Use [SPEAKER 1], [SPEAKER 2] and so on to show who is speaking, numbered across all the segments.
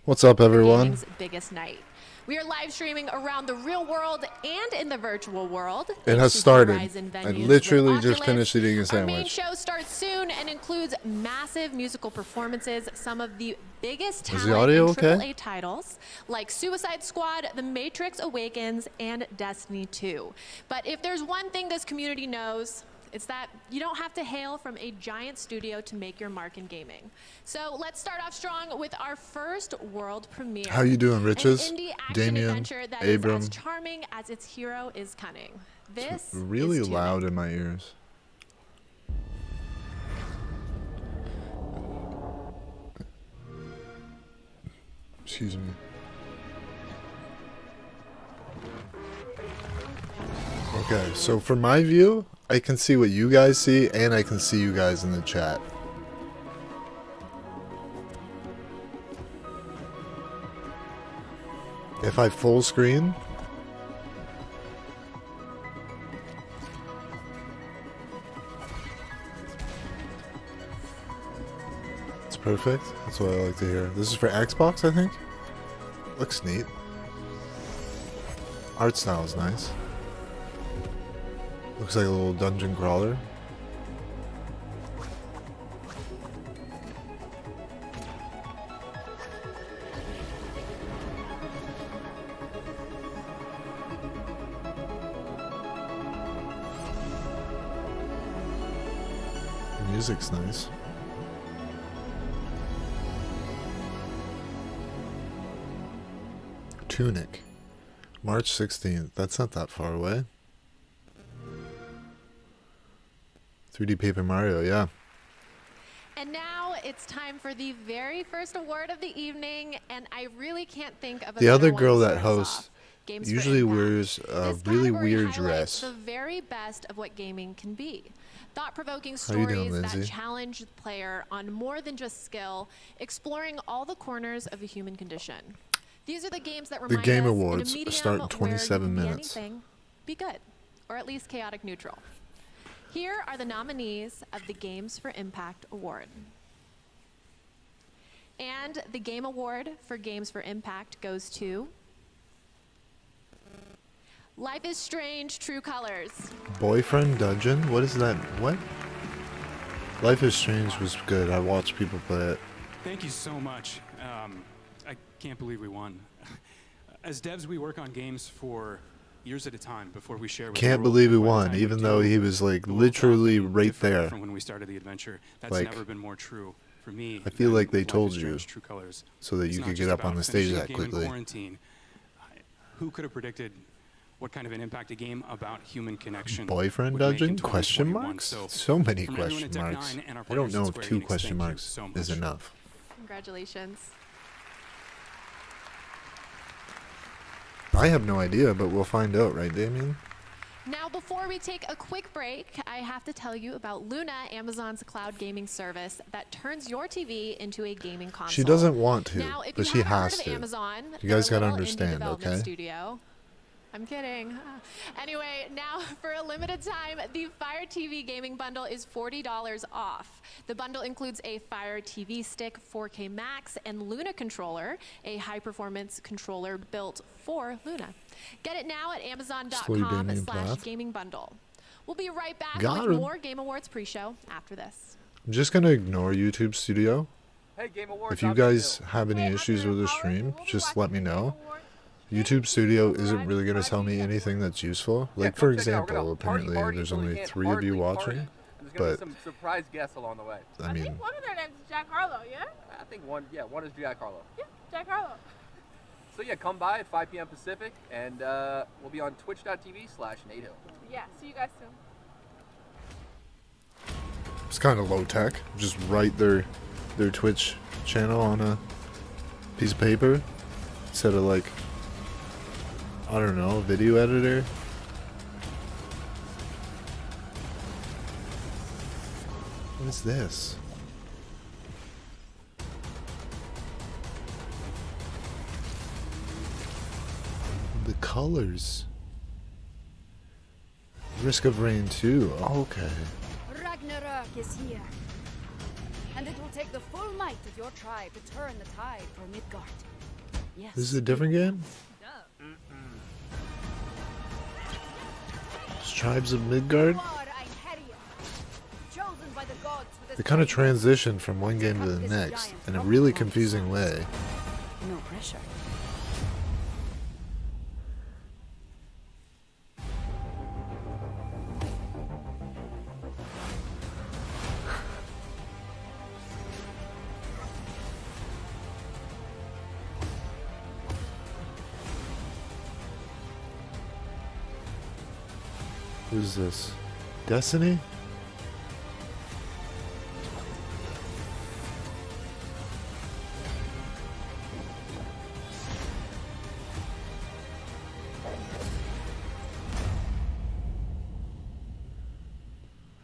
[SPEAKER 1] What's up, everyone?
[SPEAKER 2] Gaming's biggest night. We are live streaming around the real world and in the virtual world.
[SPEAKER 1] It has started. I literally just finished eating a
[SPEAKER 2] Our main
[SPEAKER 1] sandwich.
[SPEAKER 2] show starts soon and includes massive musical performances, some of the biggest
[SPEAKER 1] Is the
[SPEAKER 2] talent
[SPEAKER 1] audio
[SPEAKER 2] in
[SPEAKER 1] okay?
[SPEAKER 2] AAA titles like Suicide Squad, The Matrix Awakens, and Destiny 2. But if there's one thing this community knows, it's that you don't have to hail from a giant studio to make your mark in gaming. So let's start off strong with our first world premiere.
[SPEAKER 1] How you doing, Riches?
[SPEAKER 2] An indie action
[SPEAKER 1] Damien,
[SPEAKER 2] adventure that
[SPEAKER 1] Abram.
[SPEAKER 2] is as charming as its hero is cunning. This
[SPEAKER 1] Really
[SPEAKER 2] is
[SPEAKER 1] loud
[SPEAKER 2] Tunic.
[SPEAKER 1] in my ears. Excuse me. Okay, so from my view, I can see what you guys see, and I can see you guys in the chat. If I full screen, it's perfect. That's what I like to hear. This is for Xbox, I think. Looks neat. Art style is nice. Looks like a little dungeon crawler. The music's nice. Tunic. March 16th. That's not that far away. 3D Paper Mario, yeah.
[SPEAKER 2] And now it's time for the very first award of the evening, and I really can't think of a
[SPEAKER 1] The other
[SPEAKER 2] better one
[SPEAKER 1] girl
[SPEAKER 2] to
[SPEAKER 1] that
[SPEAKER 2] start us
[SPEAKER 1] hosts
[SPEAKER 2] off. Games for
[SPEAKER 1] usually
[SPEAKER 2] Impact.
[SPEAKER 1] wears a
[SPEAKER 2] This
[SPEAKER 1] really
[SPEAKER 2] category
[SPEAKER 1] weird
[SPEAKER 2] highlights
[SPEAKER 1] dress.
[SPEAKER 2] the very best of what gaming can be. Thought-provoking
[SPEAKER 1] How you doing,
[SPEAKER 2] stories that
[SPEAKER 1] Lindsay?
[SPEAKER 2] challenge the player on more than just skill, exploring all the corners of the human condition. These are the games that remind
[SPEAKER 1] Game
[SPEAKER 2] us
[SPEAKER 1] Awards
[SPEAKER 2] in a medium
[SPEAKER 1] start in 27
[SPEAKER 2] where you can
[SPEAKER 1] minutes.
[SPEAKER 2] Be anything, be good, or at least chaotic neutral. Here are the nominees of the Games for Impact Award. And the Game Award for Games for Impact goes to Life is Strange: True Colors.
[SPEAKER 1] Boyfriend Dungeon? What is that? What? Life is Strange was good. I watched people play it.
[SPEAKER 3] Thank you so much. I can't believe we won. As devs, we work on games for years at a time before we share with the
[SPEAKER 1] Can't
[SPEAKER 3] world.
[SPEAKER 1] believe he
[SPEAKER 3] By the
[SPEAKER 1] won,
[SPEAKER 3] time we
[SPEAKER 1] even though
[SPEAKER 3] do,
[SPEAKER 1] he was like
[SPEAKER 3] the world's
[SPEAKER 1] literally
[SPEAKER 3] often
[SPEAKER 1] right
[SPEAKER 3] different
[SPEAKER 1] there.
[SPEAKER 3] From when we started the adventure, that's
[SPEAKER 1] Like,
[SPEAKER 3] never been more true for me.
[SPEAKER 1] I feel
[SPEAKER 3] than
[SPEAKER 1] like they
[SPEAKER 3] Life is
[SPEAKER 1] told you
[SPEAKER 3] Strange: True Colors.
[SPEAKER 1] so that
[SPEAKER 3] It's
[SPEAKER 1] you
[SPEAKER 3] not
[SPEAKER 1] could
[SPEAKER 3] just
[SPEAKER 1] get up on
[SPEAKER 3] about
[SPEAKER 1] the stage
[SPEAKER 3] finishing a
[SPEAKER 1] that
[SPEAKER 3] game in
[SPEAKER 1] quickly.
[SPEAKER 3] quarantine. Who could have predicted what kind of an impact a game about human connection
[SPEAKER 1] Boyfriend
[SPEAKER 3] would make in
[SPEAKER 1] Dungeon? Question
[SPEAKER 3] 2021?
[SPEAKER 1] marks?
[SPEAKER 3] So,
[SPEAKER 1] So many
[SPEAKER 3] from everyone
[SPEAKER 1] question
[SPEAKER 3] at Tech
[SPEAKER 1] marks.
[SPEAKER 3] Nine and our
[SPEAKER 1] I don't
[SPEAKER 3] partners
[SPEAKER 1] know
[SPEAKER 3] at
[SPEAKER 1] if
[SPEAKER 3] Square
[SPEAKER 1] 2
[SPEAKER 3] Enix,
[SPEAKER 1] question
[SPEAKER 3] thank you
[SPEAKER 1] marks
[SPEAKER 3] so
[SPEAKER 1] is
[SPEAKER 3] much.
[SPEAKER 1] enough.
[SPEAKER 2] Congratulations.
[SPEAKER 1] I have no idea, but we'll find out, right, Damien?
[SPEAKER 2] Now, before we take a quick break, I have to tell you about Luna, Amazon's cloud gaming service that turns your TV into a gaming console.
[SPEAKER 1] She doesn't want to,
[SPEAKER 2] Now, if
[SPEAKER 1] but
[SPEAKER 2] you
[SPEAKER 1] she
[SPEAKER 2] haven't heard
[SPEAKER 1] has
[SPEAKER 2] of
[SPEAKER 1] to.
[SPEAKER 2] Amazon,
[SPEAKER 1] You guys
[SPEAKER 2] they're a
[SPEAKER 1] gotta
[SPEAKER 2] little indie
[SPEAKER 1] understand,
[SPEAKER 2] development
[SPEAKER 1] okay?
[SPEAKER 2] Studio. I'm kidding. Anyway, now for a limited time, the Fire TV gaming bundle is $40 off. The bundle includes a Fire TV Stick 4K Max and Luna controller, a high-performance controller built for Luna. Get it now at
[SPEAKER 1] Slowly Damien Plath.
[SPEAKER 2] amazon.com/gaming bundle. We'll be right back
[SPEAKER 1] Got
[SPEAKER 2] with
[SPEAKER 1] him.
[SPEAKER 2] more Game Awards pre-show after this.
[SPEAKER 1] I'm just gonna ignore YouTube Studio.
[SPEAKER 4] Hey, Game Awards,
[SPEAKER 1] If you
[SPEAKER 4] how do
[SPEAKER 1] guys
[SPEAKER 4] feel?
[SPEAKER 1] have any issues with the stream, just let me know. YouTube Studio isn't really going to tell me anything that's useful.
[SPEAKER 4] Yeah,
[SPEAKER 1] Like,
[SPEAKER 4] come
[SPEAKER 1] for
[SPEAKER 4] check it out. We're
[SPEAKER 1] example,
[SPEAKER 4] gonna
[SPEAKER 1] apparently
[SPEAKER 4] party
[SPEAKER 1] there's
[SPEAKER 4] till we
[SPEAKER 1] only
[SPEAKER 4] can't
[SPEAKER 1] 3 of you
[SPEAKER 4] hardly
[SPEAKER 1] watching,
[SPEAKER 4] party. There's gonna
[SPEAKER 1] but,
[SPEAKER 4] be some surprise guests along the way.
[SPEAKER 1] I mean,
[SPEAKER 5] think one of their names is Jack Harlow, yeah?
[SPEAKER 4] I think one is Jack Harlow.
[SPEAKER 5] Yeah, Jack Harlow.
[SPEAKER 4] So yeah, come by at 5 p.m. Pacific, and we'll be on twitch.tv/natehill.
[SPEAKER 5] Yeah, see you guys soon.
[SPEAKER 1] it's kind of low tech. Just write their Twitch channel on a piece of paper instead of, like, I don't know, video editor. What is this? The colors. Risk of Rain 2. Oh, okay.
[SPEAKER 6] Ragnarok is here, and it will take the full might of your tribe to turn the tide for Midgard. Yes.
[SPEAKER 1] This is a different game? It's Tribes of Midgard?
[SPEAKER 6] You are Einherjar, chosen by the gods for this
[SPEAKER 1] They kind of
[SPEAKER 6] great work.
[SPEAKER 1] transition from one game to the next in a really confusing way.
[SPEAKER 6] No pressure.
[SPEAKER 1] Who's this? Destiny?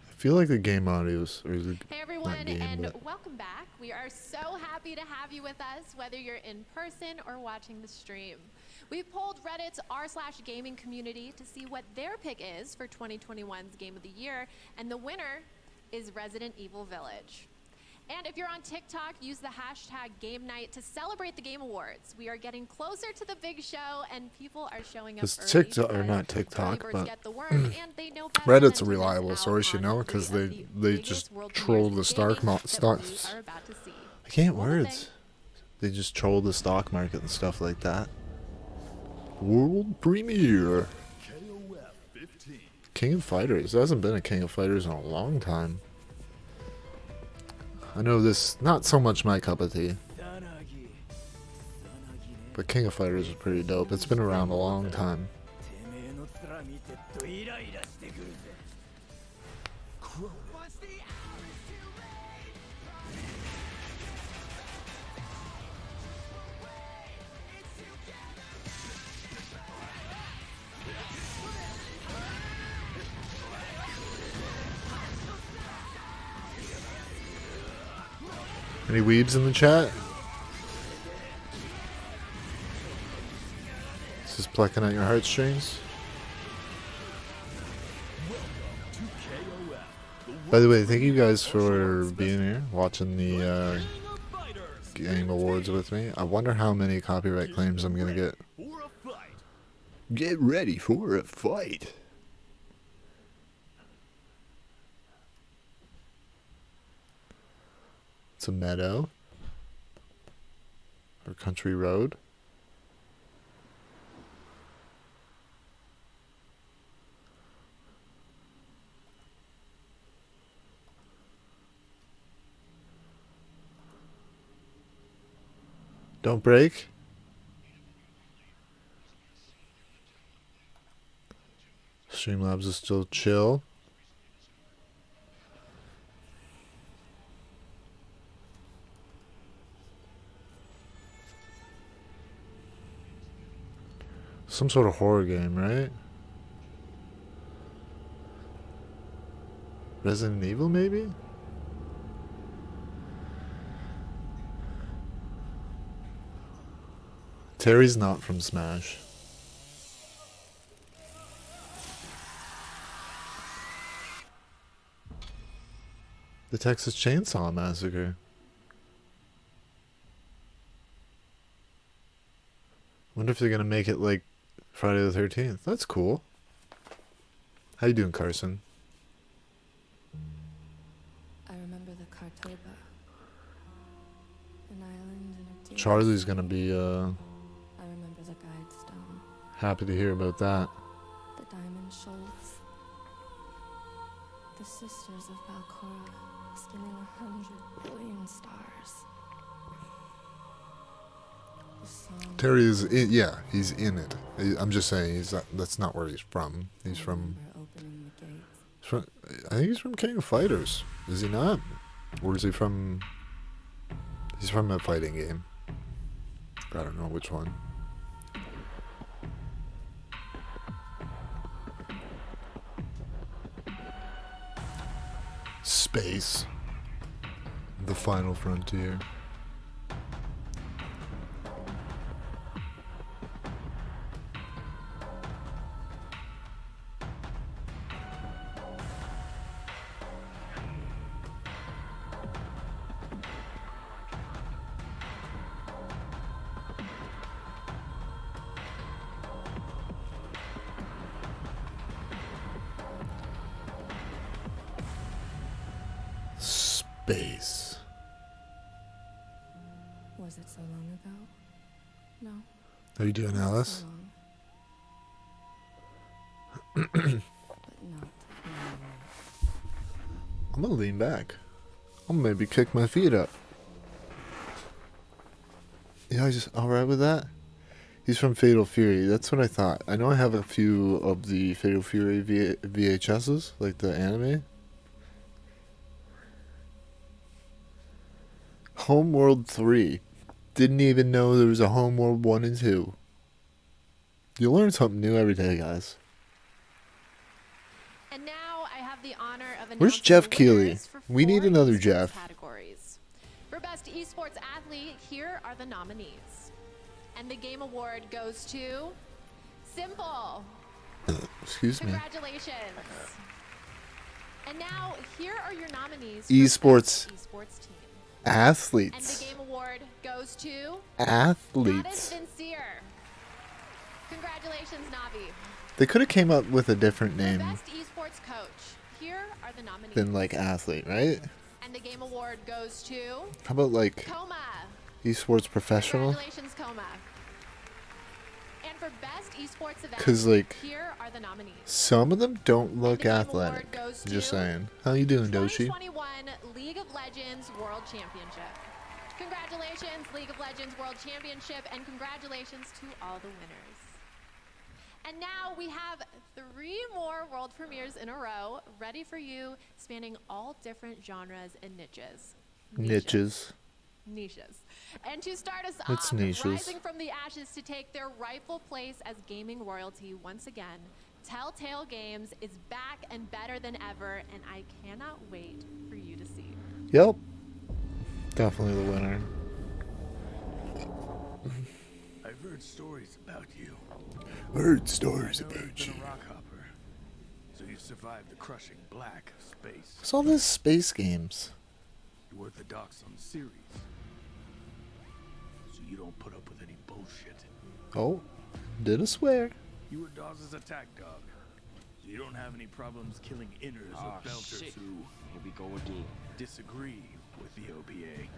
[SPEAKER 1] I feel like the game audios or the
[SPEAKER 2] Hey everyone,
[SPEAKER 1] not game,
[SPEAKER 2] and
[SPEAKER 1] but
[SPEAKER 2] welcome back. We are so happy to have you with us, whether you're in person or watching the stream. We polled Reddit's r/gaming community to see what their pick is for 2021's Game of the Year, and the winner is Resident Evil Village. And if you're on TikTok, use the hashtag Game Night to celebrate the Game Awards. We are getting closer to the big show, and people are showing up
[SPEAKER 1] It's
[SPEAKER 2] early
[SPEAKER 1] TikTok- or
[SPEAKER 2] because
[SPEAKER 1] not
[SPEAKER 2] early
[SPEAKER 1] TikTok,
[SPEAKER 2] birds
[SPEAKER 1] but
[SPEAKER 2] get the worm, and they know better
[SPEAKER 1] Reddit's
[SPEAKER 2] than
[SPEAKER 1] a
[SPEAKER 2] to miss
[SPEAKER 1] reliable
[SPEAKER 2] out
[SPEAKER 1] source, you
[SPEAKER 2] on
[SPEAKER 1] know,
[SPEAKER 2] three
[SPEAKER 1] because
[SPEAKER 2] of
[SPEAKER 1] they
[SPEAKER 2] the
[SPEAKER 1] just
[SPEAKER 2] biggest world
[SPEAKER 1] troll
[SPEAKER 2] premieres
[SPEAKER 1] the
[SPEAKER 2] of
[SPEAKER 1] stock
[SPEAKER 2] gaming
[SPEAKER 1] mar-
[SPEAKER 2] that
[SPEAKER 1] stocks.
[SPEAKER 2] we are about to see.
[SPEAKER 1] I can't
[SPEAKER 2] Well,
[SPEAKER 1] words. They just troll the stock market and stuff like that. World premiere. King of Fighters. There hasn't been a King of Fighters in a long time. I know this not so much my cup of tea, but King of Fighters is pretty dope. It's been around a long time. Any weebs in the chat? This is plucking at your heartstrings. By the way, thank you guys for being here, watching the Game Awards with me. I wonder how many copyright claims I'm gonna get. Get ready for a fight. It's a meadow. Or country road. Don't break. Streamlabs is still chill. Some sort of horror game, right? Resident Evil, maybe? Terry's not from Smash. The Texas Chainsaw Massacre. Wonder if they're gonna make it like Friday the 13th. That's cool. How you doing, Carson?
[SPEAKER 7] I remember the Kartoba. An island in a deep
[SPEAKER 1] Charlie's gonna be
[SPEAKER 7] I remember the guide stone,
[SPEAKER 1] happy to hear about that.
[SPEAKER 7] the diamond shoals, the sisters of Valcora stealing 100 billion stars. The song
[SPEAKER 1] Terry is in, yeah, he's in it. I'm just saying he's not, that's not where he's from. He's
[SPEAKER 7] I
[SPEAKER 1] from,
[SPEAKER 7] remember opening the gates.
[SPEAKER 1] he's from I think he's from King of Fighters. Is he not? Or is he from he's from a fighting game. I don't know which one. Space. The final frontier. Space.
[SPEAKER 7] Was it so long ago? No.
[SPEAKER 1] How you doing,
[SPEAKER 7] not
[SPEAKER 1] Alice?
[SPEAKER 7] so long. But not anymore.
[SPEAKER 1] I'm gonna lean back. I'm gonna maybe kick my feet up. Yeah, I just alright with that? He's from Fatal Fury. That's what I thought. I know I have a few of the Fatal Fury VHSs, like the anime. Homeworld 3. Didn't even know there was a Homeworld 1 and 2. You learn something new every day, guys.
[SPEAKER 2] And now I have the honor of announcing
[SPEAKER 1] Where's Jeff
[SPEAKER 2] the
[SPEAKER 1] Keighley?
[SPEAKER 2] winners for
[SPEAKER 1] We need
[SPEAKER 2] 4
[SPEAKER 1] another
[SPEAKER 2] esports
[SPEAKER 1] Jeff.
[SPEAKER 2] Categories. For Best Esports Athlete, here are the nominees. And the game award goes to Simple.
[SPEAKER 1] Excuse me.
[SPEAKER 2] Congratulations. And now here are your nominees for
[SPEAKER 1] Esports
[SPEAKER 2] Best Esports Team. And the
[SPEAKER 1] Athletes.
[SPEAKER 2] game award goes to
[SPEAKER 1] Athletes.
[SPEAKER 2] Navis Vincier. Congratulations, Navi.
[SPEAKER 1] They could have came up with a different
[SPEAKER 2] For
[SPEAKER 1] name
[SPEAKER 2] Best Esports Coach, here are the nominees.
[SPEAKER 1] than like athlete, right?
[SPEAKER 2] And the game award goes to
[SPEAKER 1] How about like
[SPEAKER 2] Coma.
[SPEAKER 1] esports professional?
[SPEAKER 2] Congratulations, Coma. And for Best Esports Event,
[SPEAKER 1] 'Cause, like,
[SPEAKER 2] here are the nominees.
[SPEAKER 1] Some of them don't look
[SPEAKER 2] the game
[SPEAKER 1] athletic.
[SPEAKER 2] award goes
[SPEAKER 1] Just
[SPEAKER 2] to
[SPEAKER 1] saying. How you doing, Doshi?
[SPEAKER 2] 2021 League of Legends World Championship. Congratulations, League of Legends World Championship, and congratulations to all the winners. And now we have 3 more world premieres in a row ready for you, spanning all different genres and niches.
[SPEAKER 1] Niches.
[SPEAKER 2] Niches. And to start us
[SPEAKER 1] It's
[SPEAKER 2] off,
[SPEAKER 1] niches.
[SPEAKER 2] rising from the ashes to take their rightful place as gaming royalty once again, Telltale Games is back and better than ever, and I cannot wait for you to see.
[SPEAKER 1] Yep. Definitely the winner.
[SPEAKER 8] I've heard stories about you.
[SPEAKER 1] Heard stories
[SPEAKER 8] I know
[SPEAKER 1] about
[SPEAKER 8] you've
[SPEAKER 1] you.
[SPEAKER 8] been a rockhopper, so you survived the crushing black of space.
[SPEAKER 1] What's all this space games?
[SPEAKER 8] You orthodox on Ceres, so you don't put up with any bullshit.
[SPEAKER 1] Oh, did I swear?
[SPEAKER 8] You were Dawes' attack dog, so you don't have any problems killing inners or belters who
[SPEAKER 9] Here we go again.
[SPEAKER 8] disagree with the OPA.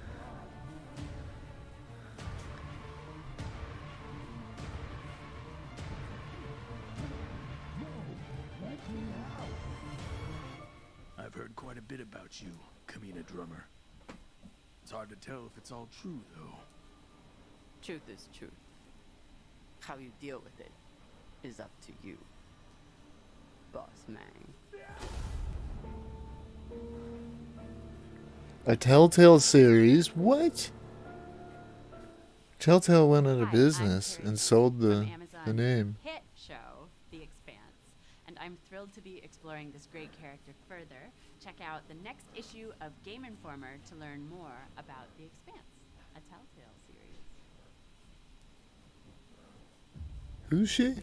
[SPEAKER 8] I've heard quite a bit about you, Kamina Drummer. It's hard to tell if it's all true, though.
[SPEAKER 10] Truth is truth. How you deal with it is up to you, Boss Man.
[SPEAKER 1] A Telltale series? What? Telltale went out of business and sold the name.
[SPEAKER 11] Hit show, The Expanse, and I'm thrilled to be exploring this great character further. Check out the next issue of Game Informer to learn more about The Expanse, a Telltale series.
[SPEAKER 1] Who's she?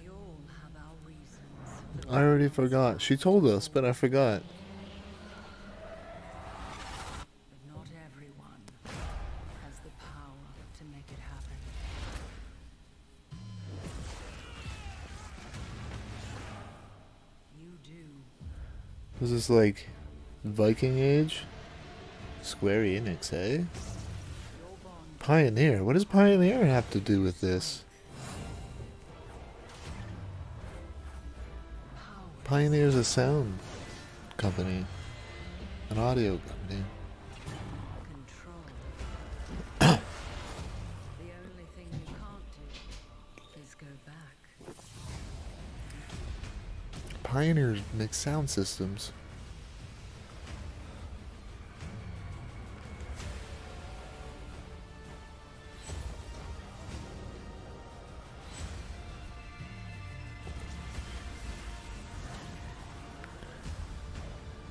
[SPEAKER 1] I already forgot. She told us, but I forgot.
[SPEAKER 6] But not everyone has the power to make it happen. You do.
[SPEAKER 1] Was this like Viking Age? Square Enix, eh? Pioneer. What does Pioneer have to do with this? Pioneer's a sound company. An audio company.
[SPEAKER 6] Control. The only thing you can't do is go back.
[SPEAKER 1] Pioneer makes sound systems.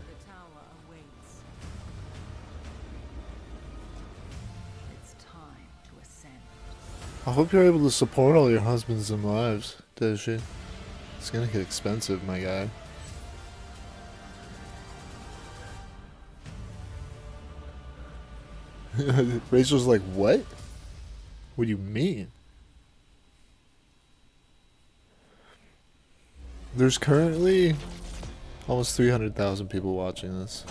[SPEAKER 6] The tower awaits. It's time to ascend.
[SPEAKER 1] I hope you're able to support all your husbands and wives, Doshi. It's gonna get expensive, my guy. Rachel's like, what? What do you mean? There's currently almost 300,000 people watching this.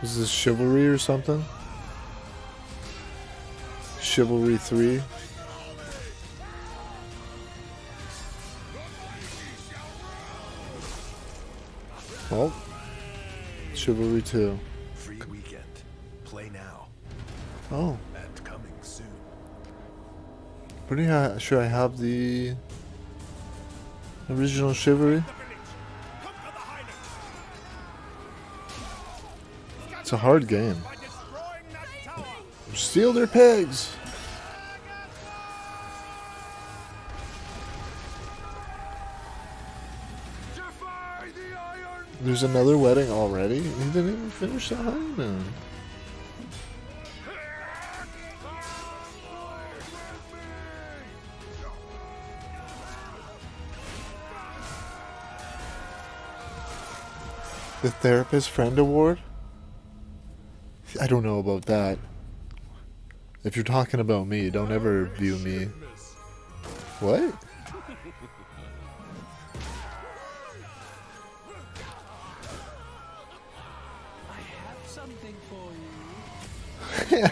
[SPEAKER 1] Is this Chivalry or something? Chivalry 3? Oh. Chivalry 2.
[SPEAKER 8] Free weekend. Play now.
[SPEAKER 1] Oh.
[SPEAKER 8] And coming soon.
[SPEAKER 1] Pretty sure I have the original Chivalry. It's a hard game. Steal their pigs! There's another wedding already? He didn't even finish the honeymoon. The Therapist Friend Award? I don't know about that. If you're talking about me, don't ever view me. What?
[SPEAKER 8] I have something for you.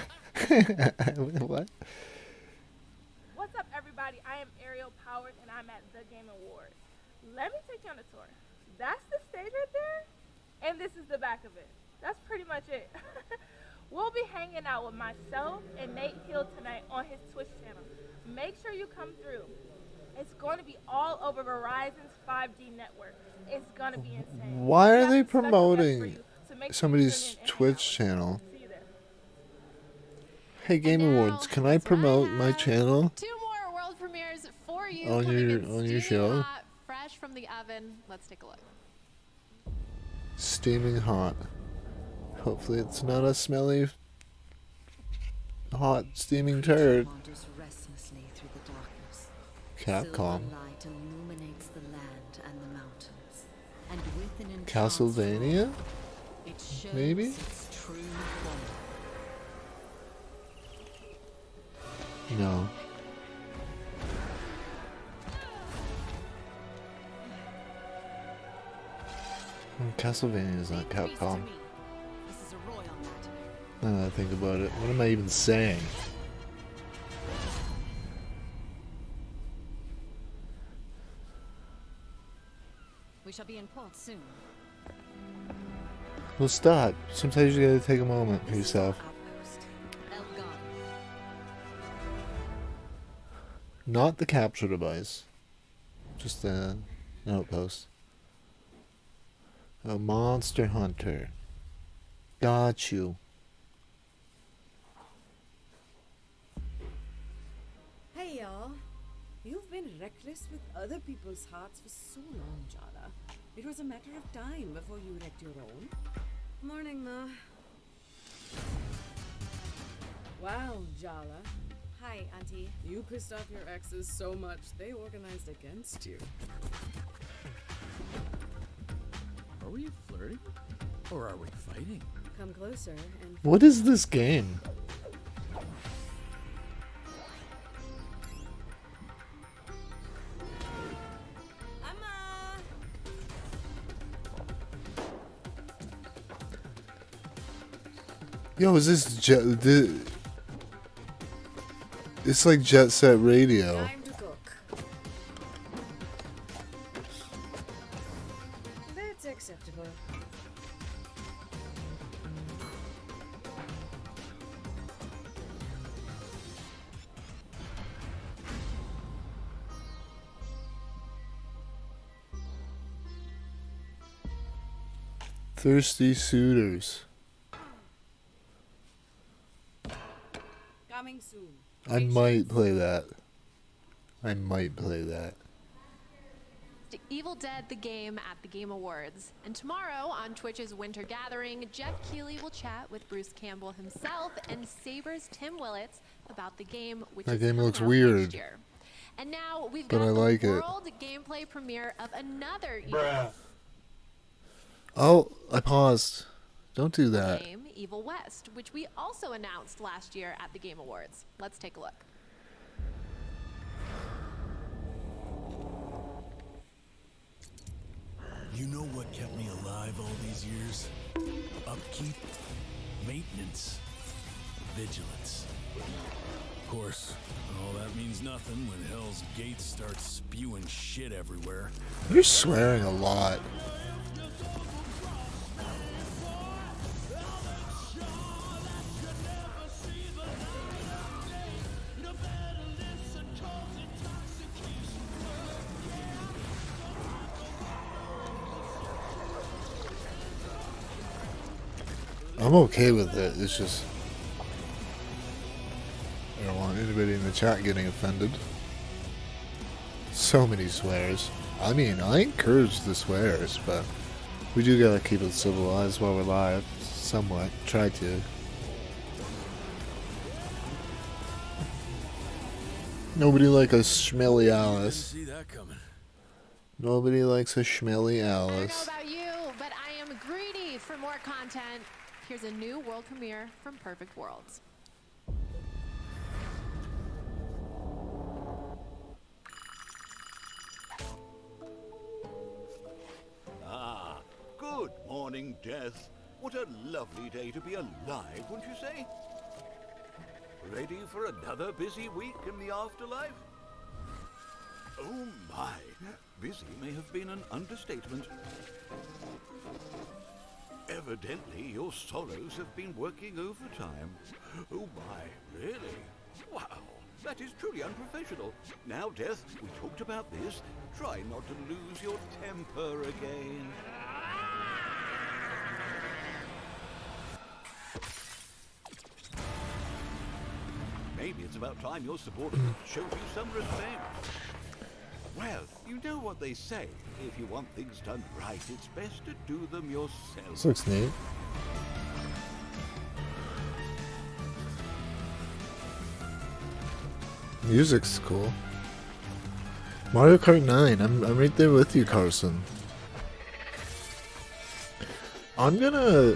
[SPEAKER 1] What?
[SPEAKER 5] What's up, everybody? I am Ariel Powers, and I'm at the Game Awards. Let me take you on a tour. That's the stage right there, and this is the back of it. That's pretty much it. We'll be hanging out with myself and Nate Hill tonight on his Twitch channel. Make sure you come through. It's going to be all over Verizon's 5G network. It's going to be insane.
[SPEAKER 1] Why
[SPEAKER 5] We
[SPEAKER 1] are
[SPEAKER 5] got
[SPEAKER 1] they
[SPEAKER 5] some special guests for
[SPEAKER 1] promoting
[SPEAKER 5] you, so make sure you
[SPEAKER 1] somebody's
[SPEAKER 5] tune in and
[SPEAKER 1] Twitch
[SPEAKER 5] hang out.
[SPEAKER 1] channel?
[SPEAKER 5] See you there.
[SPEAKER 1] Hey, Game
[SPEAKER 2] And now,
[SPEAKER 1] Awards, can I
[SPEAKER 2] that's what
[SPEAKER 1] promote my
[SPEAKER 2] have.
[SPEAKER 1] channel?
[SPEAKER 2] 2 more world premieres for you
[SPEAKER 1] On
[SPEAKER 2] coming
[SPEAKER 1] your-
[SPEAKER 2] in
[SPEAKER 1] on your
[SPEAKER 2] steaming
[SPEAKER 1] show?
[SPEAKER 2] hot, fresh from the oven. Let's take a look.
[SPEAKER 1] Steaming hot. Hopefully it's not a smelly, hot, steaming turd.
[SPEAKER 6] Wanders restlessly through the darkness.
[SPEAKER 1] Capcom.
[SPEAKER 6] Silver light illuminates the land and the mountains. And with an entranced
[SPEAKER 1] Castlevania?
[SPEAKER 6] glow, it shows
[SPEAKER 1] Maybe?
[SPEAKER 6] its true wonder.
[SPEAKER 1] No. Castlevania is not Capcom.
[SPEAKER 6] This is a royal matter.
[SPEAKER 1] Now that I think about it, what am I even saying?
[SPEAKER 6] We shall be in port soon.
[SPEAKER 1] Well, stop. Sometimes you gotta take a moment for
[SPEAKER 6] This is
[SPEAKER 1] yourself.
[SPEAKER 6] our outpost, Elgon.
[SPEAKER 1] Not the capture device. Just an outpost. A monster hunter. Got you.
[SPEAKER 9] Hey y'all. You've been reckless with other people's hearts for so long, Jala. It was a matter of time before you wrecked your own. Morning, Ma. Wow, Jala.
[SPEAKER 7] Hi, Auntie.
[SPEAKER 9] You pissed off your exes so much they organized against you.
[SPEAKER 8] Are we flirting? Or are we fighting?
[SPEAKER 9] Come closer and
[SPEAKER 1] What is this game? Yo, is this it's like Jet Set Radio.
[SPEAKER 9] time to cook. That's acceptable.
[SPEAKER 1] Thirsty Suitors.
[SPEAKER 9] Coming soon.
[SPEAKER 1] I might play that. I might play that.
[SPEAKER 2] Evil Dead the game at the Game Awards. And tomorrow on Twitch's Winter Gathering, Jeff Keighley will chat with Bruce Campbell himself and Saber's Tim Willits about the game, which
[SPEAKER 1] That
[SPEAKER 2] is
[SPEAKER 1] game
[SPEAKER 2] coming
[SPEAKER 1] looks
[SPEAKER 2] out
[SPEAKER 1] weird.
[SPEAKER 2] next year. And now we've
[SPEAKER 1] But
[SPEAKER 2] got
[SPEAKER 1] I
[SPEAKER 2] the
[SPEAKER 1] like it.
[SPEAKER 2] world gameplay premiere of another Evil
[SPEAKER 1] Oh, I paused. Don't do that.
[SPEAKER 2] game, Evil West, which we also announced last year at the Game Awards. Let's take a look.
[SPEAKER 8] You know what kept me alive all these years? upkeep, maintenance, vigilance. Of course, all that means nothing when Hell's Gate starts spewing shit everywhere.
[SPEAKER 1] You're swearing a lot. I'm okay with it. It's just I don't want anybody in the chat getting offended. So many swears. I mean, I encourage the swears, but we do gotta keep it civilized while we're live. Somewhat. Try to. Nobody like a schmelly Alice.
[SPEAKER 8] See that coming.
[SPEAKER 1] Nobody likes a schmelly
[SPEAKER 2] I don't know
[SPEAKER 1] Alice.
[SPEAKER 2] about you, but I am greedy for more content. Here's a new world premiere from Perfect Worlds.
[SPEAKER 12] Ah, good morning, Death. What a lovely day to be alive, wouldn't you say? Ready for another busy week in the afterlife? Oh my, busy may have been an understatement. Evidently, your sorrows have been working overtime. Oh my, really? Wow, that is truly unprofessional. Now, Death, we talked about this. Try not to lose your temper again. Maybe it's about time your supporters showed you some respect. Well, you know what they say. If you want things done right, it's best to do them yourself.
[SPEAKER 1] This looks neat. Music's cool. Mario Kart 9. I'm right there with you, Carson. I'm gonna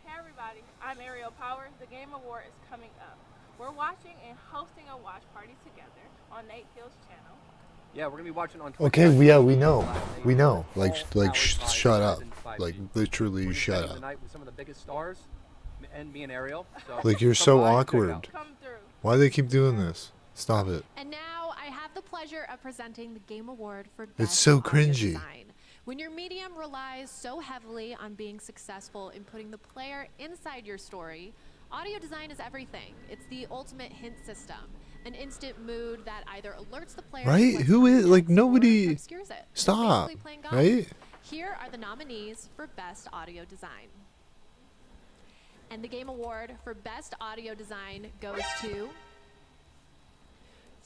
[SPEAKER 5] Hey everybody, I'm Ariel Power. The Game Award is coming up. We're watching and hosting a watch party together on Nate Hill's channel.
[SPEAKER 4] Yeah, we're gonna be watching on Twitch.
[SPEAKER 1] Okay, yeah, we know. We know. Like shut up. Like, literally shut up.
[SPEAKER 4] Tonight with some of the biggest stars, and me and Ariel. So
[SPEAKER 1] Like, you're
[SPEAKER 4] come
[SPEAKER 1] so
[SPEAKER 4] by, check it
[SPEAKER 1] awkward.
[SPEAKER 4] out.
[SPEAKER 5] Come through.
[SPEAKER 1] Why do they keep doing this? Stop it.
[SPEAKER 2] And now I have the pleasure of presenting the Game Award for Best
[SPEAKER 1] It's so
[SPEAKER 2] Audio
[SPEAKER 1] cringy.
[SPEAKER 2] Design. When your medium relies so heavily on being successful in putting the player inside your story, audio design is everything. It's the ultimate hint system, an instant mood that either alerts the player to
[SPEAKER 1] Right?
[SPEAKER 2] what's
[SPEAKER 1] Who is
[SPEAKER 2] coming
[SPEAKER 1] like
[SPEAKER 2] next or
[SPEAKER 1] nobody?
[SPEAKER 2] obscures it. It's
[SPEAKER 1] Stop.
[SPEAKER 2] basically playing golf.
[SPEAKER 1] Right?
[SPEAKER 2] Here are the nominees for Best Audio Design. And the Game Award for Best Audio Design goes to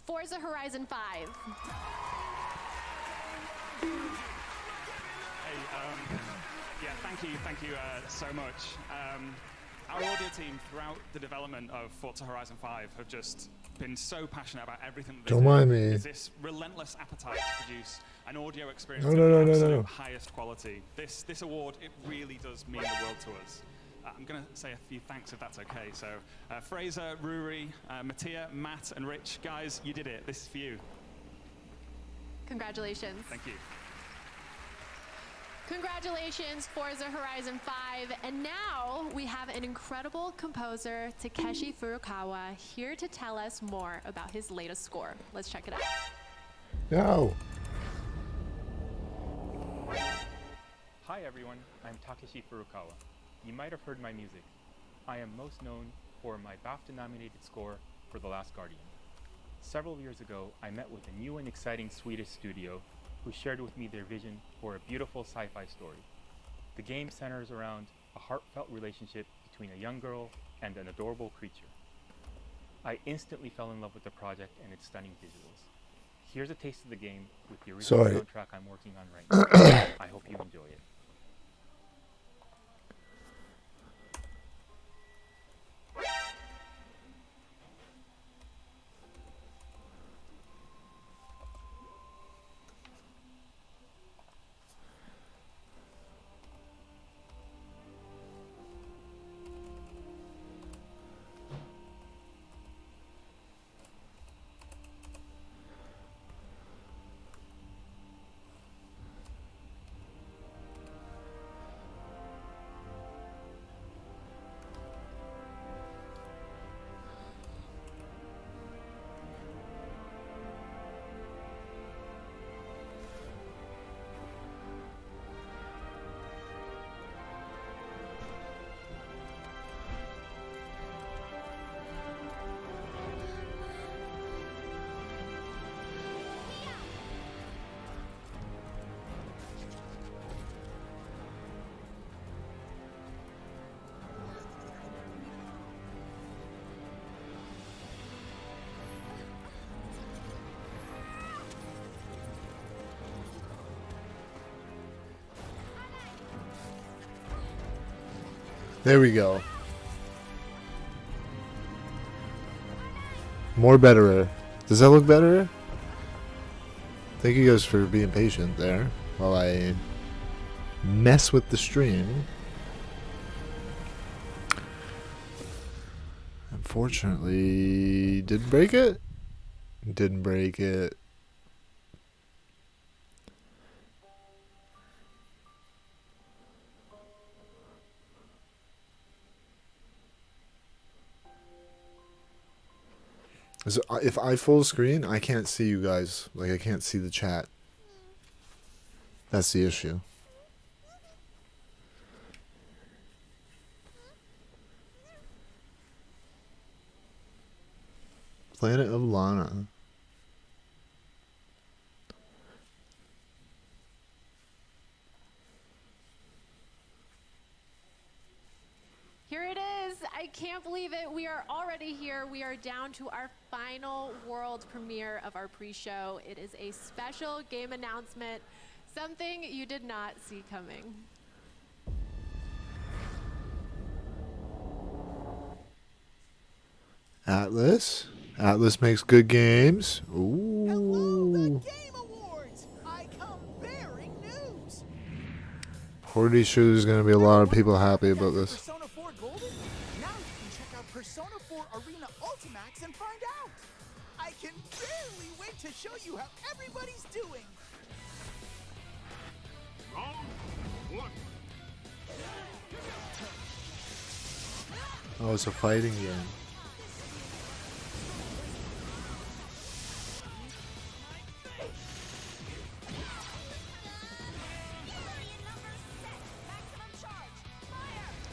[SPEAKER 2] Forza Horizon 5.
[SPEAKER 3] Hey, yeah, thank you so much. Our audio team throughout the development of Forza Horizon 5 have just been so passionate about everything that they
[SPEAKER 1] Don't
[SPEAKER 3] do.
[SPEAKER 1] mind me.
[SPEAKER 3] There's this relentless appetite to produce an audio experience
[SPEAKER 1] No,
[SPEAKER 3] of
[SPEAKER 1] no,
[SPEAKER 3] the
[SPEAKER 1] no, no,
[SPEAKER 3] absolute
[SPEAKER 1] no.
[SPEAKER 3] highest quality. This award, it really does mean the world to us. I'm going to say a few thanks if that's okay. So, Fraser, Ruri, Mattia, Matt, and Rich, guys, you did it. This is for you.
[SPEAKER 2] Congratulations.
[SPEAKER 3] Thank you.
[SPEAKER 2] Congratulations, Forza Horizon 5. And now we have an incredible composer, Takeshi Furukawa, here to tell us more about his latest score. Let's check it out.
[SPEAKER 1] No.
[SPEAKER 13] Hi everyone, I'm Takeshi Furukawa. You might have heard my music. I am most known for my BAFTA-nominated score for The Last Guardian. Several years ago, I met with a new and exciting Swedish studio who shared with me their vision for a beautiful sci-fi story. The game centers around a heartfelt relationship between a young girl and an adorable creature. I instantly fell in love with the project and its stunning visuals. Here's a taste of the game with the original
[SPEAKER 1] Sorry.
[SPEAKER 13] soundtrack I'm working on right now. I hope you enjoy it.
[SPEAKER 1] There we go. More betterer. Does that look better? Thank you guys for being patient there while I mess with the stream. Unfortunately, didn't break it. Didn't break it. So if I full screen, I can't see you guys. Like, I can't see the chat. That's the issue. Planet of Lana.
[SPEAKER 2] Here it is. I can't believe it. We are already here. We are down to our final world premiere of our pre-show. It is a special game announcement, something you did not see coming.
[SPEAKER 1] Atlas. Atlas makes good games. Ooh. Pretty sure there's going to be a lot of people happy about this.
[SPEAKER 14] Persona 4 Golden? Now you can check out Persona 4 Arena Ultimax and find out. I can barely wait to show you how everybody's doing.
[SPEAKER 12] Round 1.
[SPEAKER 1] Oh, it's a fighting game.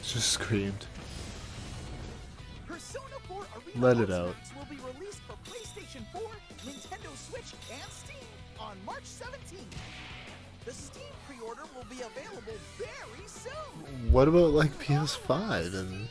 [SPEAKER 1] Just screamed.
[SPEAKER 14] Persona 4 Arena
[SPEAKER 1] Let it
[SPEAKER 14] Ultimax
[SPEAKER 1] out.
[SPEAKER 14] will be released for PlayStation 4, Nintendo Switch, and Steam on March 17th. The Steam pre-order will be available very soon.
[SPEAKER 1] What about like PS5 and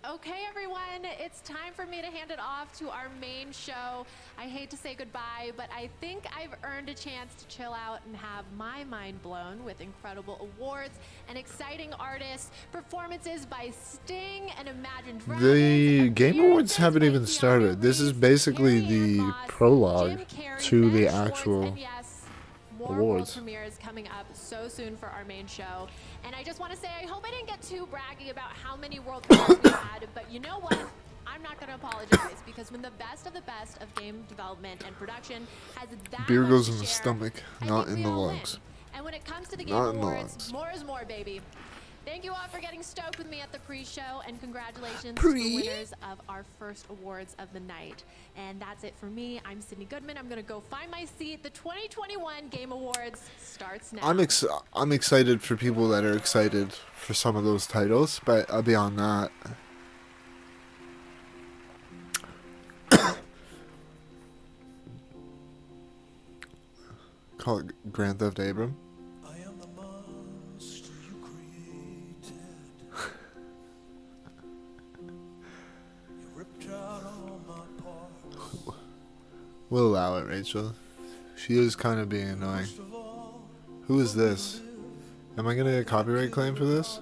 [SPEAKER 2] Okay, everyone, it's time for me to hand it off to our main show. I hate to say goodbye, but I think I've earned a chance to chill out and have my mind blown with incredible awards and exciting artists, performances by Sting and Imagine Dragons.
[SPEAKER 1] the Game Awards haven't even started. This is basically the prologue to the actual
[SPEAKER 2] More world
[SPEAKER 1] awards.
[SPEAKER 2] premieres coming up so soon for our main show. And I just want to say, I hope I didn't get too braggy about how many world premieres we had, but you know what? I'm not going to apologize, because when the best of game development and production has that
[SPEAKER 1] Beer
[SPEAKER 2] much
[SPEAKER 1] goes
[SPEAKER 2] to
[SPEAKER 1] in the
[SPEAKER 2] share,
[SPEAKER 1] stomach,
[SPEAKER 2] I
[SPEAKER 1] not
[SPEAKER 2] think
[SPEAKER 1] in
[SPEAKER 2] we
[SPEAKER 1] the
[SPEAKER 2] all
[SPEAKER 1] lungs.
[SPEAKER 2] win. And when it comes to the Game
[SPEAKER 1] Not in the
[SPEAKER 2] Awards,
[SPEAKER 1] lungs.
[SPEAKER 2] more is more, baby. Thank you all for getting stoked with me at the pre-show, and congratulations to the winners of our first awards of the night. And that's it for me. I'm Sydney Goodman. I'm going to go find my seat. The 2021 Game Awards starts now.
[SPEAKER 1] I'm excited for people that are excited for some of those titles, but beyond that, call it Grand Theft Abram. We'll allow it, Rachel. She is kind of being annoying. Who is this? Am I gonna get a copyright claim for this?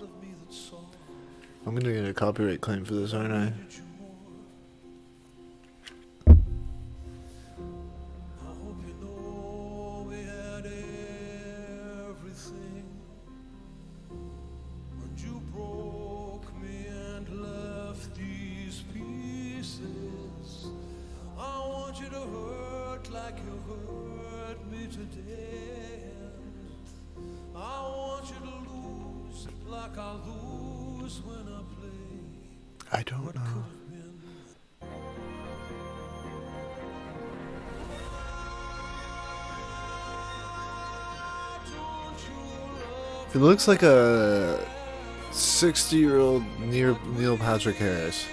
[SPEAKER 1] I'm gonna get a copyright claim for this, aren't I? I don't know. It looks like a 60-year-old Neil Patrick Harris.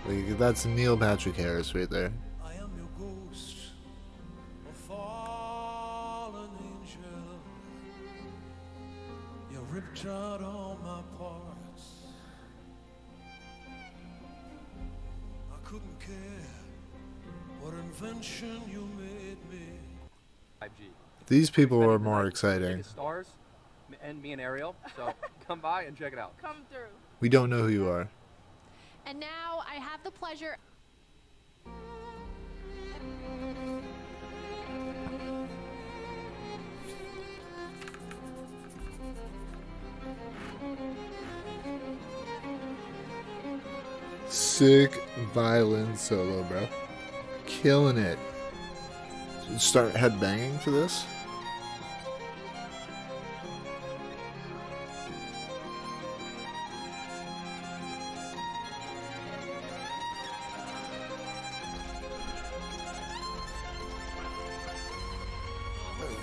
[SPEAKER 1] Like, that's Neil Patrick Harris right there.
[SPEAKER 15] Out all my parts. I couldn't care what invention you made me.
[SPEAKER 4] 5G.
[SPEAKER 1] These people are more exciting.
[SPEAKER 4] Stars, and me and Ariel. So come by and check it out.
[SPEAKER 5] Come through.
[SPEAKER 1] We don't know who you are.
[SPEAKER 2] And now I have the pleasure.
[SPEAKER 1] Sick violin solo, bro. Killing it. Start headbanging for this?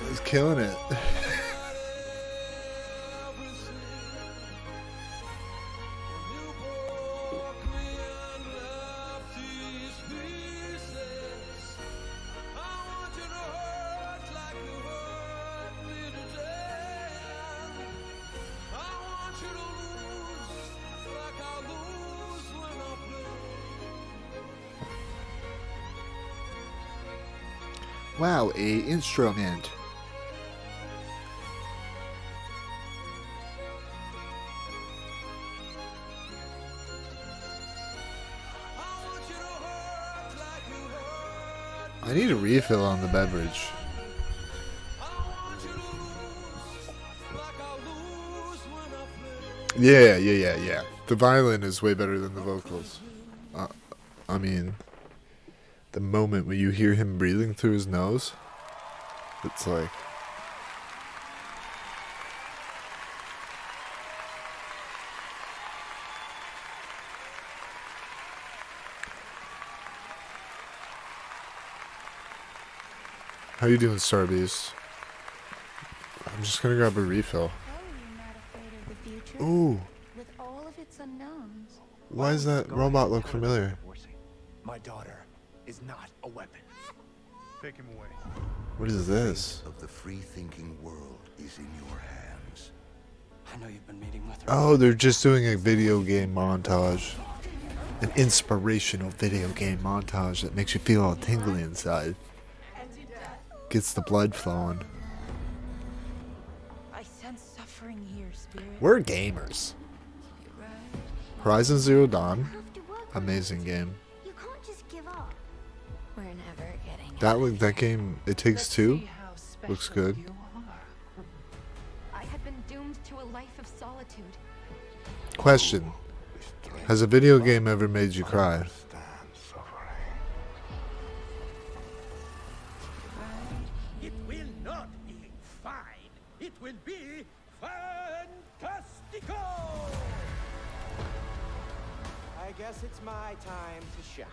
[SPEAKER 1] He's killing it. Wow, a instrument. I need a refill on the beverage. Yeah. The violin is way better than the vocals. I mean, the moment when you hear him breathing through his nose, it's like... How you doing, Starbeast? I'm just gonna grab a refill. Ooh.
[SPEAKER 16] With all of its unknowns.
[SPEAKER 1] Why does that robot look familiar?
[SPEAKER 17] My daughter is not a weapon. Take him away.
[SPEAKER 1] What is this?
[SPEAKER 18] Of the free-thinking world is in your hands.
[SPEAKER 17] I know you've been meeting with her.
[SPEAKER 1] Oh, they're just doing a video game montage. An inspirational video game montage that makes you feel all tingly inside. Gets the blood flowing.
[SPEAKER 16] I sense suffering here, Spirit.
[SPEAKER 1] We're gamers. Horizon Zero Dawn. Amazing game.
[SPEAKER 16] You can't just give up. We're never getting
[SPEAKER 1] That game, It Takes Two, looks good.
[SPEAKER 16] I had been doomed to a life of solitude.
[SPEAKER 1] Question. Has a video game ever made you cry?
[SPEAKER 14] It will not be fine. It will be fantastico. I guess it's my time to shine.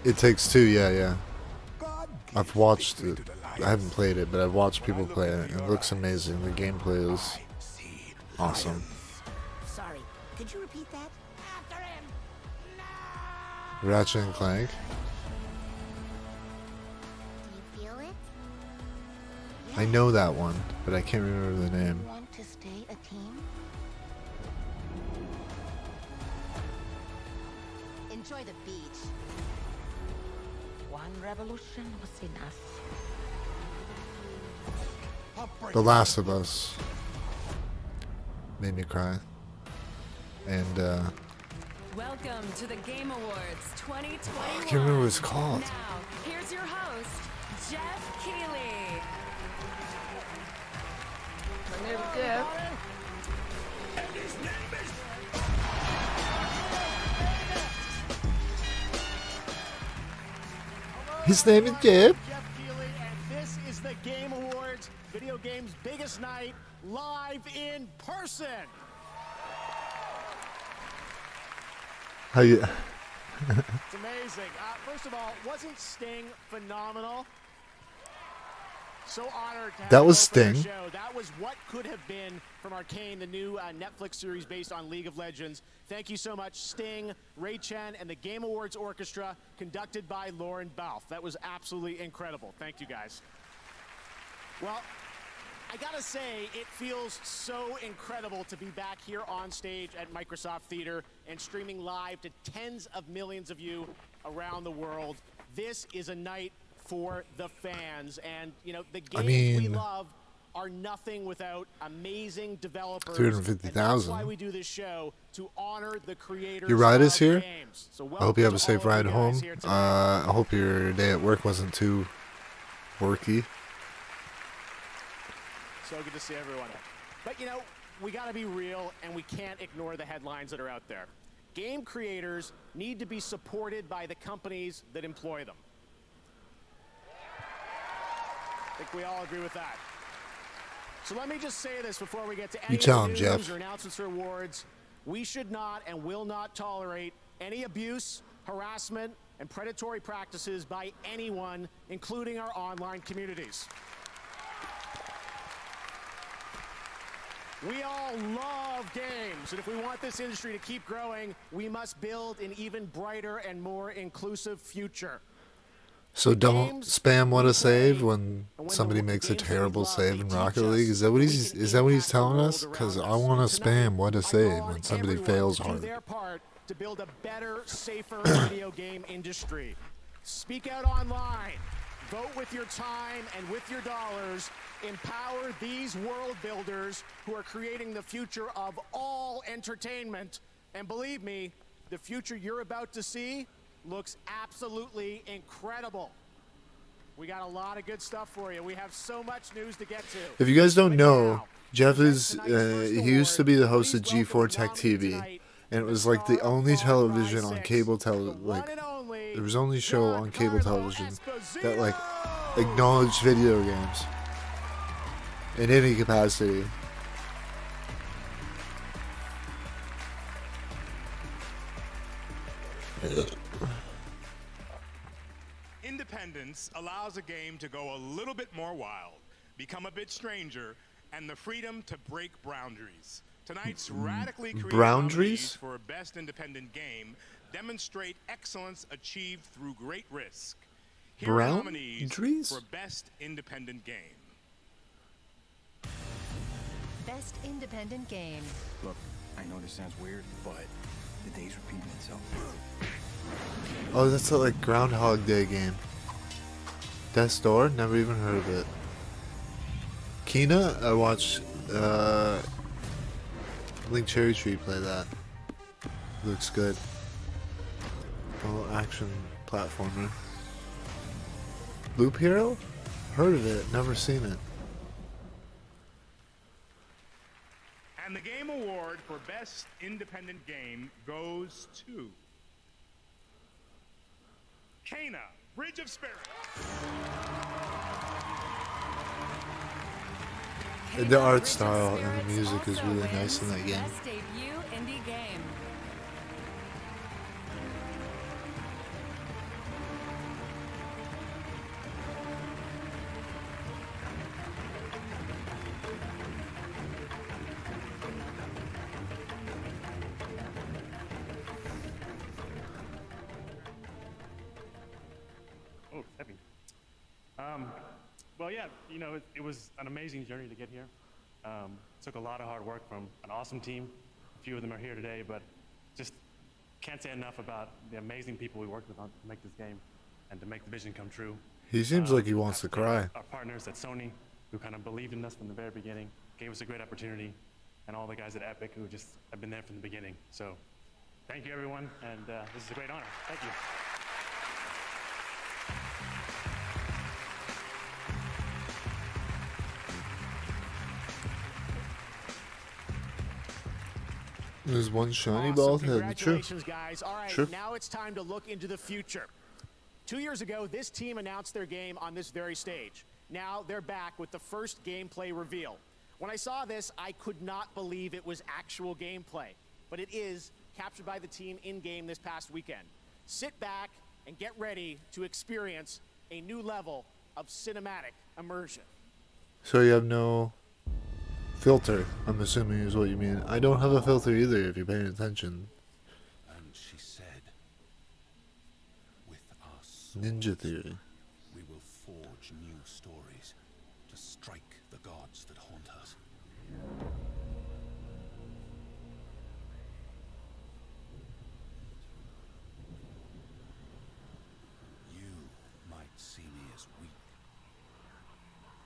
[SPEAKER 1] It Takes Two, yeah. I've watched it. I haven't played it, but I've watched people play it. It looks amazing. The gameplay is awesome.
[SPEAKER 16] Sorry, could you repeat that? After him!
[SPEAKER 1] Ratchet and Clank.
[SPEAKER 16] Do you feel it?
[SPEAKER 1] I know that one, but I can't remember the name.
[SPEAKER 16] Want to stay a team? Enjoy the beach. One revolution was enough.
[SPEAKER 1] The Last of Us made me cry. And
[SPEAKER 6] Welcome to the Game Awards 2021.
[SPEAKER 1] I can't remember what it's called.
[SPEAKER 6] Now, here's your host, Jeff Keighley.
[SPEAKER 5] My name is Jeff.
[SPEAKER 1] His name is Jeff.
[SPEAKER 14] Jeff Keighley, and this is the Game Awards, video games' biggest night, live in person.
[SPEAKER 1] How you?
[SPEAKER 14] It's amazing. First of all, wasn't Sting phenomenal? So honored to have
[SPEAKER 1] That was
[SPEAKER 14] him open the
[SPEAKER 1] Sting.
[SPEAKER 14] show. That was what could have been from Arcane, the new Netflix series based on League of Legends. Thank you so much, Sting, Ray Chen, and the Game Awards Orchestra, conducted by Lauren Balfe. That was absolutely incredible. Thank you, guys. Well, I gotta say, it feels so incredible to be back here on stage at Microsoft Theater and streaming live to tens of millions of you around the world. This is a night for the fans, and you know the games we
[SPEAKER 1] mean,
[SPEAKER 14] love are nothing without amazing developers.
[SPEAKER 1] 350,000.
[SPEAKER 14] That's why we do this show, to honor the creators.
[SPEAKER 1] Your ride is
[SPEAKER 14] of
[SPEAKER 1] here.
[SPEAKER 14] games. So
[SPEAKER 1] I hope you have a
[SPEAKER 14] welcome to
[SPEAKER 1] safe
[SPEAKER 14] all of
[SPEAKER 1] ride
[SPEAKER 14] you
[SPEAKER 1] home.
[SPEAKER 14] guys here today.
[SPEAKER 1] I hope your day at work wasn't too worky.
[SPEAKER 14] So good to see everyone. But you know, we got to be real, and we can't ignore the headlines that are out there. Game creators need to be supported by the companies that employ them. I think we all agree with that. So let me just say this before we get to any
[SPEAKER 1] tell him,
[SPEAKER 14] news
[SPEAKER 1] Jeff.
[SPEAKER 14] or announcements or awards. We should not and will not tolerate any abuse, harassment, and predatory practices by anyone, including our online communities. We all love games, and if we want this industry to keep growing, we must build an even brighter and more inclusive future.
[SPEAKER 1] So don't spam what a save when somebody makes a terrible save in Rocket League. Is that what he's telling us? Because I want to spam what a save when somebody fails
[SPEAKER 14] Do
[SPEAKER 1] hard.
[SPEAKER 14] their part to build a better, safer video game industry. Speak out online. Vote with your time and with your dollars. Empower these world builders who are creating the future of all entertainment. And believe me, the future you're about to see looks absolutely incredible. We got a lot of good stuff for you. We have so much news to get to.
[SPEAKER 1] If you guys don't know, Jeff is he used to be the host of G4 Tech TV, and it was like the only television on cable there was only show on cable television that like acknowledged video games in any capacity.
[SPEAKER 17] Independence allows a game to go a little bit more wild, become a bit stranger, and the freedom to break boundaries. Tonight's radically creative nominees for Best Independent Game demonstrate excellence achieved through great risk. Here are nominees for Best Independent Game.
[SPEAKER 19] Best Independent Game.
[SPEAKER 20] Look, I know this sounds weird, but the day's repeating itself.
[SPEAKER 1] Oh, that's a like Groundhog Day game. Death's Door? Never even heard of it. Kena? I watched Link Cherry Tree play that. Looks good. Oh, action platformer. Loop Hero? Heard of it, never seen it.
[SPEAKER 17] And the Game Award for Best Independent Game goes to Kena, Bridge of Spirits.
[SPEAKER 1] The art style and the music is really nice in that game.
[SPEAKER 6] Best debut indie game.
[SPEAKER 21] Oh, heavy. Well, yeah, you know, it was an amazing journey to get here. Took a lot of hard work from an awesome team. A few of them are here today, but just can't say enough about the amazing people we worked with to make this game and to make the vision come true.
[SPEAKER 1] He seems like he wants to cry.
[SPEAKER 21] Our partners at Sony, who kind of believed in us from the very beginning, gave us a great opportunity, and all the guys at Epic who just have been there from the beginning. So thank you, everyone, and this is a great honor. Thank you.
[SPEAKER 1] There's one shiny ball head. True.
[SPEAKER 14] Congratulations, guys. All right,
[SPEAKER 1] True.
[SPEAKER 14] now it's time to look into the future. 2 years ago, this team announced their game on this very stage. Now they're back with the first gameplay reveal. When I saw this, I could not believe it was actual gameplay, but it is, captured by the team in-game this past weekend. Sit back and get ready to experience a new level of cinematic immersion.
[SPEAKER 1] So you have no filter, I'm assuming is what you mean. I don't have a filter either if you're paying attention.
[SPEAKER 18] And she said, with us,
[SPEAKER 1] Ninja Theory.
[SPEAKER 18] we will forge new stories to strike the gods that haunt us. You might see me as weak,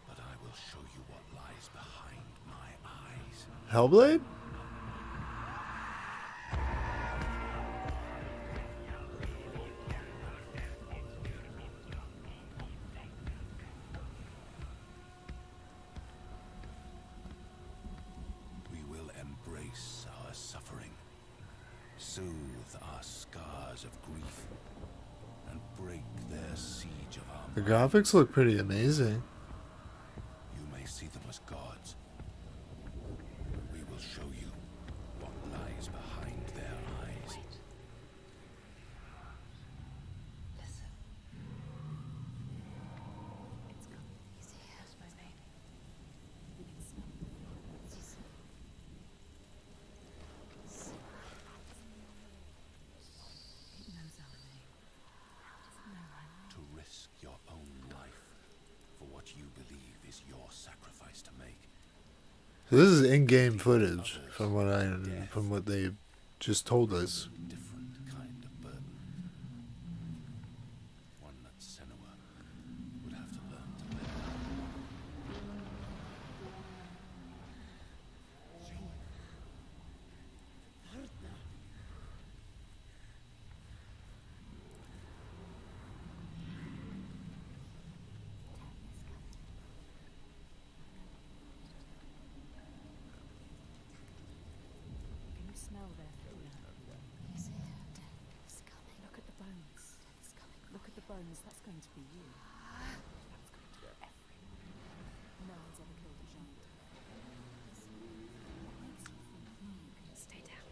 [SPEAKER 18] but I will show you what lies
[SPEAKER 1] Hellblade?
[SPEAKER 18] We will embrace our suffering, soothe our scars of grief, and break their siege of our
[SPEAKER 1] The graphics look pretty amazing.
[SPEAKER 18] You may see them as gods. We will show you what lies behind their eyes.
[SPEAKER 6] Listen. It's coming. Easy. That's my baby. You can smell it. Listen. It knows our name. How does it know our name?
[SPEAKER 18] To risk your own life for what you believe is your sacrifice to make.
[SPEAKER 1] So this is in-game footage from what they just told us.
[SPEAKER 18] Different kind of burden. One that Senua would have to learn to bear.
[SPEAKER 6] Can you smell their fear? Is it? It's coming. Look at the bones. It's coming. Look at the bones. That's going to be you. That's going to be everyone. No one's ever killed a giant. What makes you think you can stay down?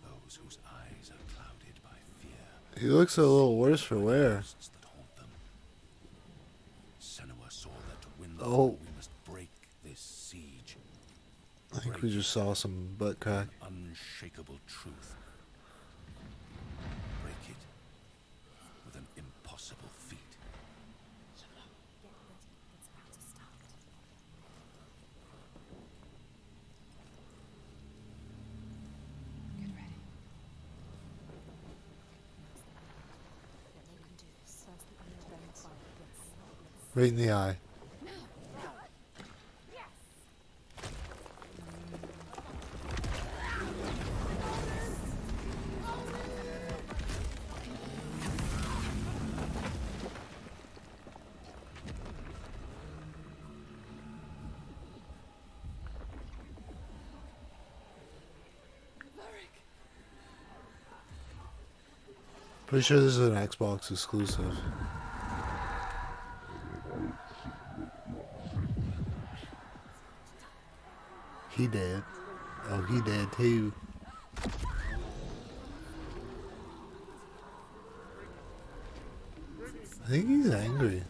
[SPEAKER 18] Those whose eyes are clouded by fear.
[SPEAKER 1] He looks a little worse for wear.
[SPEAKER 18] Ghosts that haunt them. Senua saw that to win the
[SPEAKER 1] Oh.
[SPEAKER 18] war, we must break this siege.
[SPEAKER 1] I think we just saw some butt crack.
[SPEAKER 18] Unshakable truth. Break it with an impossible feat.
[SPEAKER 6] It's about to start. Get ready. Yeah, you can do this. First, the underground fire. Yes.
[SPEAKER 1] Right in the eye. Pretty sure this is an Xbox exclusive. He did. Oh, he did too. I think he's angry.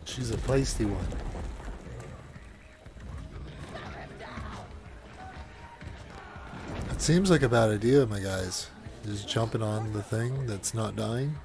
[SPEAKER 1] She's a feisty one. It seems like a bad idea, my guys. Just jumping on the thing that's not dying.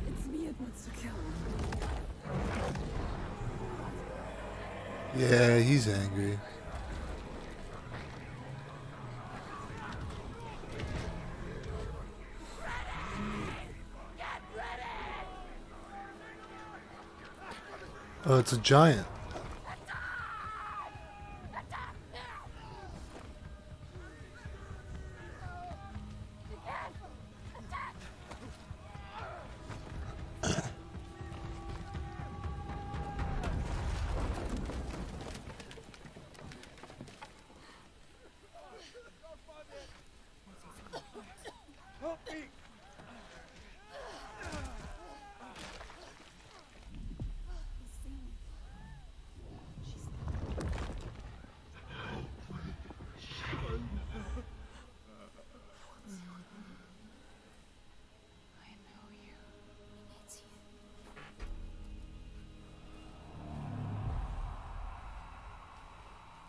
[SPEAKER 6] It's me it wants to kill.
[SPEAKER 1] Yeah, he's angry. Oh, it's a giant.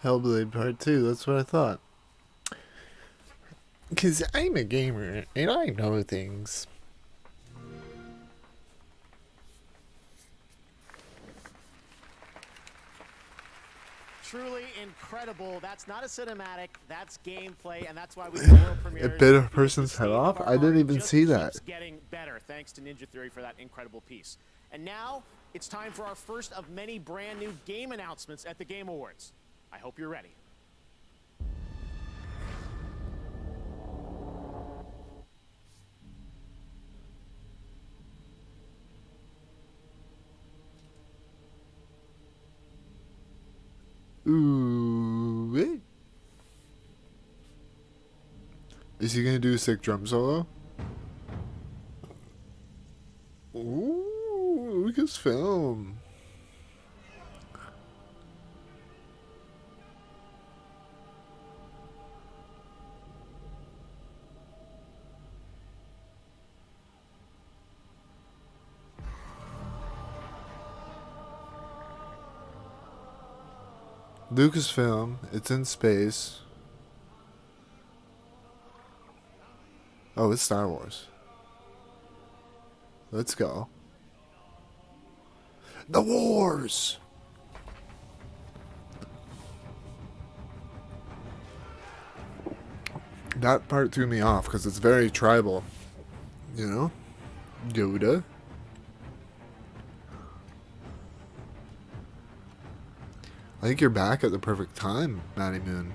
[SPEAKER 1] Hellblade Part 2, that's what I thought. Because I'm a gamer, and I know things.
[SPEAKER 14] Truly incredible. That's not a cinematic, that's gameplay, and that's why we do world premieres.
[SPEAKER 1] It bit a person's head off? I didn't even see that.
[SPEAKER 14] Keeps getting better thanks to Ninja Theory for that incredible piece. And now it's time for our first of many brand new game announcements at the Game Awards. I hope you're ready.
[SPEAKER 1] Ooh, wait. Is he gonna do a sick drum solo? Ooh, Lucasfilm. Lucasfilm, it's in space. Oh, it's Star Wars. Let's go. The Wars! That part threw me off because it's very tribal. You know? Yoda. I think you're back at the perfect time, Maddie Moon.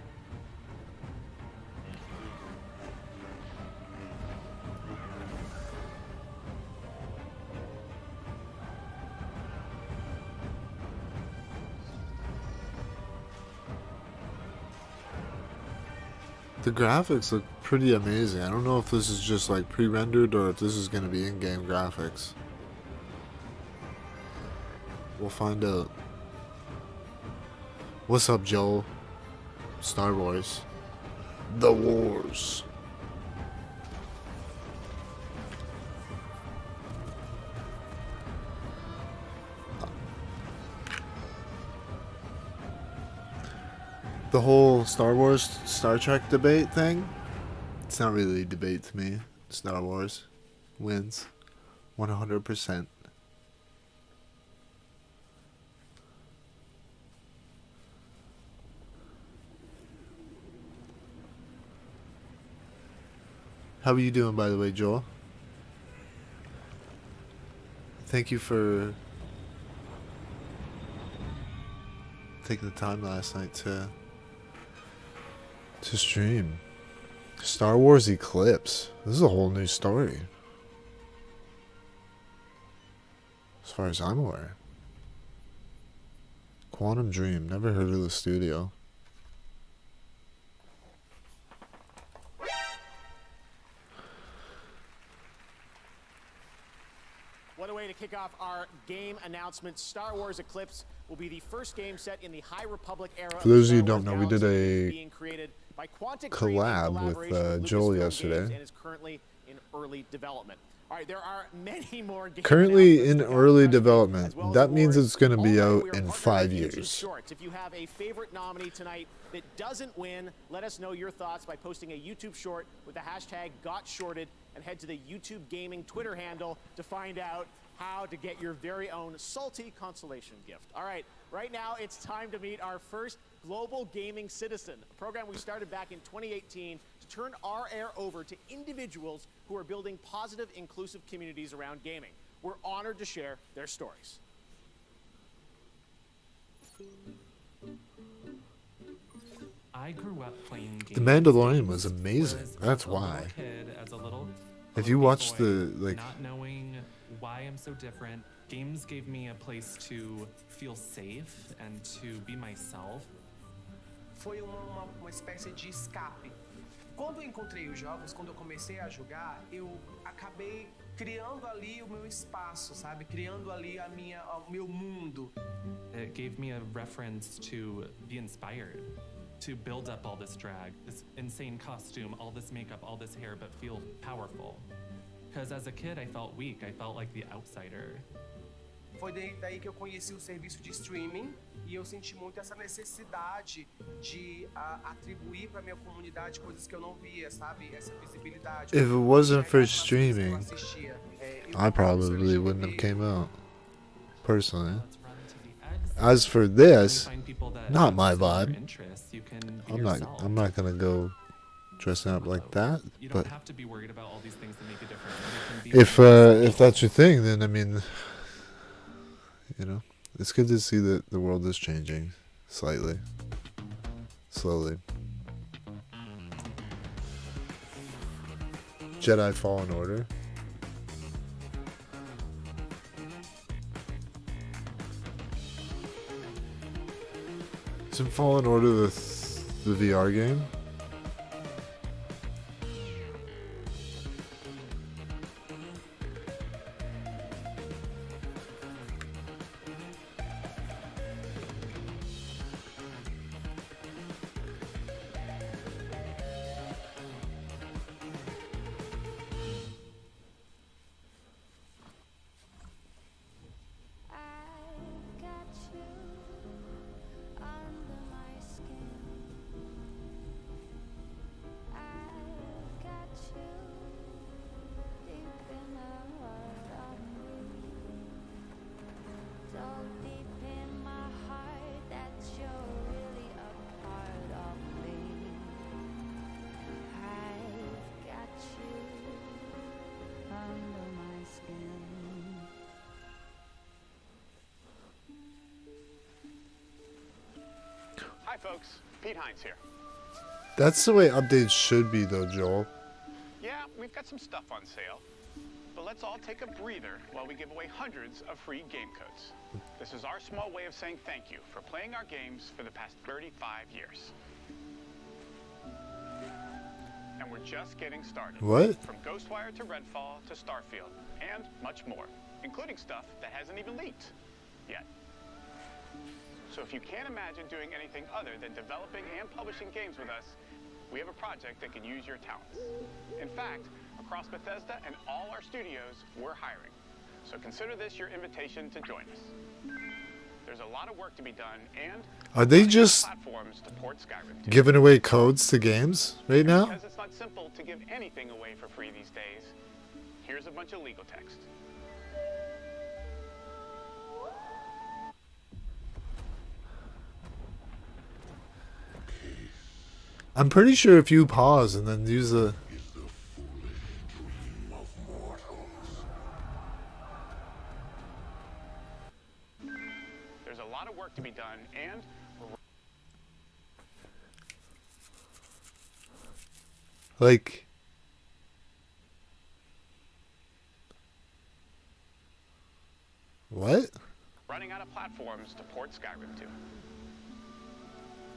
[SPEAKER 1] The graphics look pretty amazing. I don't know if this is just like pre-rendered or if this is going to be in-game graphics. We'll find out. What's up, Joel? Star Wars. The Wars. The whole Star Wars, Star Trek debate thing, it's not really a debate to me. Star Wars wins 100%. How are you doing, by the way, Joel? Thank you for taking the time last night to stream. Star Wars Eclipse. This is a whole new story. As far as I'm aware. Quantum Dream. Never heard of the studio.
[SPEAKER 14] What a way to kick off our game announcement. Star Wars Eclipse will be the first game set in the High Republic era.
[SPEAKER 1] For those of you who don't know, we did a collab with Joel yesterday.
[SPEAKER 14] And is currently in early development. All right, there are many more games
[SPEAKER 1] Currently in early development. That means it's going to be out in 5 years.
[SPEAKER 14] Shorts. If you have a favorite nominee tonight that doesn't win, let us know your thoughts by posting a YouTube short with the hashtag #GotShorted and head to the YouTube Gaming Twitter handle to find out how to get your very own salty consolation gift. All right, right now it's time to meet our first global gaming citizen, a program we started back in 2018 to turn our air over to individuals who are building positive, inclusive communities around gaming. We're honored to share their stories.
[SPEAKER 10] I grew up playing games.
[SPEAKER 1] The Mandalorian was amazing. That's why. If you watch the
[SPEAKER 10] not knowing why I'm so different, games gave me a place to feel safe and to be myself.
[SPEAKER 22] Foi uma espécie de escape. Quando eu encontrei os jogos, quando eu comecei a jogar, eu acabei criando ali o meu espaço, sabe? Criando ali o meu mundo.
[SPEAKER 10] It gave me a reference to be inspired, to build up all this drag, this insane costume, all this makeup, all this hair, but feel powerful. Because as a kid, I felt weak. I felt like the outsider.
[SPEAKER 22] Foi daí que eu conheci o serviço de streaming e eu senti muito essa necessidade de atribuir para minha comunidade coisas que eu não via, sabe? Essa visibilidade.
[SPEAKER 1] If it wasn't for streaming, I probably wouldn't have came out personally. As for this, not my vibe. I'm not gonna go dressing up like that.
[SPEAKER 10] You
[SPEAKER 1] But
[SPEAKER 10] don't have to be worried about all these things that make a difference.
[SPEAKER 1] if that's your thing, then I mean, you know, it's good to see that the world is changing slightly, slowly. Jedi Fallen Order. Isn't Fallen Order the VR game?
[SPEAKER 7] Hi folks, Pete Hines here.
[SPEAKER 1] That's the way updates should be though, Joel.
[SPEAKER 7] Yeah, we've got some stuff on sale, but let's all take a breather while we give away hundreds of free game codes. This is our small way of saying thank you for playing our games for the past 35 years. And we're just getting started.
[SPEAKER 1] What?
[SPEAKER 7] From Ghostwire to Redfall to Starfield, and much more, including stuff that hasn't even leaked yet. So if you can't imagine doing anything other than developing and publishing games with us, we have a project that can use your talents. In fact, across Bethesda and all our studios, we're hiring. So consider this your invitation to join us. There's a lot of work to be done, and
[SPEAKER 1] Are they just
[SPEAKER 7] platforms to port Skyrim to.
[SPEAKER 1] giving away codes to games right now?
[SPEAKER 7] Because it's not simple to give anything away for free these days, here's a bunch of legal text.
[SPEAKER 1] I'm pretty sure if you pause and then use the
[SPEAKER 7] There's a lot of work to be done, and
[SPEAKER 1] like what?
[SPEAKER 7] running out of platforms to port Skyrim to.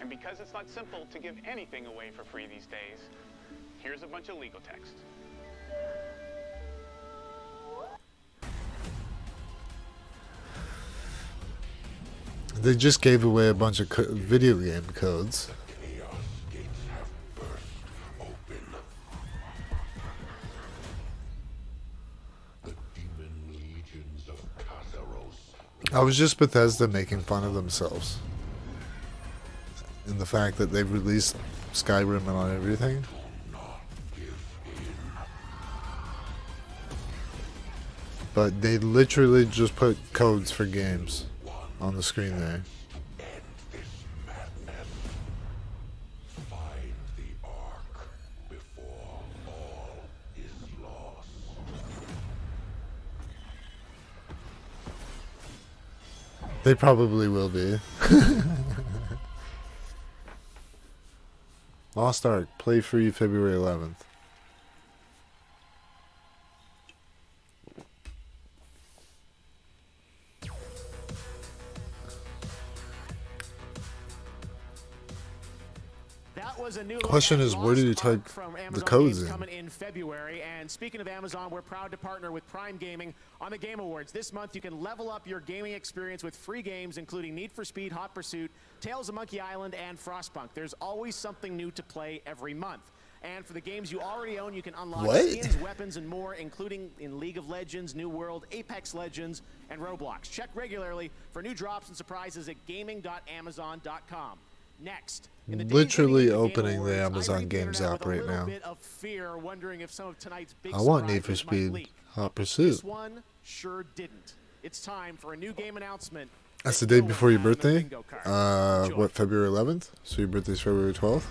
[SPEAKER 7] And because it's not simple to give anything away for free these days, here's a bunch of legal text.
[SPEAKER 1] They just gave away a bunch of video game codes. I was just Bethesda making fun of themselves. In the fact that they've released Skyrim and on everything. But they literally just put codes for games on the screen there. They probably will be. Lost Ark, play free February 11th. Question is, where do you type the codes in?
[SPEAKER 14] Coming in February, and speaking of Amazon, we're proud to partner with Prime Gaming on the Game Awards. This month, you can level up your gaming experience with free games, including Need for Speed, Hot Pursuit, Tales of Monkey Island, and Frostpunk. There's always something new to play every month. And for the games you already own, you can unlock
[SPEAKER 1] What?
[SPEAKER 14] skins, weapons, and more, including in League of Legends, New World, Apex Legends, and Roblox. Check regularly for new drops and surprises at gaming.amazon.com. Next, in the
[SPEAKER 1] Literally opening the Amazon Games app right now.
[SPEAKER 14] bit of fear, wondering if some of tonight's big
[SPEAKER 1] I want Need for
[SPEAKER 14] surprises might
[SPEAKER 1] Speed
[SPEAKER 14] leak.
[SPEAKER 1] Hot Pursuit.
[SPEAKER 14] This one sure didn't. It's time for a new game announcement.
[SPEAKER 1] That's the day before your birthday. What, February 11th? So your birthday's February 12th?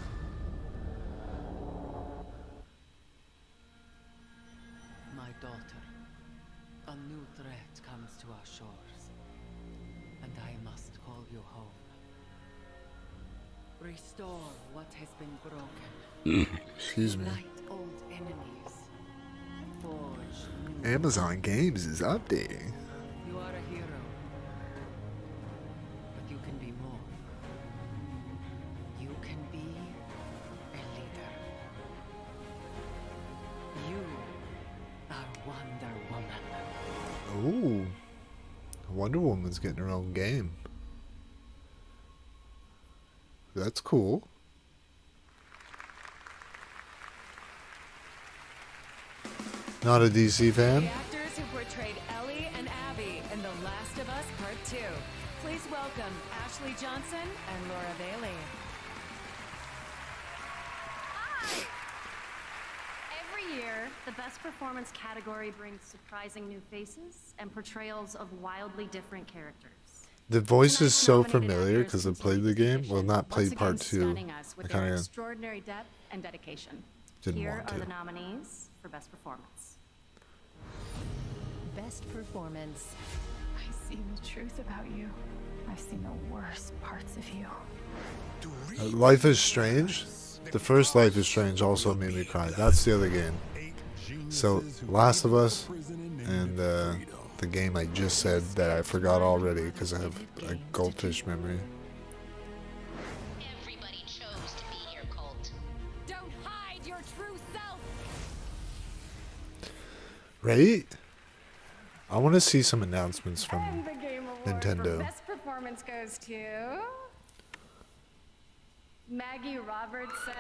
[SPEAKER 9] My daughter, a new threat comes to our shores, and I must call you home. Restore what has been broken.
[SPEAKER 1] Excuse me.
[SPEAKER 9] Unite old enemies. Forge new.
[SPEAKER 1] Amazon Games is updating.
[SPEAKER 9] You are a hero, but you can be more. You can be a leader. You are Wonder Woman.
[SPEAKER 1] Ooh. Wonder Woman's getting her own game. That's cool. Not a DC fan?
[SPEAKER 19] The actors who portrayed Ellie and Abby in The Last of Us Part 2. Please welcome Ashley Johnson and Laura Bailey.
[SPEAKER 11] Every year, the Best Performance category brings surprising new faces and portrayals of wildly different characters.
[SPEAKER 1] The voice is so familiar because I played the game. Well, not played part 2.
[SPEAKER 11] Stunning us
[SPEAKER 1] I
[SPEAKER 11] with their
[SPEAKER 1] kind of
[SPEAKER 11] extraordinary depth and dedication.
[SPEAKER 1] didn't
[SPEAKER 11] Here
[SPEAKER 1] want
[SPEAKER 11] are
[SPEAKER 1] to.
[SPEAKER 11] the nominees for Best Performance.
[SPEAKER 19] Best performance.
[SPEAKER 6] I see the truth about you. I've seen the worst parts of you.
[SPEAKER 1] Life is Strange. The first Life is Strange also made me cry. That's the other game. So, Last of Us and the game I just said that I forgot already because I have a goldfish memory.
[SPEAKER 19] Everybody chose to be here, Colt. Don't hide your true self.
[SPEAKER 1] Right? I want to see some announcements from
[SPEAKER 11] And the Game Award for
[SPEAKER 1] Nintendo.
[SPEAKER 11] Best Performance goes to Maggie Robertson.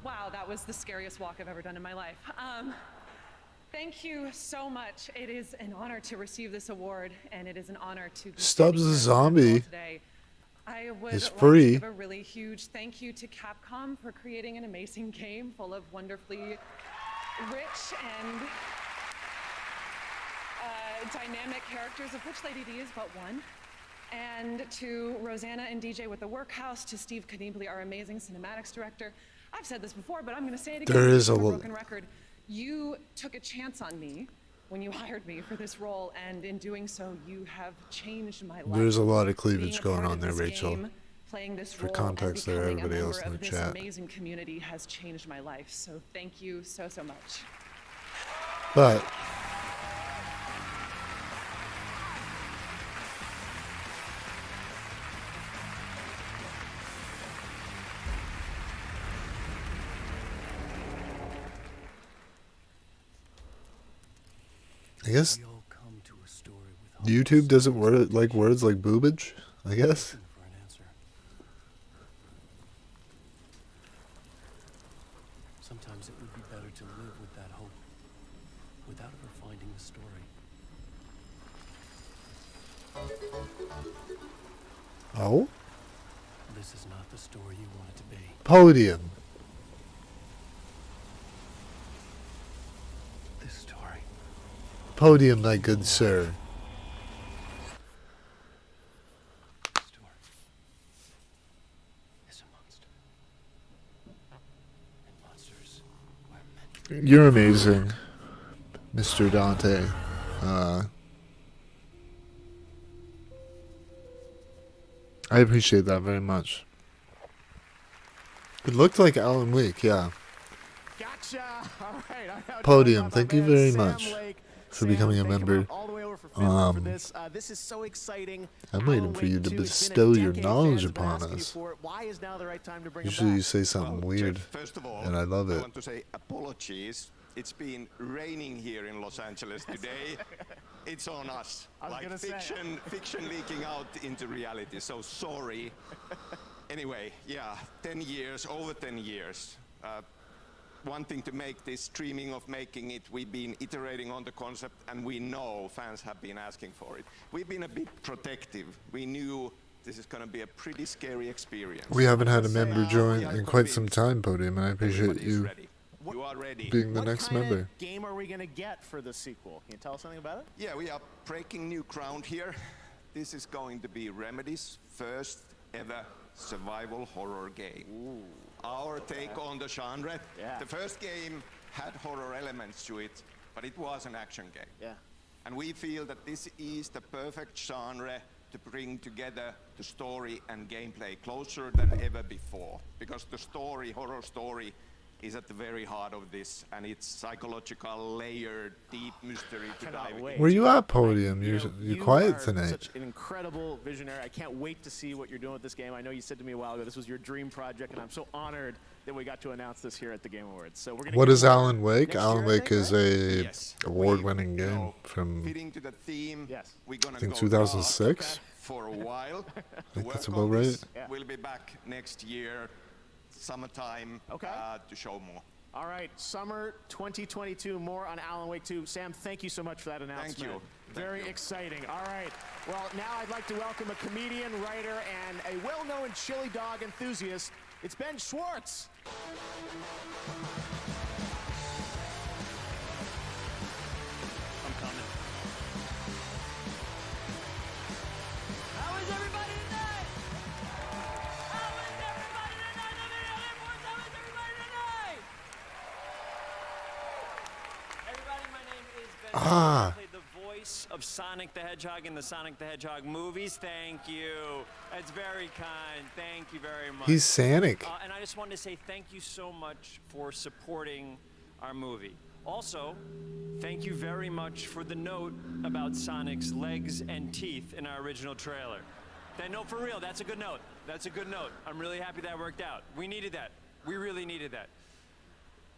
[SPEAKER 23] Wow, that was the scariest walk I've ever done in my life. Thank you so much. It is an honor to receive this award, and it is an honor to be
[SPEAKER 1] Stubbs the
[SPEAKER 23] standing here on the
[SPEAKER 1] Zombie
[SPEAKER 23] call today. I would
[SPEAKER 1] is
[SPEAKER 23] like
[SPEAKER 1] free.
[SPEAKER 23] to give a really huge thank you to Capcom for creating an amazing game full of wonderfully rich and dynamic characters, of which Lady D is but one. And to Rosanna and DJ with the Workhouse, to Steve Knieble, our amazing cinematics director. I've said this before, but I'm going to say it again.
[SPEAKER 1] There is a
[SPEAKER 23] for
[SPEAKER 1] lo-
[SPEAKER 23] broken record. You took a chance on me when you hired me for this role, and in doing so, you have changed my life.
[SPEAKER 1] There's a lot of
[SPEAKER 23] Being
[SPEAKER 1] cleavage
[SPEAKER 23] a
[SPEAKER 1] going
[SPEAKER 23] part
[SPEAKER 1] on
[SPEAKER 23] of
[SPEAKER 1] there,
[SPEAKER 23] this
[SPEAKER 1] Rachel.
[SPEAKER 23] game, playing this
[SPEAKER 1] For
[SPEAKER 23] role
[SPEAKER 1] context
[SPEAKER 23] and
[SPEAKER 1] there,
[SPEAKER 23] becoming a
[SPEAKER 1] everybody else
[SPEAKER 23] member
[SPEAKER 1] in the
[SPEAKER 23] of this
[SPEAKER 1] chat.
[SPEAKER 23] amazing community has changed my life. So thank you so much.
[SPEAKER 1] But I guess YouTube doesn't like words like boobage, I guess.
[SPEAKER 24] Sometimes it would be better to live with that hope, without ever finding the story.
[SPEAKER 1] Oh?
[SPEAKER 24] This is not the story you want it to be.
[SPEAKER 1] Podium.
[SPEAKER 24] This story.
[SPEAKER 1] Podium, my good sir.
[SPEAKER 24] Is a monster. And monsters were meant.
[SPEAKER 1] You're amazing, Mr. Dante. I appreciate that very much. It looked like Alan Wake, yeah.
[SPEAKER 14] Gotcha. All right. I'm now
[SPEAKER 1] Podium,
[SPEAKER 14] joined by
[SPEAKER 1] thank
[SPEAKER 14] my
[SPEAKER 1] you
[SPEAKER 14] man
[SPEAKER 1] very
[SPEAKER 14] Sam
[SPEAKER 1] much
[SPEAKER 14] Lake.
[SPEAKER 1] for
[SPEAKER 14] Sam,
[SPEAKER 1] becoming a
[SPEAKER 14] thank you
[SPEAKER 1] member.
[SPEAKER 14] all the way over for Finland for this. This is so exciting.
[SPEAKER 1] I'm waiting for you to bestow your knowledge upon us.
[SPEAKER 14] Why is now the right time to bring
[SPEAKER 1] Usually you say something weird,
[SPEAKER 3] First of all,
[SPEAKER 1] and I love
[SPEAKER 3] I
[SPEAKER 1] it.
[SPEAKER 3] want to say apologies. It's been raining here in Los Angeles today. It's on us. Like fiction leaking out into reality. So sorry. Anyway, yeah, 10 years, over 10 years. Wanting to make this, dreaming of making it, we've been iterating on the concept, and we know fans have been asking for it. We've been a bit protective. We knew this is going to be a pretty scary experience.
[SPEAKER 1] We haven't had a member join in quite some time, Podium, and I appreciate you
[SPEAKER 3] You are ready.
[SPEAKER 1] being the next member.
[SPEAKER 14] What game are we going to get for the sequel? Can you tell us something about it?
[SPEAKER 3] Yeah, we are breaking new ground here. This is going to be Remedy's first ever survival horror game.
[SPEAKER 14] Ooh.
[SPEAKER 3] Our take on the genre.
[SPEAKER 14] Yeah.
[SPEAKER 3] The first game had horror elements to it, but it was an action game.
[SPEAKER 14] Yeah.
[SPEAKER 3] And we feel that this is the perfect genre to bring together the story and gameplay closer than ever before. Because the story, horror story, is at the very heart of this, and it's psychological, layered, deep mystery to dive into.
[SPEAKER 1] Where you at, Podium? You're quiet
[SPEAKER 14] are
[SPEAKER 1] tonight.
[SPEAKER 14] Such an incredible visionary. I can't wait to see what you're doing with this game. I know you said to me a while ago this was your dream project, and I'm so honored that we got to announce this here at the Game Awards. So we're gonna.
[SPEAKER 1] What
[SPEAKER 14] get
[SPEAKER 1] is
[SPEAKER 14] started
[SPEAKER 1] Alan Wake?
[SPEAKER 14] next
[SPEAKER 1] Alan
[SPEAKER 14] year, I
[SPEAKER 1] Wake
[SPEAKER 14] think,
[SPEAKER 1] is
[SPEAKER 14] right?
[SPEAKER 1] a award-winning game from
[SPEAKER 3] Fitting to the theme, we're gonna
[SPEAKER 1] I think
[SPEAKER 3] go
[SPEAKER 1] 2006.
[SPEAKER 3] for a while.
[SPEAKER 1] I think that's
[SPEAKER 3] Work
[SPEAKER 1] about
[SPEAKER 3] on
[SPEAKER 1] right.
[SPEAKER 3] this. We'll be back next year, summertime, to show more.
[SPEAKER 14] All right, summer 2022. More on Alan Wake 2. Sam, thank you so much for that announcement.
[SPEAKER 3] you.
[SPEAKER 14] Very exciting. All right. Well, now I'd like to welcome a comedian, writer, and a well-known chili dog enthusiast. It's Ben Schwartz.
[SPEAKER 8] I'm coming. How is everybody tonight? How is everybody tonight? Let me know that voice. How is everybody tonight? Everybody, my name is Ben. I played the voice of Sonic the Hedgehog in the Sonic the Hedgehog movies. Thank you. That's very kind. Thank you very much.
[SPEAKER 1] He's Sonic.
[SPEAKER 8] And I just wanted to say thank you so much for supporting our movie. Also, thank you very much for the note about Sonic's legs and teeth in our original trailer. That note, for real, that's a good note. That's a good note. I'm really happy that worked out. We needed that. We really needed that.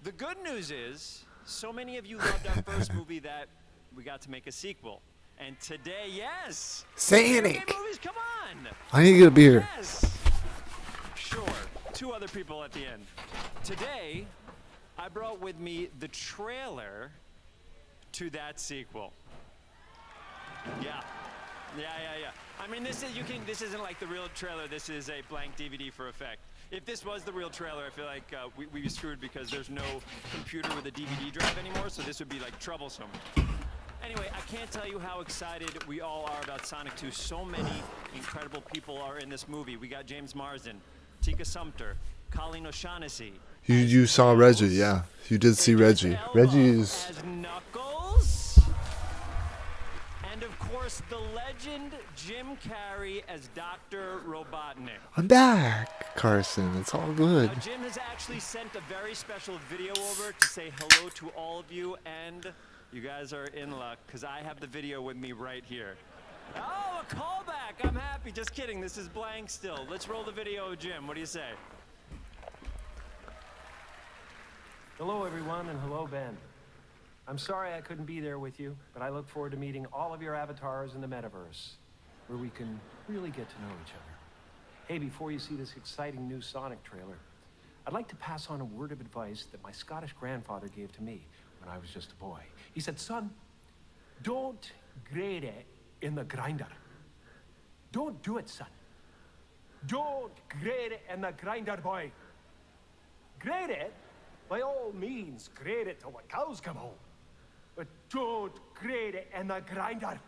[SPEAKER 8] The good news is, so many of you loved our first movie that we got to make a sequel. And today, yes!
[SPEAKER 1] Sonic!
[SPEAKER 8] Okay, movies, come on!
[SPEAKER 1] I need to get a beer.
[SPEAKER 8] Yes! Sure, 2 other people at the end. Today, I brought with me the trailer to that sequel. Yeah. I mean, this isn't like the real trailer. This is a blank DVD for effect. If this was the real trailer, I feel like we'd be screwed because there's no computer with a DVD drive anymore, so this would be like troublesome. Anyway, I can't tell you how excited we all are about Sonic 2. So many incredible people are in this movie. We got James Marsden, Tika Sumpter, Colleen O'Shaughnessy.
[SPEAKER 1] You saw Reggie, yeah. You did see Reggie. Reggie is...
[SPEAKER 8] As Knuckles. And of course, the legend Jim Carrey as Dr. Robotnik.
[SPEAKER 1] I'm back, Carson. It's all good.
[SPEAKER 8] Now, Jim has actually sent a very special video over to say hello to all of you, and you guys are in luck because I have the video with me right here. Oh, a callback. I'm happy. Just kidding. This is blank still. Let's roll the video of Jim. What do you say?
[SPEAKER 12] Hello, everyone, and hello, Ben. I'm sorry I couldn't be there with you, but I look forward to meeting all of your avatars in the metaverse, where we can really get to know each other. Hey, before you see this exciting new Sonic trailer, I'd like to pass on a word of advice that my Scottish grandfather gave to me when I was just a boy. He said, son, don't grate it in the grinder. Don't do it, son. Don't grate it in the grinder, boy. Grate it, by all means, grate it till the cows come home. But don't grate it in the grinder. And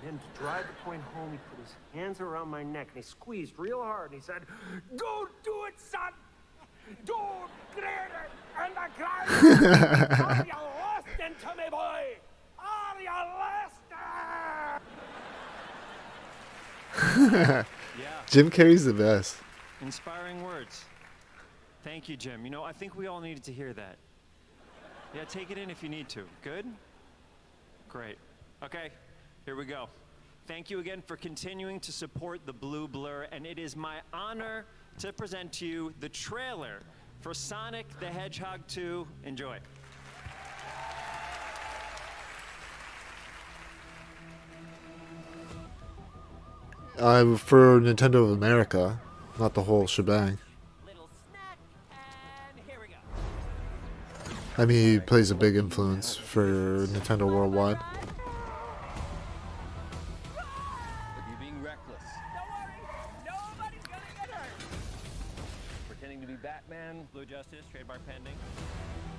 [SPEAKER 12] then to drive the point home, he put his hands around my neck and he squeezed real hard and he said, don't do it, son. Don't grate it in the grinder. Are you listening to me, boy? Are you listening?
[SPEAKER 1] Jim Carrey's the best.
[SPEAKER 8] Inspiring words. Thank you, Jim. You know, I think we all needed to hear that. Yeah, take it in if you need to. Good? Great. Okay. Here we go. Thank you again for continuing to support the Blue Blur, and it is my honor to present to you the trailer for Sonic the Hedgehog 2. Enjoy.
[SPEAKER 1] For Nintendo of America, not the whole shebang. I mean, he plays a big influence for Nintendo worldwide.
[SPEAKER 24] You're being reckless.
[SPEAKER 5] Nobody's gonna get hurt.
[SPEAKER 24] Pretending to be Batman.
[SPEAKER 8] Blue Justice, trademark pending.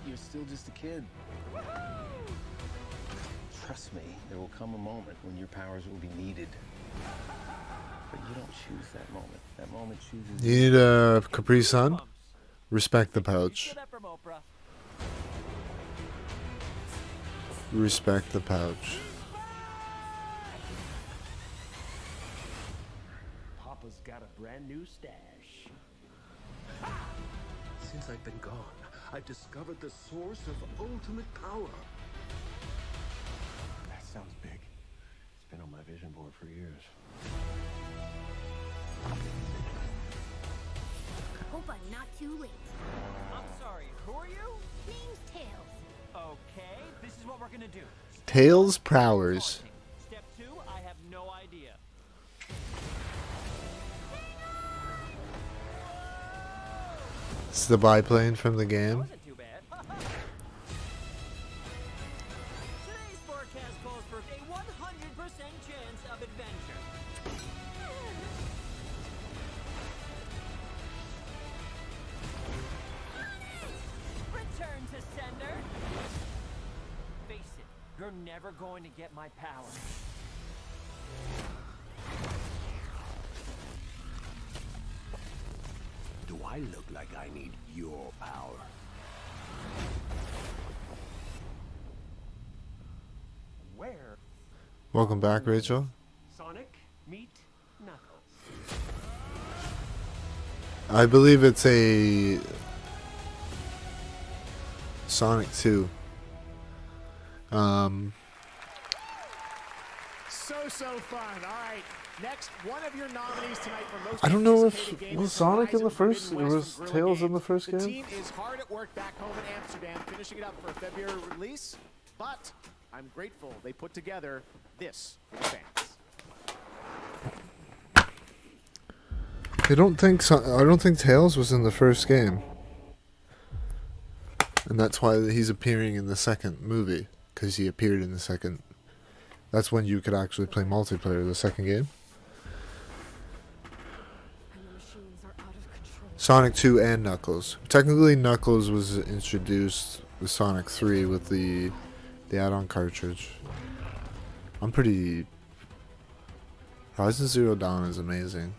[SPEAKER 24] You're still just a kid. Trust me, there will come a moment when your powers will be needed. But you don't choose that moment. That moment chooses
[SPEAKER 1] You need a Capri Sun? Respect the pouch. Respect the pouch.
[SPEAKER 24] Papa's got a brand new stash. Since I've been gone, I've discovered the source of ultimate power.
[SPEAKER 20] That sounds big. It's been on my vision board for years.
[SPEAKER 16] Hope I'm not too late.
[SPEAKER 8] I'm sorry, who are you?
[SPEAKER 16] Name's Tails.
[SPEAKER 8] Okay, this is what we're gonna do.
[SPEAKER 1] Tails Prowers.
[SPEAKER 8] Step 2, I have no idea.
[SPEAKER 1] It's the biplane from the game.
[SPEAKER 8] Wasn't too bad. Today's forecast calls for a 100% chance of adventure. Return to sender. Face it, you're never going to get my power.
[SPEAKER 18] Do I look like I need your power?
[SPEAKER 24] Where?
[SPEAKER 1] Welcome back, Rachel.
[SPEAKER 24] Sonic, meet Knuckles.
[SPEAKER 1] I believe it's a Sonic 2.
[SPEAKER 14] So fun. All right. Next, one of your nominees tonight for most
[SPEAKER 1] I don't know
[SPEAKER 14] anticipated game
[SPEAKER 1] was
[SPEAKER 14] is
[SPEAKER 1] Sonic in the
[SPEAKER 14] Horizon
[SPEAKER 1] first. It
[SPEAKER 14] Forbidden West
[SPEAKER 1] was
[SPEAKER 14] from Guerrilla
[SPEAKER 1] Tails in the
[SPEAKER 14] Games.
[SPEAKER 1] first
[SPEAKER 14] The
[SPEAKER 1] game.
[SPEAKER 14] team is hard at work back home in Amsterdam, finishing it up for a February release. But I'm grateful they put together this for the fans.
[SPEAKER 1] I don't think Tails was in the first game, and that's why he's appearing in the second movie, because he appeared in the second. That's when you could actually play multiplayer. The second game. Sonic 2 and Knuckles. Technically, Knuckles was introduced with Sonic 3 with the add-on cartridge. I'm pretty. Horizon Zero Dawn is amazing.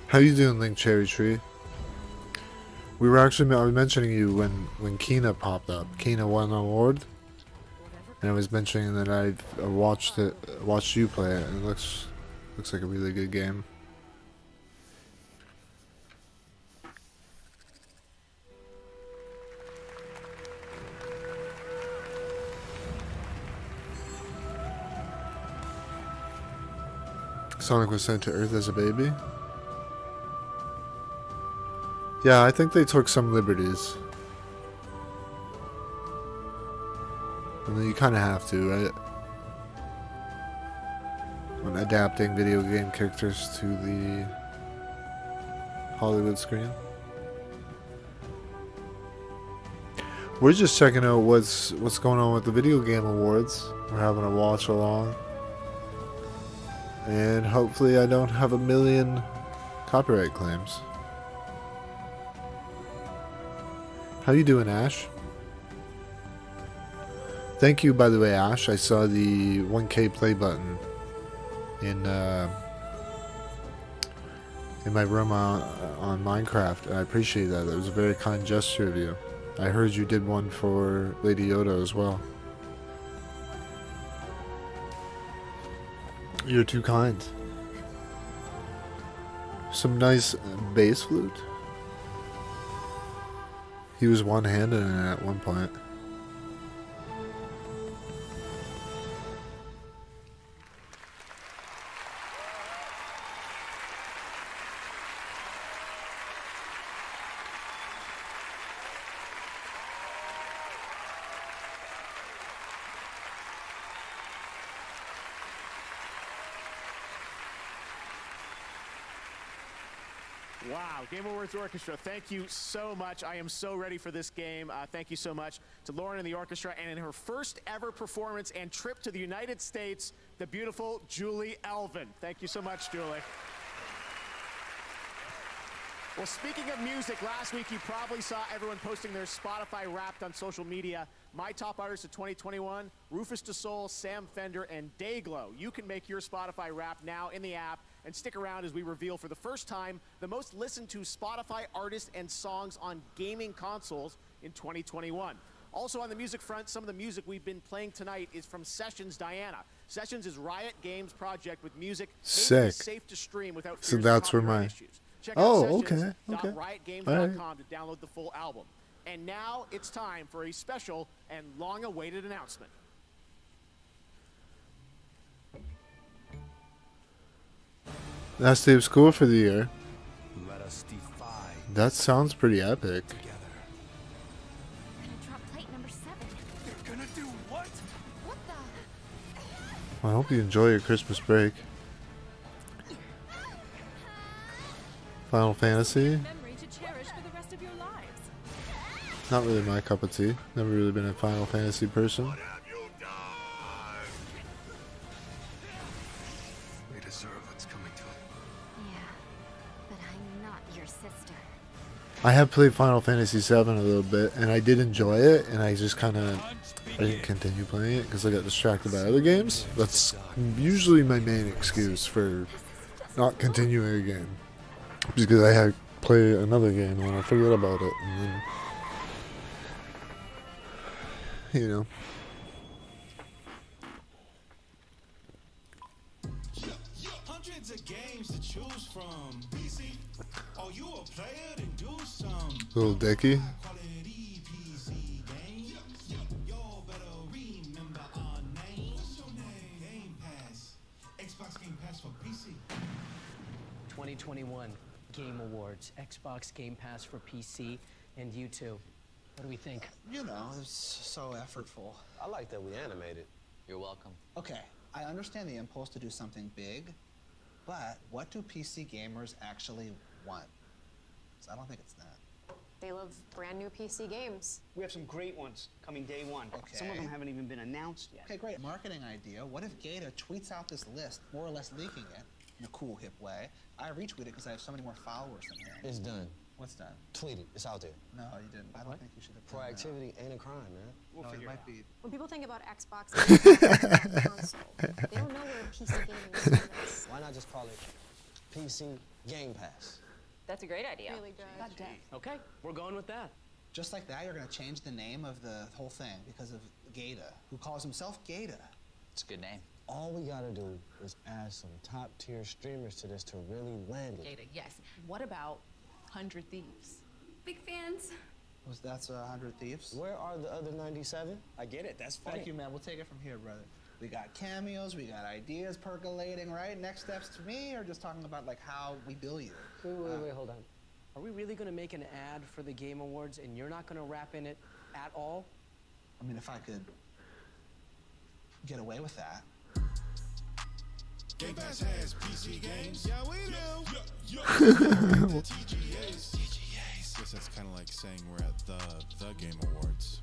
[SPEAKER 1] How you doing, Link Cherry Tree? We were actually I was mentioning you when Kena popped up. Kena won an award, and I was mentioning that I watched you play it, and it looks like a really good game. Sonic was sent to Earth as a baby. Yeah, I think they took some liberties. And then you kind of have to, right? When adapting video game characters to the Hollywood screen. We're just checking out what's going on with the Video Game Awards. We're having a watch along. And hopefully I don't have a million copyright claims. How you doing, Ash? Thank you, by the way, Ash. I saw the 1K play button in in my room on Minecraft, and I appreciate that. It was a very kind gesture of you. I heard you did one for Lady Yoda as well. You're too kind. Some nice bass flute. He was one-handed in it at one point.
[SPEAKER 14] Wow, Game Awards Orchestra, thank you so much. I am so ready for this game. Thank you so much to Lauren and the orchestra, and in her first ever performance and trip to the United States, the beautiful Julie Elvin. Thank you so much, Julie. Well, speaking of music, last week you probably saw everyone posting their Spotify Wrapped on social media. My top artists of 2021, Rufus Du Sol, Sam Fender, and Dayglow. You can make your Spotify Wrapped now in the app, and stick around as we reveal for the first time the most listened to Spotify artists and songs on gaming consoles in 2021. Also on the music front, some of the music we've been playing tonight is from Sessions Diana. Sessions is Riot Games' project with music
[SPEAKER 1] Sick.
[SPEAKER 14] safe to stream without
[SPEAKER 1] So
[SPEAKER 14] fears of
[SPEAKER 1] that's where
[SPEAKER 14] copyright
[SPEAKER 1] my...
[SPEAKER 14] issues. Check
[SPEAKER 1] Oh,
[SPEAKER 14] out
[SPEAKER 1] okay. Okay.
[SPEAKER 14] sessions.riotgames.com to download the full album. And now it's time for a special and long-awaited announcement.
[SPEAKER 1] Last day of school for the year.
[SPEAKER 18] Let us defy.
[SPEAKER 1] That sounds pretty epic.
[SPEAKER 18] They're gonna do what?
[SPEAKER 1] I hope you enjoy your Christmas break. Final Fantasy.
[SPEAKER 19] Memory to cherish for the rest of your lives.
[SPEAKER 1] Not really my cup of tea. Never really been a Final Fantasy person.
[SPEAKER 20] We deserve what's coming to it.
[SPEAKER 11] Yeah, but I'm not your sister.
[SPEAKER 1] I have played Final Fantasy VII a little bit, and I did enjoy it, and I just kind of... I didn't continue playing it because I got distracted by other games. That's usually my main excuse for not continuing a game. Because I had play another game and I forget about it, and then... You know.
[SPEAKER 18] Hundreds of games to choose from. PC, are you a player? Then do some.
[SPEAKER 1] Little Dicky.
[SPEAKER 18] Quality PC games. Y'all better remember our name. What's your name? Game Pass. Xbox Game Pass for PC.
[SPEAKER 2] 2021 Game Awards, Xbox Game Pass for PC, and YouTube. What do we think?
[SPEAKER 4] You know, it's so effortful.
[SPEAKER 13] I like that we animated. You're welcome.
[SPEAKER 4] Okay, I understand the impulse to do something big, but what do PC gamers actually want? 'Cause I don't think it's that.
[SPEAKER 15] They love brand new PC games.
[SPEAKER 25] We have some great ones coming day one.
[SPEAKER 4] Okay.
[SPEAKER 25] Some of them haven't even been announced yet.
[SPEAKER 4] Okay, great. Marketing idea. What if Gata tweets out this list, more or less leaking it in a cool, hip way? I retweet it because I have so many more followers than him.
[SPEAKER 13] It's done.
[SPEAKER 4] What's done?
[SPEAKER 13] Tweet it. It's out there.
[SPEAKER 4] No, you didn't. I don't think you should have done that.
[SPEAKER 13] Proactivity ain't a crime, man.
[SPEAKER 4] No, it might be.
[SPEAKER 15] When people think about Xbox, they think about console. They don't know where PC gaming is.
[SPEAKER 13] Why not just call it PC Game Pass?
[SPEAKER 15] That's a great idea. Really good.
[SPEAKER 2] Okay, we're going with that.
[SPEAKER 4] Just like that, you're going to change the name of the whole thing because of Gata, who calls himself Gata.
[SPEAKER 13] It's a good name. All we gotta do is add some top-tier streamers to this to really land it.
[SPEAKER 6] Data, yes. What about 100 Thieves? Big fans.
[SPEAKER 4] That's 100 Thieves.
[SPEAKER 13] Where are the other 97?
[SPEAKER 25] I get it. That's funny.
[SPEAKER 4] Thank you, man. We'll take it from here, brother. We got cameos, we got ideas percolating, right? Next steps to me, or just talking about like how we bill you?
[SPEAKER 2] Wait, hold on. Are we really gonna make an ad for the Game Awards and you're not gonna rap in it at all?
[SPEAKER 4] I mean, if I could get away with that.
[SPEAKER 18] Game Pass has PC games. Yeah, we do. TGAs. Guess that's kind of like saying we're at the Game Awards.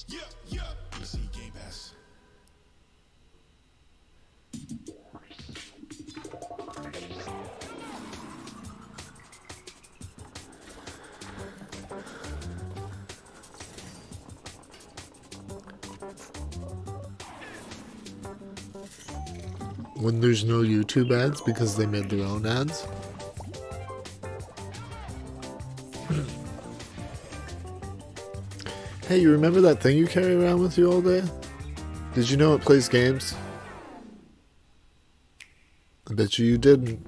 [SPEAKER 18] Yeah. PC Game Pass.
[SPEAKER 1] When there's no YouTube ads because they made their own ads. Hey, you remember that thing you carry around with you all day? Did you know it plays games? I bet you didn't.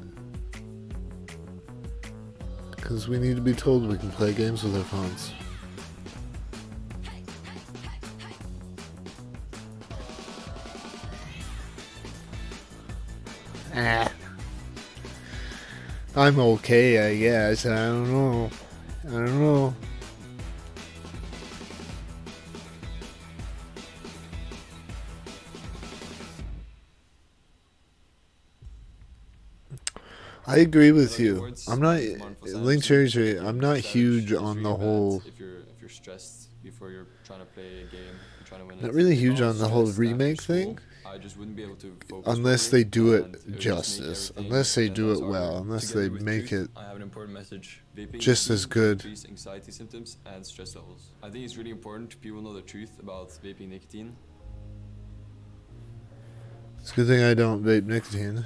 [SPEAKER 1] Because we need to be told we can play games with our phones. I'm okay, I guess. I don't know. I don't know. I agree with you. I'm not Link Cherry Tree. I'm not huge on the whole.
[SPEAKER 7] If you're stressed before you're trying to play a game, you're trying to win.
[SPEAKER 1] Not really huge on the whole remake thing.
[SPEAKER 7] I just wouldn't be able to focus
[SPEAKER 1] unless they do it justice, unless they do it well, unless they make it
[SPEAKER 7] I have an important message. Vaping
[SPEAKER 1] just as good.
[SPEAKER 7] Increase anxiety symptoms and stress levels. I think it's really important people know the truth about vaping nicotine.
[SPEAKER 1] It's a good thing I don't vape nicotine.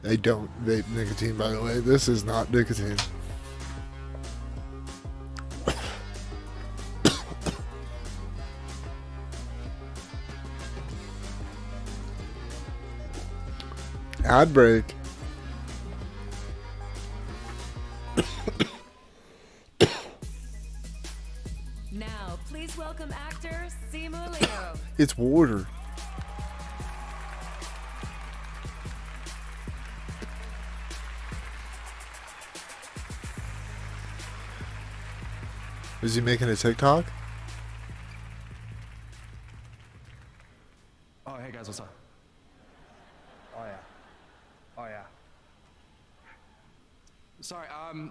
[SPEAKER 1] I don't vape nicotine, by the way. This is not nicotine. Ad break.
[SPEAKER 19] Now, please welcome actor Simu Liu.
[SPEAKER 1] It's water. Is he making a TikTok?
[SPEAKER 10] Oh, hey guys, what's up? Oh yeah. Oh yeah. Sorry, I'm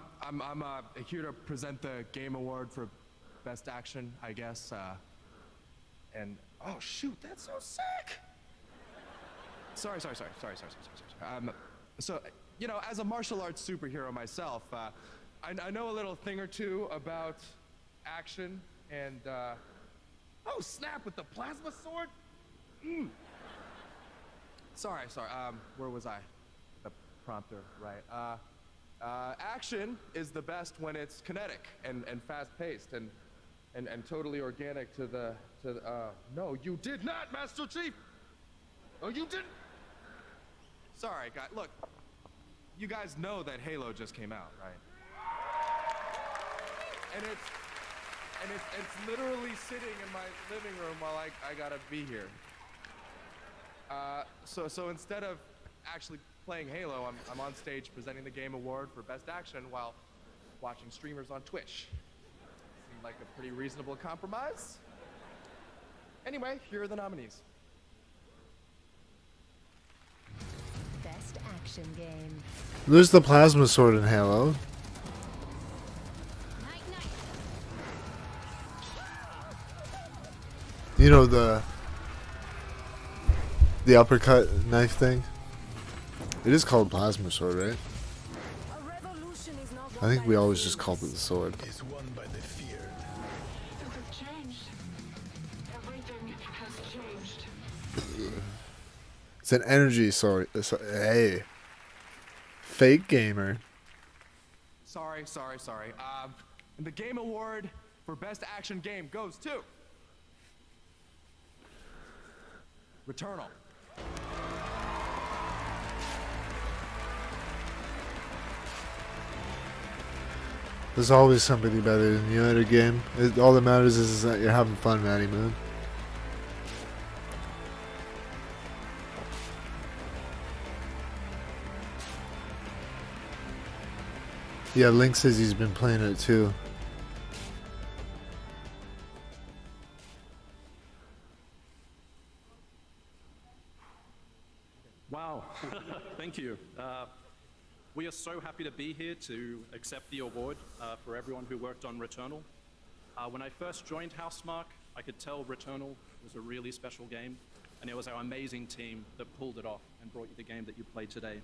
[SPEAKER 10] here to present the Game Award for Best Action, I guess. And oh shoot, that's so sick. Sorry. So, you know, as a martial arts superhero myself, I know a little thing or two about action and oh snap, with the plasma sword. Sorry, where was I? The prompter, right? Action is the best when it's kinetic and fast-paced and totally organic to the no, you did not, Master Chief. Oh, you didn't. Sorry, guys. Look, you guys know that Halo just came out, right? And it's literally sitting in my living room while I gotta be here. So instead of actually playing Halo, I'm on stage presenting the Game Award for Best Action while watching streamers on Twitch. Seemed like a pretty reasonable compromise. Anyway, here are the nominees.
[SPEAKER 19] Best action game.
[SPEAKER 1] There's the plasma sword in Halo. You know the uppercut knife thing? It is called plasma sword, right? I think we always just called it the sword. It's an energy sword. Hey. Fake gamer.
[SPEAKER 10] Sorry. And the Game Award for Best Action Game goes to Returnal.
[SPEAKER 1] There's always somebody better than you at a game. All that matters is that you're having fun, Matty Moon. Yeah, Link says he's been playing it too.
[SPEAKER 17] Wow, thank you. We are so happy to be here to accept the award for everyone who worked on Returnal. When I first joined Housemarque, I could tell Returnal was a really special game, and it was our amazing team that pulled it off and brought you the game that you played today.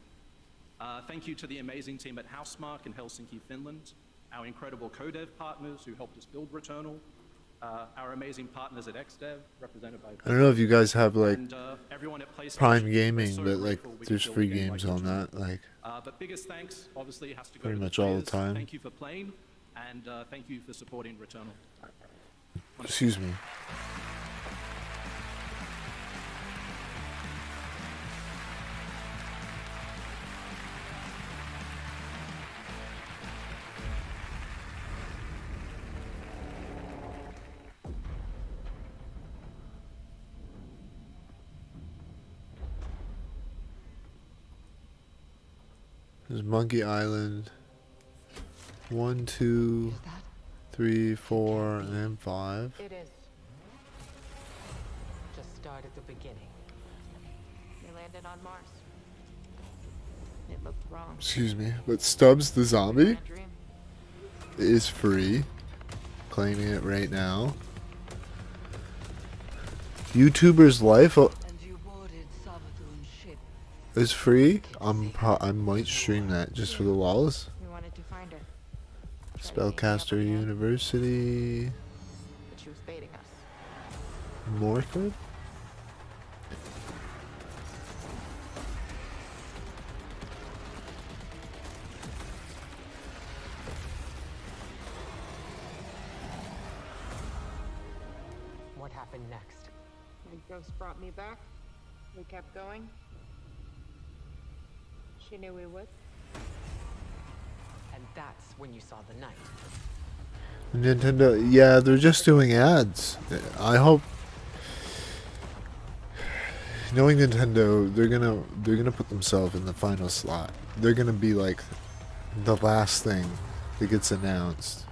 [SPEAKER 17] Thank you to the amazing team at Housemarque in Helsinki, Finland, our incredible co-dev partners who helped us build Returnal, our amazing partners at XDev, represented by.
[SPEAKER 1] I don't know if you guys have like
[SPEAKER 17] and, everyone at PlayStation.
[SPEAKER 1] Prime
[SPEAKER 17] We're
[SPEAKER 1] Gaming,
[SPEAKER 17] so
[SPEAKER 1] but like
[SPEAKER 17] grateful we
[SPEAKER 1] there's
[SPEAKER 17] can build
[SPEAKER 1] free
[SPEAKER 17] a game
[SPEAKER 1] games
[SPEAKER 17] like
[SPEAKER 1] on
[SPEAKER 17] Returnal.
[SPEAKER 1] that. Like
[SPEAKER 17] But biggest thanks, obviously, has to go
[SPEAKER 1] pretty
[SPEAKER 17] to the
[SPEAKER 1] much all the
[SPEAKER 17] players.
[SPEAKER 1] time.
[SPEAKER 17] Thank you for playing, and thank you for supporting Returnal.
[SPEAKER 1] excuse me. There's Monkey Island. 1, 2, 3, 4, and 5.
[SPEAKER 2] It is. Just start at the beginning.
[SPEAKER 15] We landed on Mars. It looked wrong.
[SPEAKER 1] Excuse me. But Stubbs the Zombie
[SPEAKER 15] A dream.
[SPEAKER 1] is free. Claiming it right now. YouTuber's Life is free. I might stream that just for the lols.
[SPEAKER 15] We wanted to find her.
[SPEAKER 1] Spellcaster University.
[SPEAKER 15] But she was baiting us.
[SPEAKER 1] Morford?
[SPEAKER 2] What happened next?
[SPEAKER 15] The ghost brought me back. We kept going. She knew we would.
[SPEAKER 2] And that's when you saw the night.
[SPEAKER 1] Nintendo, yeah, they're just doing ads. I hope, knowing Nintendo, they're gonna put themselves in the final slot. They're gonna be like the last thing that gets announced,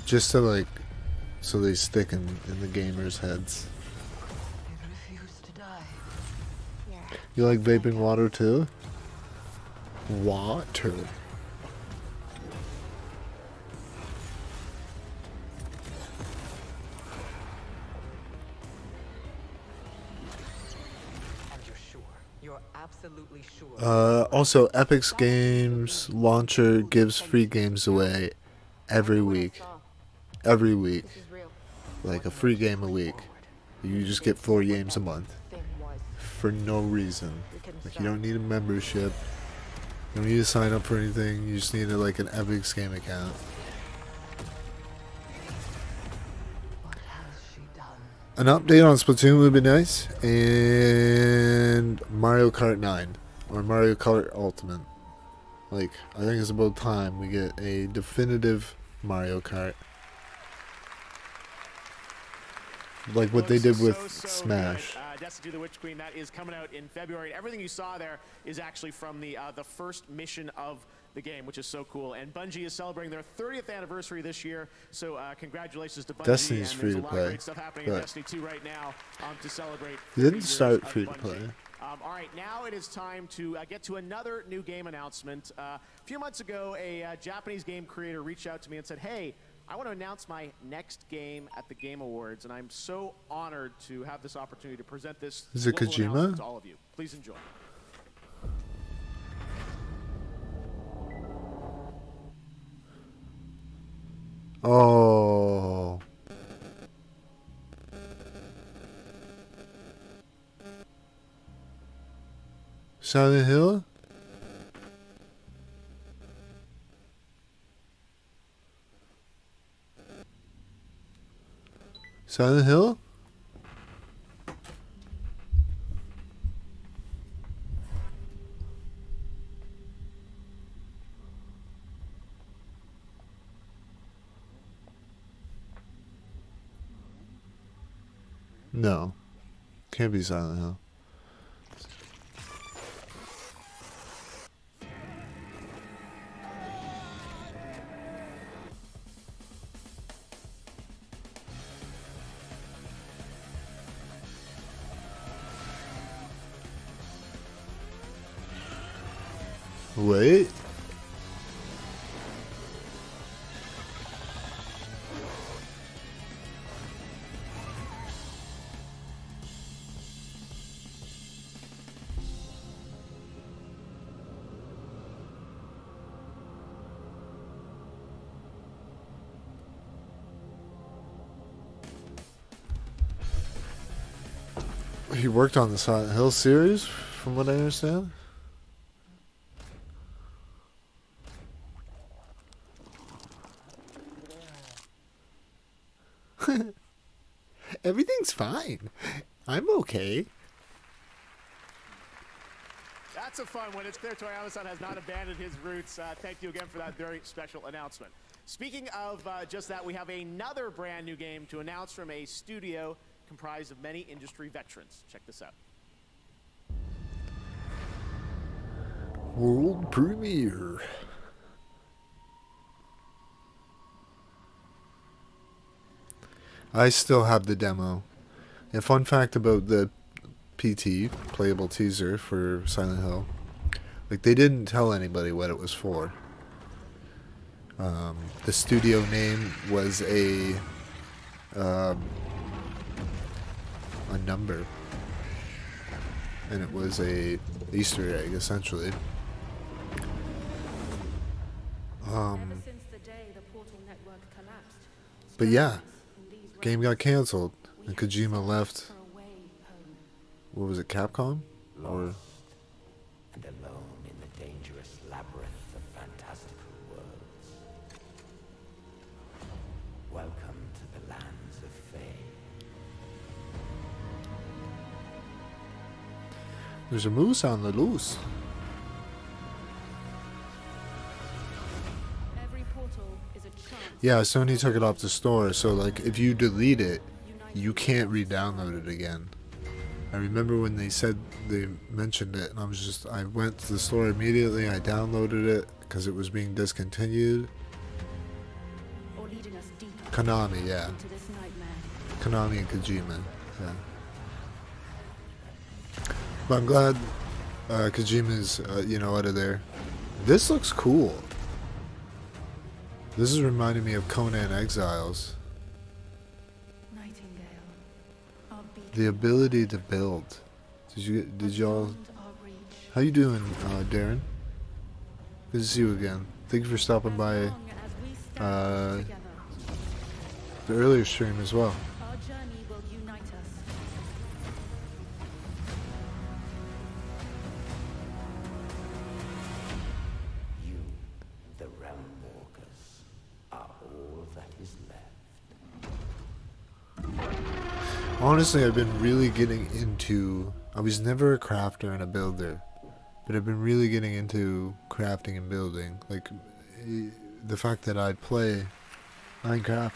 [SPEAKER 1] just to like, so they stick in the gamers' heads. You like vaping water too? Water.
[SPEAKER 2] And you're sure? You're absolutely sure?
[SPEAKER 1] Also, Epic's Games launcher gives free games away every week. Every week. Like a free game a week. You just get 4 games a month. For no reason. Like you don't need a membership. You don't need to sign up for anything. You just need like an Epic's Game account. An update on Splatoon would be nice, and Mario Kart 9 or Mario Kart Ultimate. Like, I think it's about time we get a definitive Mario Kart, like what they did with Smash.
[SPEAKER 14] Destiny the Witch Queen, that is coming out in February. Everything you saw there is actually from the first mission of the game, which is so cool. And Bungie is celebrating their 30th anniversary this year, so congratulations to Bungie.
[SPEAKER 1] Destiny's
[SPEAKER 14] and
[SPEAKER 1] free
[SPEAKER 14] there's
[SPEAKER 1] to
[SPEAKER 14] a lot of
[SPEAKER 1] play,
[SPEAKER 14] great stuff happening in
[SPEAKER 1] but
[SPEAKER 14] Destiny 2 right now to celebrate.
[SPEAKER 1] It didn't
[SPEAKER 14] 30 years
[SPEAKER 1] start
[SPEAKER 14] of
[SPEAKER 1] free to
[SPEAKER 14] Bungie.
[SPEAKER 1] play.
[SPEAKER 14] All right, now it is time to get to another new game announcement. A few months ago, a Japanese game creator reached out to me and said, hey, I want to announce my next game at the Game Awards, and I'm so honored to have this opportunity to present this
[SPEAKER 1] Is it
[SPEAKER 14] global
[SPEAKER 1] Kojima?
[SPEAKER 14] announcement to all of you. Please enjoy.
[SPEAKER 1] Oh. Silent Hill? Silent Hill? No. Can't be Silent Hill. Wait. He worked on the Silent Hill series, from what I understand. Everything's fine. I'm okay.
[SPEAKER 14] That's a fun one. It's clear Toyama-san has not abandoned his roots. Thank you again for that very special announcement. Speaking of just that, we have another brand new game to announce from a studio comprised of many industry veterans. Check this out.
[SPEAKER 1] World premiere. I still have the demo. A fun fact about the PT, playable teaser for Silent Hill, like they didn't tell anybody what it was for. The studio name was a number, and it was a Easter egg essentially. But yeah, game got canceled, and Kojima left. What was it, Capcom? Or
[SPEAKER 16] and alone in the dangerous labyrinth of fantastical worlds. Welcome to the lands of Fae.
[SPEAKER 1] there's a moose on the loose. Yeah, Sony took it off the store, so like if you delete it, you can't re-download it again. I remember when they mentioned it, and I went to the store immediately. I downloaded it because it was being discontinued. Konami, yeah. Konami and Kojima, yeah. But I'm glad Kojima's out of there. This looks cool. This is reminding me of Conan Exiles. The ability to build. Did y'all? How you doing, Darren? Good to see you again. Thank you for stopping by the earlier stream as well. Honestly, I've been really getting into... I was never a crafter and a builder, but I've been really getting into crafting and building. Like, the fact that I play Minecraft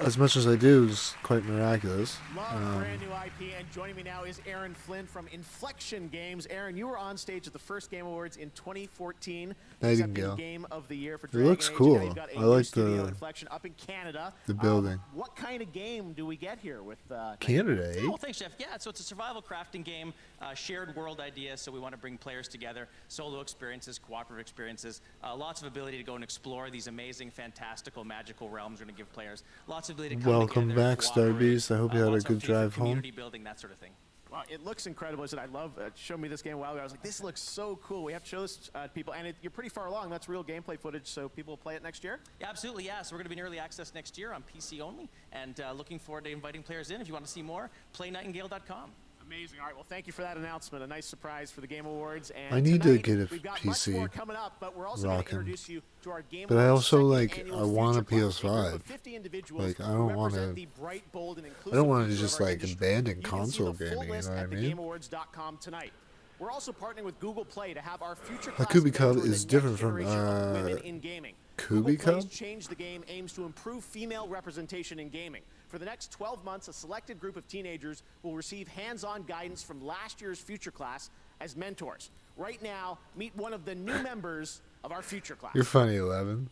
[SPEAKER 1] as much as I do is quite miraculous.
[SPEAKER 14] Love brand new IP, and joining me now is Aaron Flynn from Inflection Games. Aaron, you were on stage at the first Game Awards in 2014.
[SPEAKER 1] Nightingale.
[SPEAKER 14] Game of the year for
[SPEAKER 1] It looks
[SPEAKER 14] Dragon Age.
[SPEAKER 1] cool.
[SPEAKER 14] Now you've got a
[SPEAKER 1] I
[SPEAKER 14] new
[SPEAKER 1] like
[SPEAKER 14] studio,
[SPEAKER 1] the
[SPEAKER 14] Inflection up in Canada.
[SPEAKER 1] the building.
[SPEAKER 14] What kind of game do we get here with
[SPEAKER 1] Canada, eh?
[SPEAKER 3] Well, thanks, Jeff. Yeah, so it's a survival crafting game, shared world idea. So we want to bring players together, solo experiences, cooperative experiences, lots of ability to go and explore these amazing, fantastical, magical realms. We're going to give players lots of ability to come
[SPEAKER 1] Welcome
[SPEAKER 3] together,
[SPEAKER 1] back, Starbeast. I hope you had a
[SPEAKER 3] lots of
[SPEAKER 1] good
[SPEAKER 3] opportunity for
[SPEAKER 1] drive home.
[SPEAKER 3] community building, that sort of thing.
[SPEAKER 14] Well, it looks incredible. I said, I love, showed me this game a while ago. I was like, this looks so cool. We have to show this to people. And you're pretty far along. That's real gameplay footage, so people will play it next year?
[SPEAKER 3] Yeah, absolutely, yeah. So we're going to be in early access next year on PC only, and looking forward to inviting players in. If you want to see more, playnightingale.com.
[SPEAKER 14] Amazing. All right, well, thank you for that announcement. A nice surprise for the Game Awards. And
[SPEAKER 1] I need to
[SPEAKER 14] tonight,
[SPEAKER 1] get a
[SPEAKER 14] we've got much more
[SPEAKER 1] PC
[SPEAKER 14] coming up, but we're also going to
[SPEAKER 1] rocking.
[SPEAKER 14] introduce you to our Game
[SPEAKER 1] But I
[SPEAKER 14] Awards
[SPEAKER 1] also
[SPEAKER 14] second
[SPEAKER 1] like
[SPEAKER 14] annual
[SPEAKER 1] I want a
[SPEAKER 14] Future Class, a group
[SPEAKER 1] PS5.
[SPEAKER 14] of 50 individuals
[SPEAKER 1] Like I
[SPEAKER 14] who
[SPEAKER 1] don't want
[SPEAKER 14] represent
[SPEAKER 1] to.
[SPEAKER 14] the bright, bold, and
[SPEAKER 1] I
[SPEAKER 14] inclusive
[SPEAKER 1] don't want to
[SPEAKER 14] future of
[SPEAKER 1] just
[SPEAKER 14] our
[SPEAKER 1] like
[SPEAKER 14] industry.
[SPEAKER 1] abandon
[SPEAKER 14] You can see
[SPEAKER 1] console
[SPEAKER 14] the full
[SPEAKER 1] gaming. You
[SPEAKER 14] list
[SPEAKER 1] know what I
[SPEAKER 14] at
[SPEAKER 1] mean?
[SPEAKER 14] thegameawards.com tonight. We're also partnering with Google Play to have our Future
[SPEAKER 1] A
[SPEAKER 14] Class
[SPEAKER 1] Kubi Cub
[SPEAKER 14] mentor the
[SPEAKER 1] is
[SPEAKER 14] next
[SPEAKER 1] different from
[SPEAKER 14] generation of women in gaming.
[SPEAKER 1] Kubi
[SPEAKER 14] Google Play's
[SPEAKER 1] Cub?
[SPEAKER 14] Change the Game aims to improve female representation in gaming. For the next 12 months, a selected group of teenagers will receive hands-on guidance from last year's Future Class as mentors. Right now, meet one of the new members of our Future Class.
[SPEAKER 1] You're funny, 11.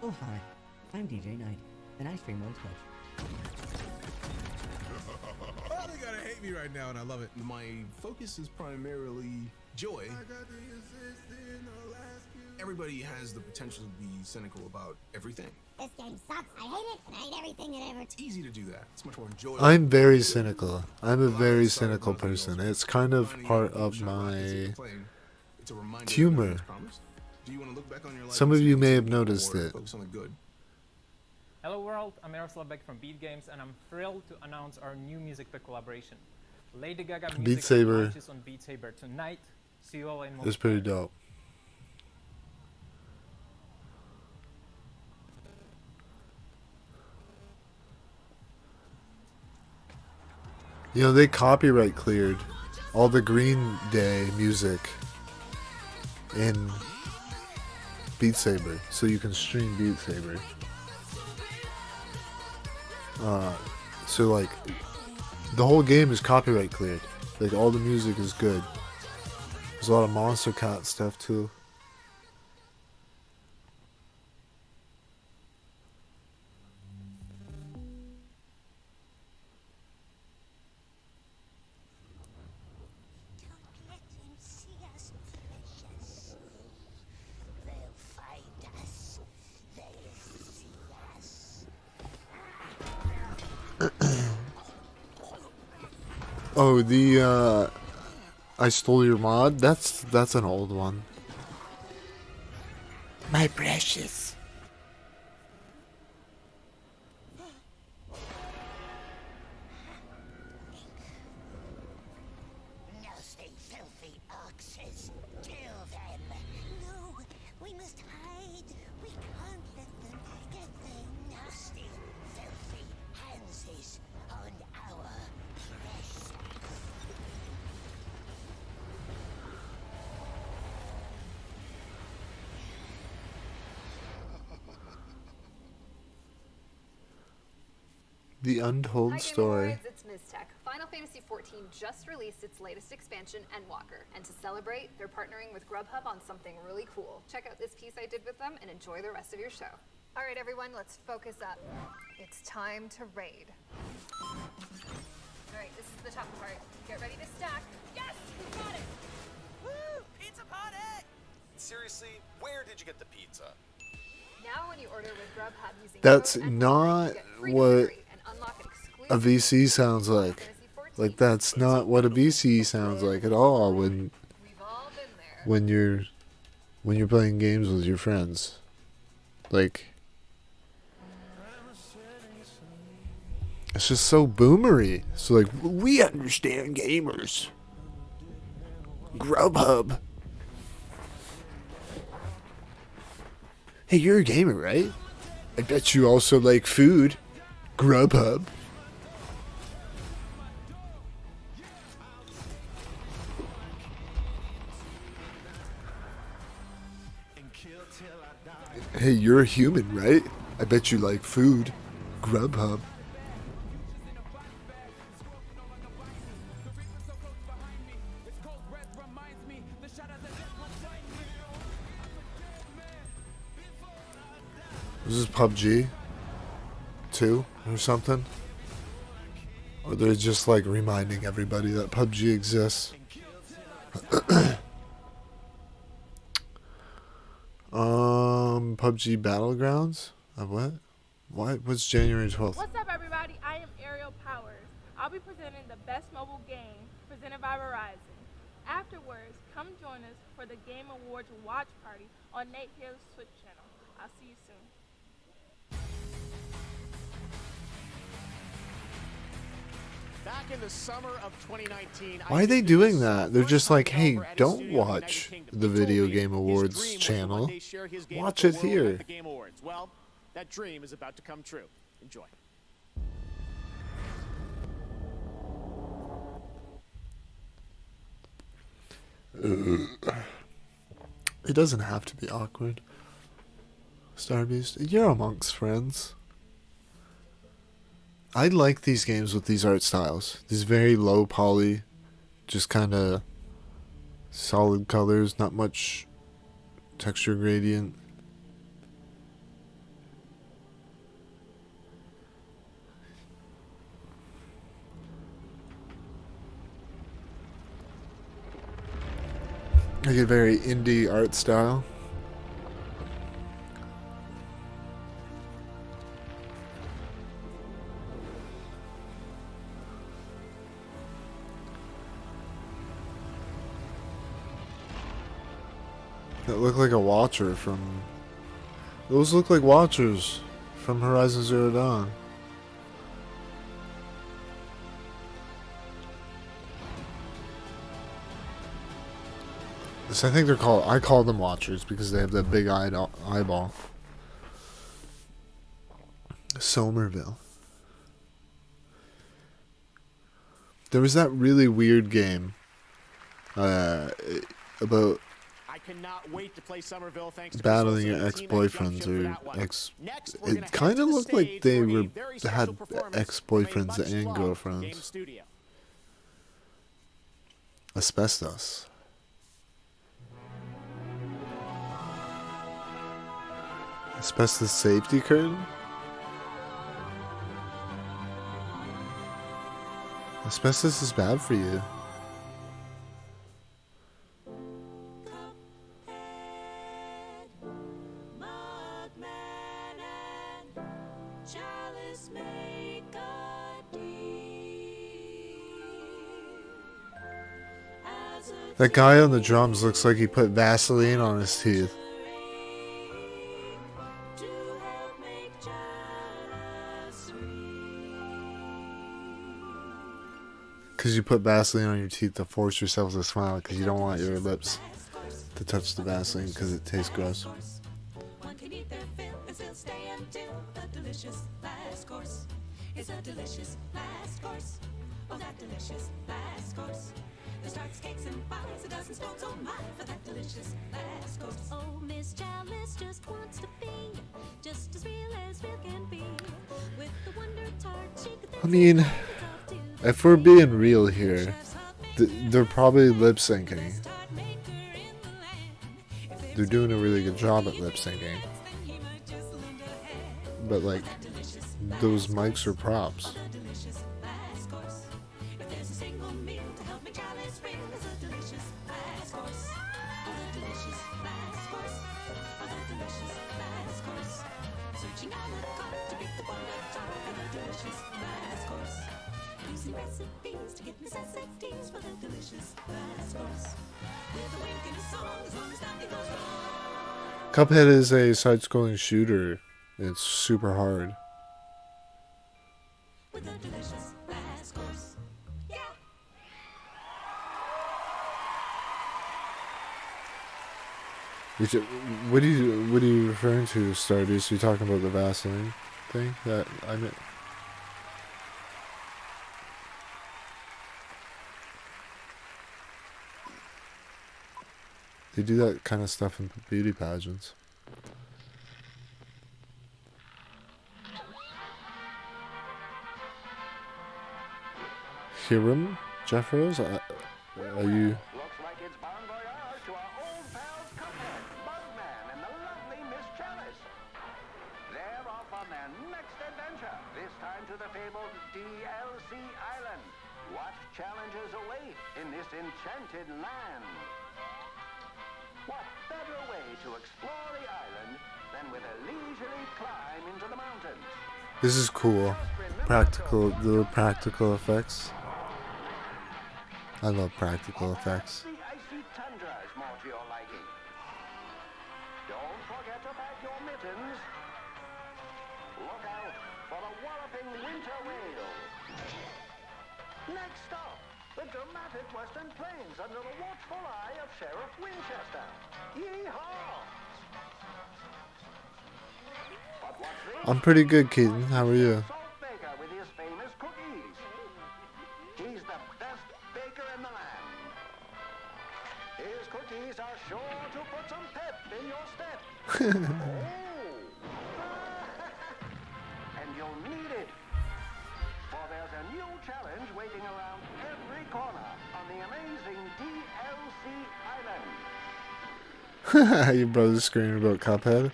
[SPEAKER 9] Oh, hi. I'm DJ Knight, and I stream on Twitch.
[SPEAKER 21] Oh, they gotta hate me right now, and I love it. My focus is primarily joy. Everybody has the potential to be cynical about everything.
[SPEAKER 15] This game sucks. I hate it, and I hate everything it ever.
[SPEAKER 21] It's easy to do that. It's much more enjoyable.
[SPEAKER 1] I'm very cynical. I'm a very cynical person. It's kind of part of my humor. Some of you may have noticed it.
[SPEAKER 21] Focus on the good.
[SPEAKER 5] Hello world, I'm Jaroslav Beck from Beat Games, and I'm thrilled to announce our new music pack collaboration. Lady Gaga
[SPEAKER 1] Beat
[SPEAKER 5] music
[SPEAKER 1] Saber
[SPEAKER 5] launches on Beat Saber tonight. See you all in
[SPEAKER 1] It's pretty dope. You know, they copyright cleared all the Green Day music in Beat Saber, so you can stream Beat Saber. So like, the whole game is copyright cleared. Like, all the music is good. There's a lot of Monster Cat stuff too. Oh, the I Stole Your Mod? That's an old one. My precious.
[SPEAKER 16] Nasty, filthy oxes. Kill them. No, we must hide. We can't let them get their nasty, filthy handses on our precious.
[SPEAKER 1] The Untold Story.
[SPEAKER 8] It's Miztech. Final Fantasy XIV just released its latest expansion, Endwalker, and to celebrate, they're partnering with Grubhub on something really cool. Check out this piece I did with them and enjoy the rest of your show. All right, everyone, let's focus up. It's time to raid. All right, this is the tough part. Get ready to stack. Yes, we got it.
[SPEAKER 12] Woo! Pizza party! Seriously, where did you get the pizza?
[SPEAKER 8] Now, when you order with Grubhub using
[SPEAKER 1] That's
[SPEAKER 8] code Endwalker,
[SPEAKER 1] not
[SPEAKER 8] you get free
[SPEAKER 1] what
[SPEAKER 8] delivery and unlock an
[SPEAKER 1] a VC sounds like. Like, that's not what a VC sounds like at all when you're playing games with your friends. Like, it's just so boomery. So like, we understand gamers. Grubhub. Hey, you're a gamer, right? I bet you also like food. Grubhub. Hey, you're a human, right? I bet you like food. Grubhub. This is PUBG 2 or something? Or they're just like reminding everybody that PUBG exists. PUBG Battlegrounds? What? What's January 12th?
[SPEAKER 22] What's up, everybody? I am Ariel Powers. I'll be presenting the best mobile game presented by Verizon. Afterwards, come join us for the Game Awards watch party on Nate Hill's Twitch channel. I'll see you soon.
[SPEAKER 14] Back in the summer of 2019,
[SPEAKER 1] Why are they doing that? They're just like, hey, don't watch the Video Game Awards channel. Watch it here.
[SPEAKER 14] The Game Awards. Well, that dream is about to come true. Enjoy.
[SPEAKER 1] It doesn't have to be awkward. Starbeast, you're amongst friends. I like these games with these art styles. These very low poly, just kind of solid colors, not much texture gradient. Like a very indie art style. That look like a watcher from... Those look like watchers from Horizon Zero Dawn. So I think they're called. I call them Watchers because they have that big eyeball. Somerville. There was that really weird game about
[SPEAKER 14] I cannot wait to play Somerville thanks to
[SPEAKER 1] battling your
[SPEAKER 14] Console's
[SPEAKER 1] ex-boyfriends or ex. It kind of looked like they were had ex-boyfriends and girlfriends. Asbestos. Asbestos safety curtain? Asbestos is bad for you. That guy on the drums looks like he put Vaseline on his teeth. Because you put Vaseline on your teeth to force yourself to smile because you don't want your lips to touch the Vaseline because it tastes gross.
[SPEAKER 19] One can eat their fill and still stay until the delicious last course. It's a delicious last course. Oh, that delicious last course. There's tarts, cakes, and pies, a dozen scones, oh my, for that delicious last course. Oh, Miss Chalice just wants to be just as real can be. With the Wonder Tart, she could
[SPEAKER 1] I mean, if we're being real here, they're probably lip syncing. They're doing a really good job at lip syncing. But like, those mics are props.
[SPEAKER 19] Recipes to get necessities for the delicious last course. With a wink and a song, as long as nothing goes wrong.
[SPEAKER 1] Cuphead is a side-scrolling shooter. It's super hard.
[SPEAKER 19] With a delicious last course. Yeah.
[SPEAKER 1] What are you referring to, Stardust? Are you talking about the Vaseline thing? That I meant. They do that kind of stuff in beauty pageants. Hiram Jeffros, are you?
[SPEAKER 6] Looks like it's bon voyage to our old pals Cuphead, Bugman, and the lovely Miss Chalice. They're off on their next adventure, this time to the fabled DLC Island. What challenges await in this enchanted land? What better way to explore the island than with a leisurely climb into the mountains?
[SPEAKER 1] This is cool. The practical effects. I love practical effects.
[SPEAKER 6] The icy tundra is more to your liking. Don't forget to pack your mittens. Look out for the walloping winter whale. Next stop, the dramatic Western Plains under the watchful eye of Sheriff Winchester. Yeehaw! But what's this?
[SPEAKER 1] I'm pretty good, Keaton. How are you?
[SPEAKER 6] Salt Baker with his famous cookies. He's the best baker in the land. His cookies are sure to put some pep in your step. And you'll need it. For there's a new challenge waiting around every corner on the amazing DLC Island.
[SPEAKER 1] Your brother's screaming about Cuphead.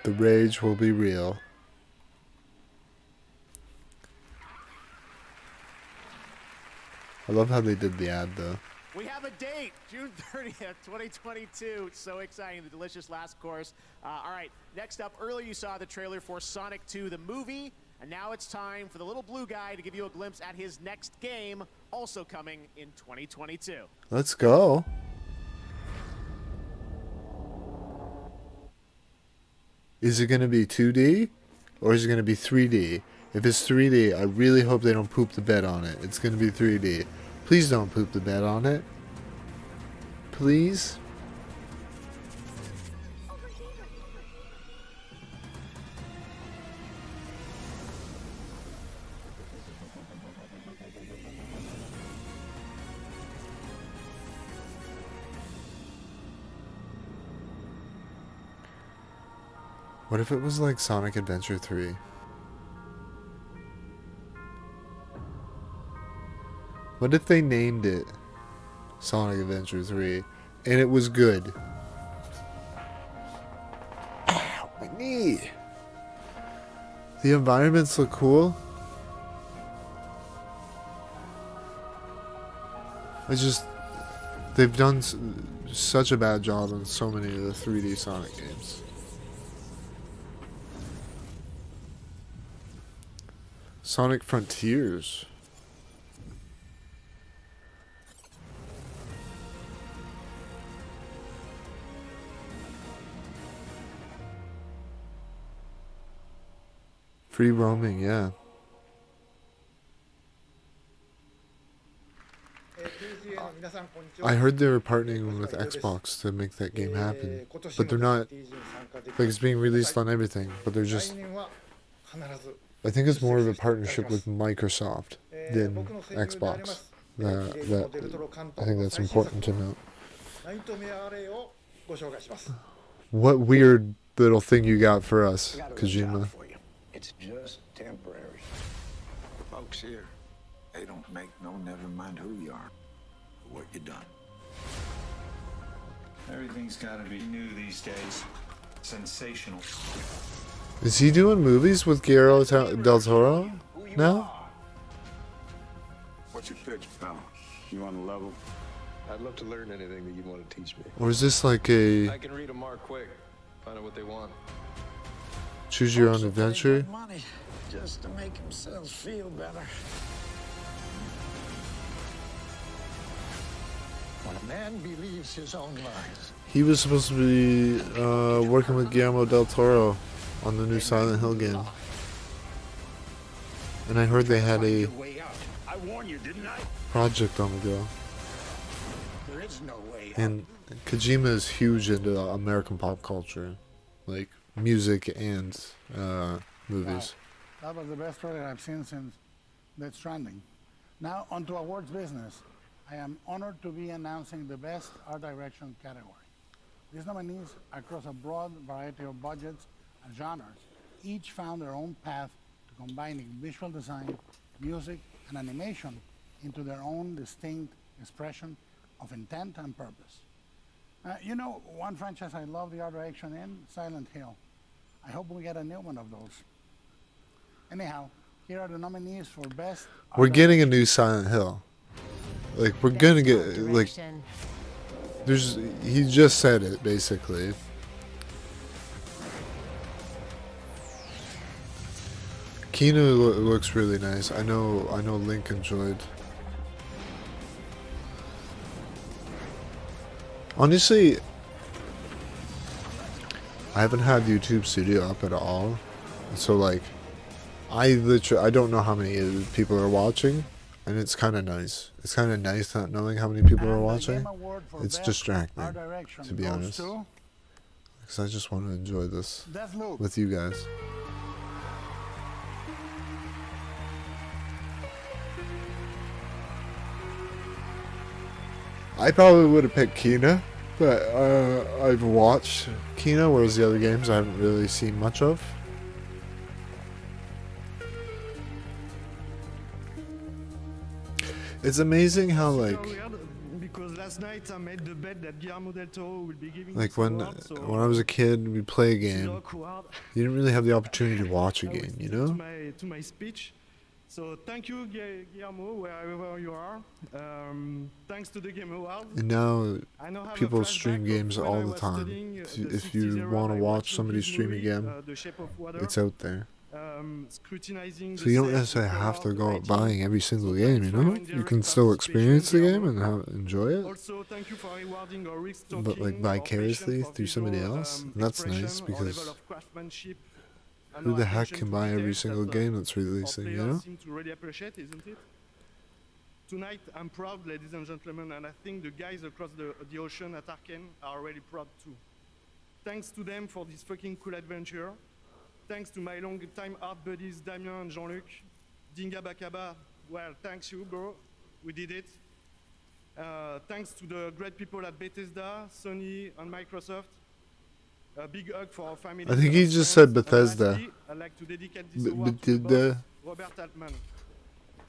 [SPEAKER 1] The rage will be real. I love how they did the ad though.
[SPEAKER 14] We have a date, June 30th, 2022. It's so exciting, the delicious last course. All right, next up, earlier you saw the trailer for Sonic 2, the movie, and now it's time for the little blue guy to give you a glimpse at his next game, also coming in 2022.
[SPEAKER 1] Let's go. Is it going to be 2D or is it going to be 3D? If it's 3D, I really hope they don't poop the bed on it. It's going to be 3D. Please don't poop the bed on it. Please. What if it was like Sonic Adventure 3? What if they named it Sonic Adventure 3 and it was good? Ow, my knee! The environments look cool. They've done such a bad job on so many of the 3D Sonic games. Sonic Frontiers. Free roaming, yeah. I heard they were partnering with Xbox to make that game happen, but they're not. Like, it's being released on everything, but they're just. I think it's more of a partnership with Microsoft than Xbox. I think that's important to note. What weird little thing you got for us, Kojima?
[SPEAKER 11] It's just temporary. Folks here, they don't make no never mind who you are or what you done.
[SPEAKER 13] Everything's gotta be new these days. Sensational.
[SPEAKER 1] Is he doing movies with Guillermo del Toro now?
[SPEAKER 11] What's your pitch, pal? You on the level?
[SPEAKER 10] I'd love to learn anything that you want to teach me.
[SPEAKER 1] Or is this like a
[SPEAKER 10] I can read them mark quick, find out what they want.
[SPEAKER 1] choose your own adventure?
[SPEAKER 11] Money just to make themselves feel better. When a man believes his own lies.
[SPEAKER 1] He was supposed to be working with Guillermo del Toro on the new Silent Hill game. And I heard they had a
[SPEAKER 11] I warned you, didn't I?
[SPEAKER 1] project on the go.
[SPEAKER 11] There is no way.
[SPEAKER 1] And Kojima is huge into American pop culture, like music and movies.
[SPEAKER 20] That was the best trailer I've seen since Death Stranding. Now, on to awards business. I am honored to be announcing the Best Art Direction category. These nominees, across a broad variety of budgets and genres, each found their own path to combining visual design, music, and animation into their own distinct expression of intent and purpose. You know, one franchise I love the art direction in, Silent Hill. I hope we get a new one of those. Anyhow, here are the nominees for Best
[SPEAKER 1] We're getting a new Silent Hill. Like, we're gonna get, like, he just said it, basically. Keanu looks really nice. I know Link enjoyed. Honestly, I haven't had YouTube Studio up at all. So, like, I don't know how many people are watching. And it's kind of nice. It's kind of nice not knowing how many people are watching. It's distracting, to be honest. Because I just want to enjoy this with you guys. I probably would have picked Kena, but I've watched Kena, whereas the other games I haven't really seen much of. It's amazing how, like,
[SPEAKER 23] because last night I made the bet that Guillermo del Toro will be giving
[SPEAKER 1] like when I was a kid, we'd play a game. You didn't really have the opportunity to watch a game, you know?
[SPEAKER 23] To my speech. So thank you, Guillermo, wherever you are. Thanks to the Game Awards.
[SPEAKER 1] And now people stream games all the time. If you want to watch somebody stream a game, it's out there.
[SPEAKER 23] scrutinizing
[SPEAKER 1] So
[SPEAKER 23] the
[SPEAKER 1] you don't
[SPEAKER 23] sales,
[SPEAKER 1] necessarily
[SPEAKER 23] the
[SPEAKER 1] have to
[SPEAKER 23] color,
[SPEAKER 1] go
[SPEAKER 23] the
[SPEAKER 1] out buying every single game, you know?
[SPEAKER 23] find
[SPEAKER 1] You
[SPEAKER 23] direct
[SPEAKER 1] can still experience the
[SPEAKER 23] participation
[SPEAKER 1] game
[SPEAKER 23] via
[SPEAKER 1] and enjoy it,
[SPEAKER 23] Also, thank you for rewarding our risk
[SPEAKER 1] but
[SPEAKER 23] taking
[SPEAKER 1] like
[SPEAKER 23] or
[SPEAKER 1] vicariously
[SPEAKER 23] passion for
[SPEAKER 1] through somebody
[SPEAKER 23] visual,
[SPEAKER 1] else. That's nice
[SPEAKER 23] expression or
[SPEAKER 1] because
[SPEAKER 23] level of craftsmanship and
[SPEAKER 1] who
[SPEAKER 23] our
[SPEAKER 1] the heck
[SPEAKER 23] attention
[SPEAKER 1] can
[SPEAKER 23] to
[SPEAKER 1] buy every
[SPEAKER 23] details
[SPEAKER 1] single
[SPEAKER 23] that,
[SPEAKER 1] game that's
[SPEAKER 23] our
[SPEAKER 1] releasing, you
[SPEAKER 23] players
[SPEAKER 1] know?
[SPEAKER 23] seem to really appreciate, isn't it? Tonight, I'm proud, ladies and gentlemen, and I think the guys across the ocean at Arkane are already proud too. Thanks to them for this fucking cool adventure. Thanks to my long-time art buddies, Damien and Jean-Luc. Dinga Bakaba, well, thanks you, bro. We did it. Thanks to the great people at Bethesda, Sony, and Microsoft. A big hug for our family.
[SPEAKER 1] I think he
[SPEAKER 23] and
[SPEAKER 1] just
[SPEAKER 23] friends.
[SPEAKER 1] said Bethesda.
[SPEAKER 23] And lastly, I'd like to dedicate this award to the
[SPEAKER 1] Bethesda.
[SPEAKER 23] boss, Robert Altman.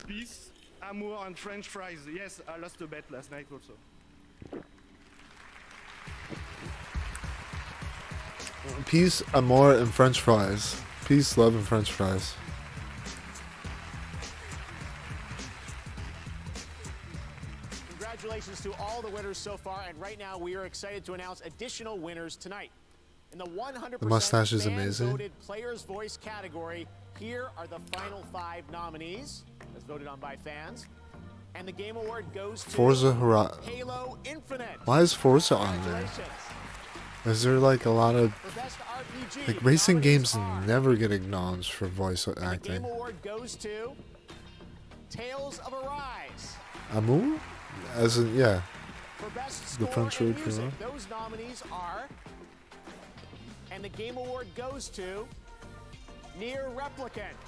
[SPEAKER 23] Peace, amour, and French fries. Yes, I lost a bet last night also.
[SPEAKER 1] Peace, amour, and French fries. Peace, love, and French fries.
[SPEAKER 14] Congratulations to all the winners so far, and right now we are excited to announce additional winners tonight. In the 100%
[SPEAKER 1] The mustache is amazing.
[SPEAKER 14] fan-voted Player's Voice category, here are the final 5 nominees, as voted on by fans. And the Game Award goes to
[SPEAKER 1] Forza Horizon.
[SPEAKER 14] Halo Infinite.
[SPEAKER 1] Why is Forza on there? Is there like a lot of like racing games never get acknowledged for voice
[SPEAKER 14] The Game
[SPEAKER 1] acting?
[SPEAKER 14] Award goes to Tales of Arise.
[SPEAKER 1] Amour? As in, yeah.
[SPEAKER 14] For best
[SPEAKER 1] The
[SPEAKER 14] score
[SPEAKER 1] French
[SPEAKER 14] and
[SPEAKER 1] word for
[SPEAKER 14] music,
[SPEAKER 1] that.
[SPEAKER 14] those nominees are, and the Game Award goes to Nier Replicant.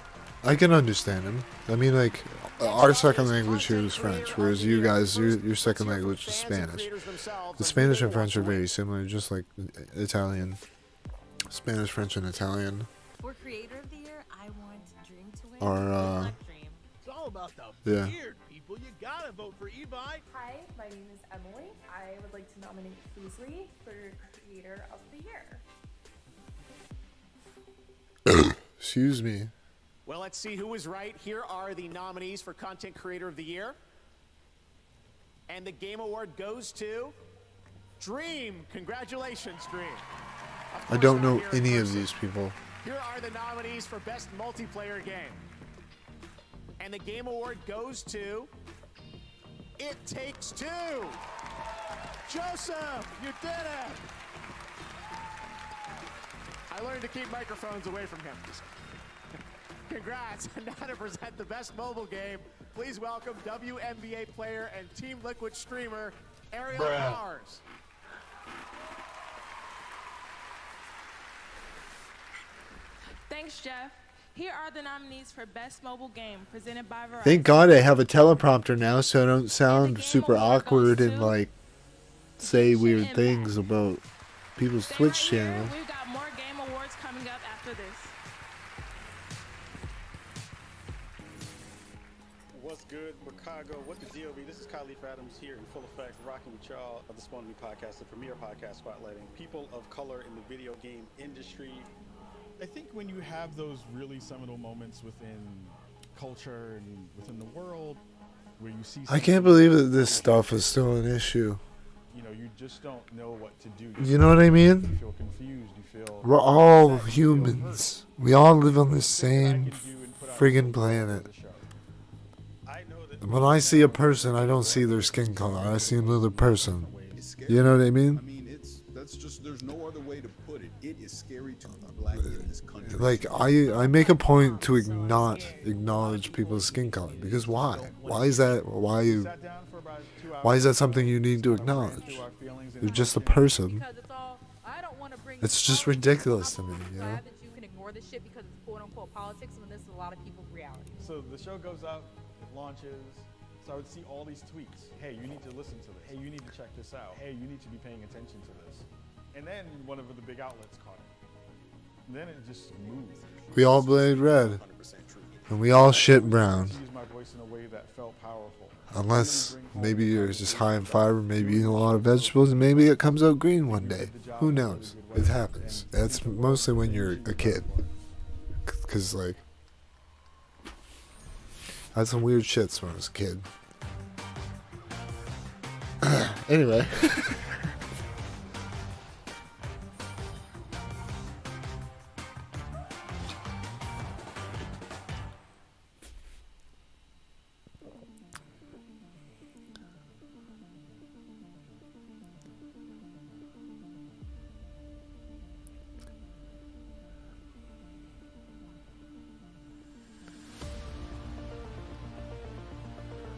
[SPEAKER 1] I can understand him. I mean, like, our second language here is French, whereas you guys, your second language is Spanish. The Spanish and French are very similar, just like Italian. Spanish, French, and Italian
[SPEAKER 4] For Creator of the Year, I want Dream to win.
[SPEAKER 1] are,
[SPEAKER 7] It's all about the
[SPEAKER 1] yeah.
[SPEAKER 7] beard, people. You gotta vote for Evi.
[SPEAKER 18] Hi, my name is Emily. I would like to nominate Feasley for Creator of the Year.
[SPEAKER 1] Excuse me.
[SPEAKER 14] Well, let's see who was right. Here are the nominees for Content Creator of the Year. And the Game Award goes to Dream. Congratulations, Dream.
[SPEAKER 1] I don't know any of these people.
[SPEAKER 14] Here are the nominees for Best Multiplayer Game. And the Game Award goes to It Takes Two. Joseph, you did it! I learned to keep microphones away from him. Congrats. And now to present the best mobile game, please welcome WNBA player and Team Liquid streamer, Ariel
[SPEAKER 24] Bruh.
[SPEAKER 14] Powers.
[SPEAKER 22] Thanks, Jeff. Here are the nominees for Best Mobile Game, presented by Verizon.
[SPEAKER 1] Thank God I have a teleprompter now, so I don't sound super awkward and like say weird things about people's Twitch channels.
[SPEAKER 22] We've got more game awards coming up after this.
[SPEAKER 25] What's good, Chicago? What's the deal, B? This is Khalif Adams here in full effect, rocking with y'all of the Spawn Me Podcast, the premier podcast spotlighting people of color in the video game industry.
[SPEAKER 26] I think when you have those really seminal moments within culture and within the world, where you see,
[SPEAKER 1] I can't believe that this stuff is still an issue.
[SPEAKER 26] you know, you just don't know what to do.
[SPEAKER 1] You know what I mean?
[SPEAKER 26] You feel confused. You feel
[SPEAKER 1] We're all humans. We all live on the same friggin' planet. When I see a person, I don't see their skin color. I see another person. You know what I mean?
[SPEAKER 27] That's just, there's no other way to put it. It is scary to be black in this country.
[SPEAKER 1] Like, I make a point to not acknowledge people's skin color. Because why? Why is that? Why is that something you need to acknowledge? You're just a person. It's just ridiculous to me, you know?
[SPEAKER 28] That you can ignore this shit because it's quote unquote politics when this is a lot of people's reality.
[SPEAKER 26] So the show goes up, it launches. So I would see all these tweets. Hey, you need to listen to this. Hey, you need to check this out. Hey, you need to be paying attention to this. And then one of the big outlets caught it. And then it just moved.
[SPEAKER 1] We all blade red. And we all shit brown.
[SPEAKER 26] Use my voice in a way that felt powerful.
[SPEAKER 1] Unless maybe you're just high in fiber, maybe eating a lot of vegetables, and maybe it comes out green one day. Who knows? It happens. That's mostly when you're a kid. Because, like, I had some weird shits when I was a kid. Anyway.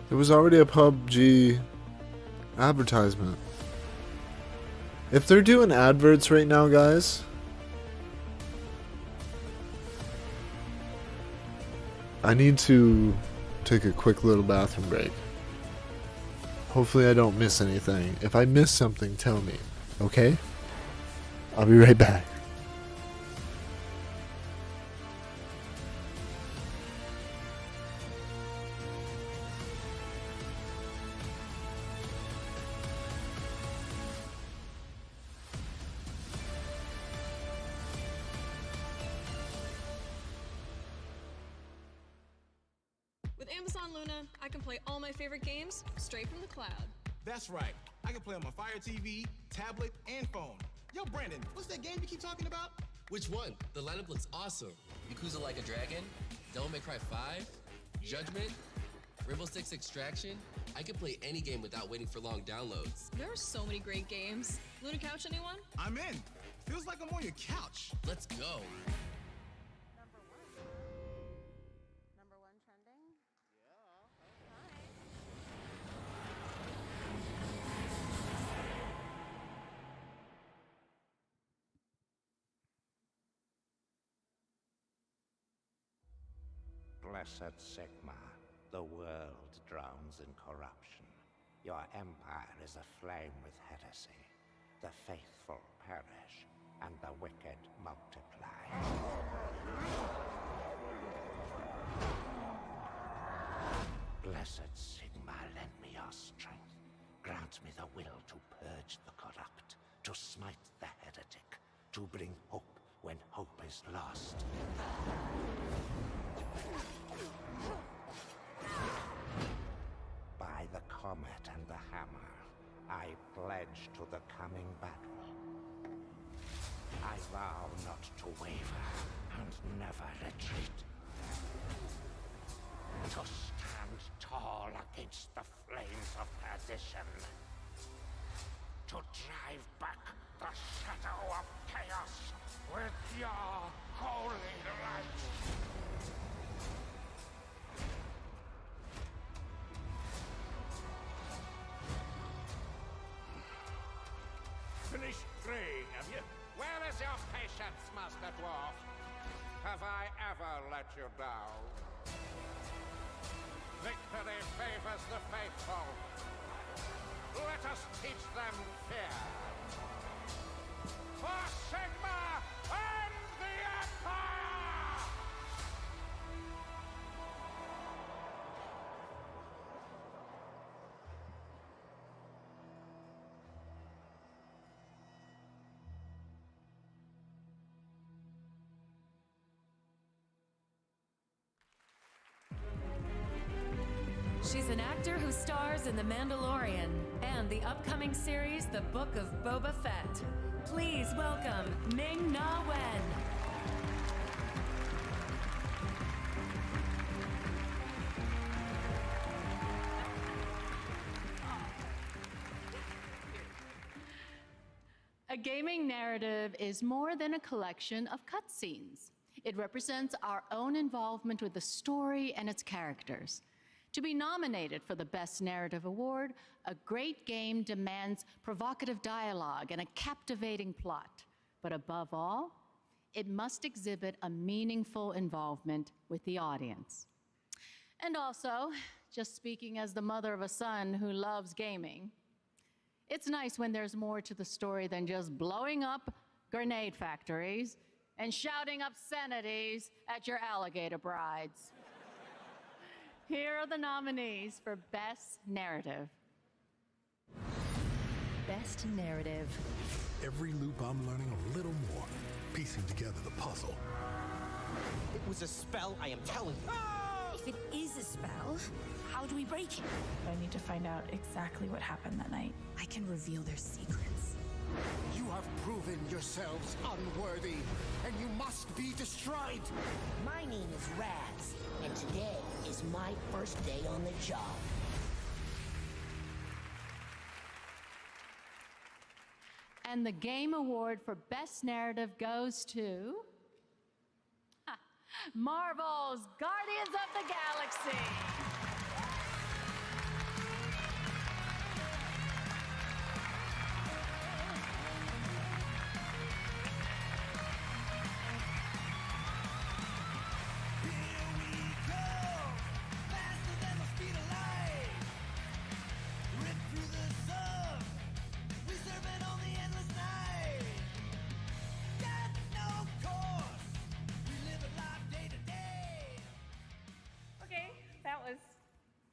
[SPEAKER 1] There was already a PUBG advertisement. If they're doing adverts right now, guys, I need to take a quick little bathroom break. Hopefully I don't miss anything. If I miss something, tell me, okay? I'll be right back.
[SPEAKER 2] With Amazon Luna, I can play all my favorite games straight from the cloud.
[SPEAKER 12] That's right. I can play on my Fire TV, tablet, and phone. Yo, Brandon, what's that game you keep talking about?
[SPEAKER 3] Which one? The lineup looks awesome. Yakuza Like a Dragon, Devil May Cry 5, Judgment, Rainbow Six Extraction. I can play any game without waiting for long downloads.
[SPEAKER 2] There are so many great games. Luna Couch, anyone?
[SPEAKER 12] I'm in. Feels like I'm on your couch.
[SPEAKER 3] Let's go.
[SPEAKER 5] Blessed Sigma, the world drowns in corruption. Your empire is aflame with heresy. The faithful perish, and the wicked multiply. Blessed Sigma, lend me your strength. Grant me the will to purge the corrupt, to smite the heretic, to bring hope when hope is lost. By the comet and the hammer, I pledge to the coming battle. I vow not to waver and never retreat. To stand tall against the flames of perdition. To drive back the shadow of chaos with your holy light. Finished praying, have you? Where is your patience, Master Dwarf? Have I ever let you down? Victory favors the faithful. Let us teach them fear. For Sigma and the Empire!
[SPEAKER 9] She's an actor who stars in The Mandalorian and the upcoming series The Book of Boba Fett. Please welcome Ming-Na Wen.
[SPEAKER 15] A gaming narrative is more than a collection of cutscenes. It represents our own involvement with the story and its characters. To be nominated for the Best Narrative Award, a great game demands provocative dialogue and a captivating plot. But above all, it must exhibit a meaningful involvement with the audience. And also, just speaking as the mother of a son who loves gaming, it's nice when there's more to the story than just blowing up grenade factories and shouting obscenities at your alligator brides. Here are the nominees for Best Narrative.
[SPEAKER 17] Best Narrative.
[SPEAKER 21] Every loop I'm learning a little more, piecing together the puzzle.
[SPEAKER 24] It was a spell, I am telling you.
[SPEAKER 17] If it is a spell, how do we break it?
[SPEAKER 18] I need to find out exactly what happened that night.
[SPEAKER 17] I can reveal their secrets.
[SPEAKER 29] You have proven yourselves unworthy, and you must be destroyed.
[SPEAKER 16] My name is Raz, and today is my first day on the job.
[SPEAKER 15] And the Game Award for Best Narrative goes to Marvel's Guardians of the Galaxy.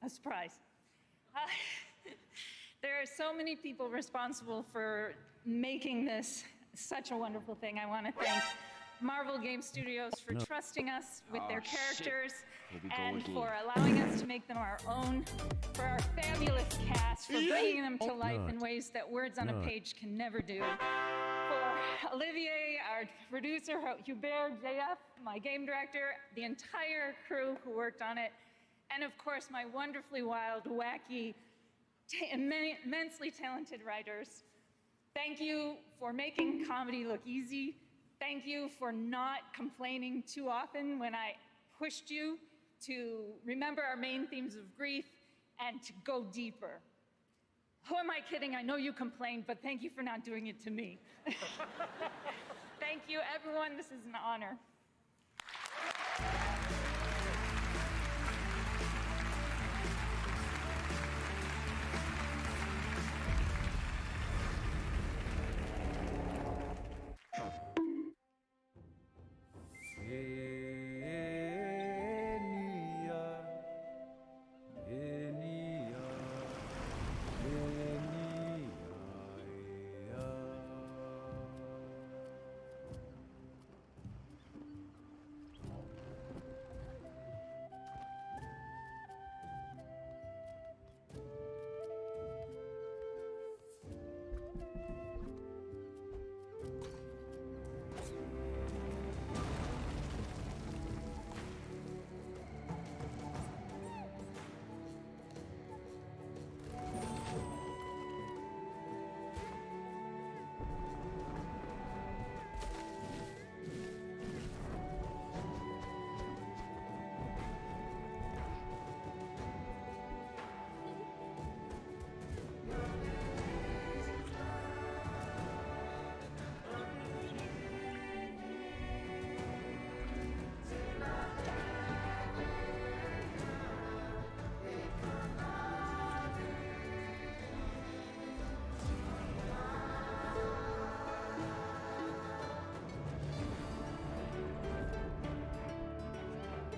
[SPEAKER 4] a surprise. There are so many people responsible for making this such a wonderful thing. I want to thank Marvel Game Studios for trusting us with their characters and for allowing us to make them our own, for our fabulous cast, for bringing them to life in ways that words on a page can never do. For Olivier, our producer, Hubert, JF, my game director, the entire crew who worked on it, and of course my wonderfully wild, wacky, immensely talented writers. Thank you for making comedy look easy. Thank you for not complaining too often when I pushed you to remember our main themes of grief and to go deeper. Who am I kidding? I know you complained, but thank you for not doing it to me. Thank you, everyone. This is an honor.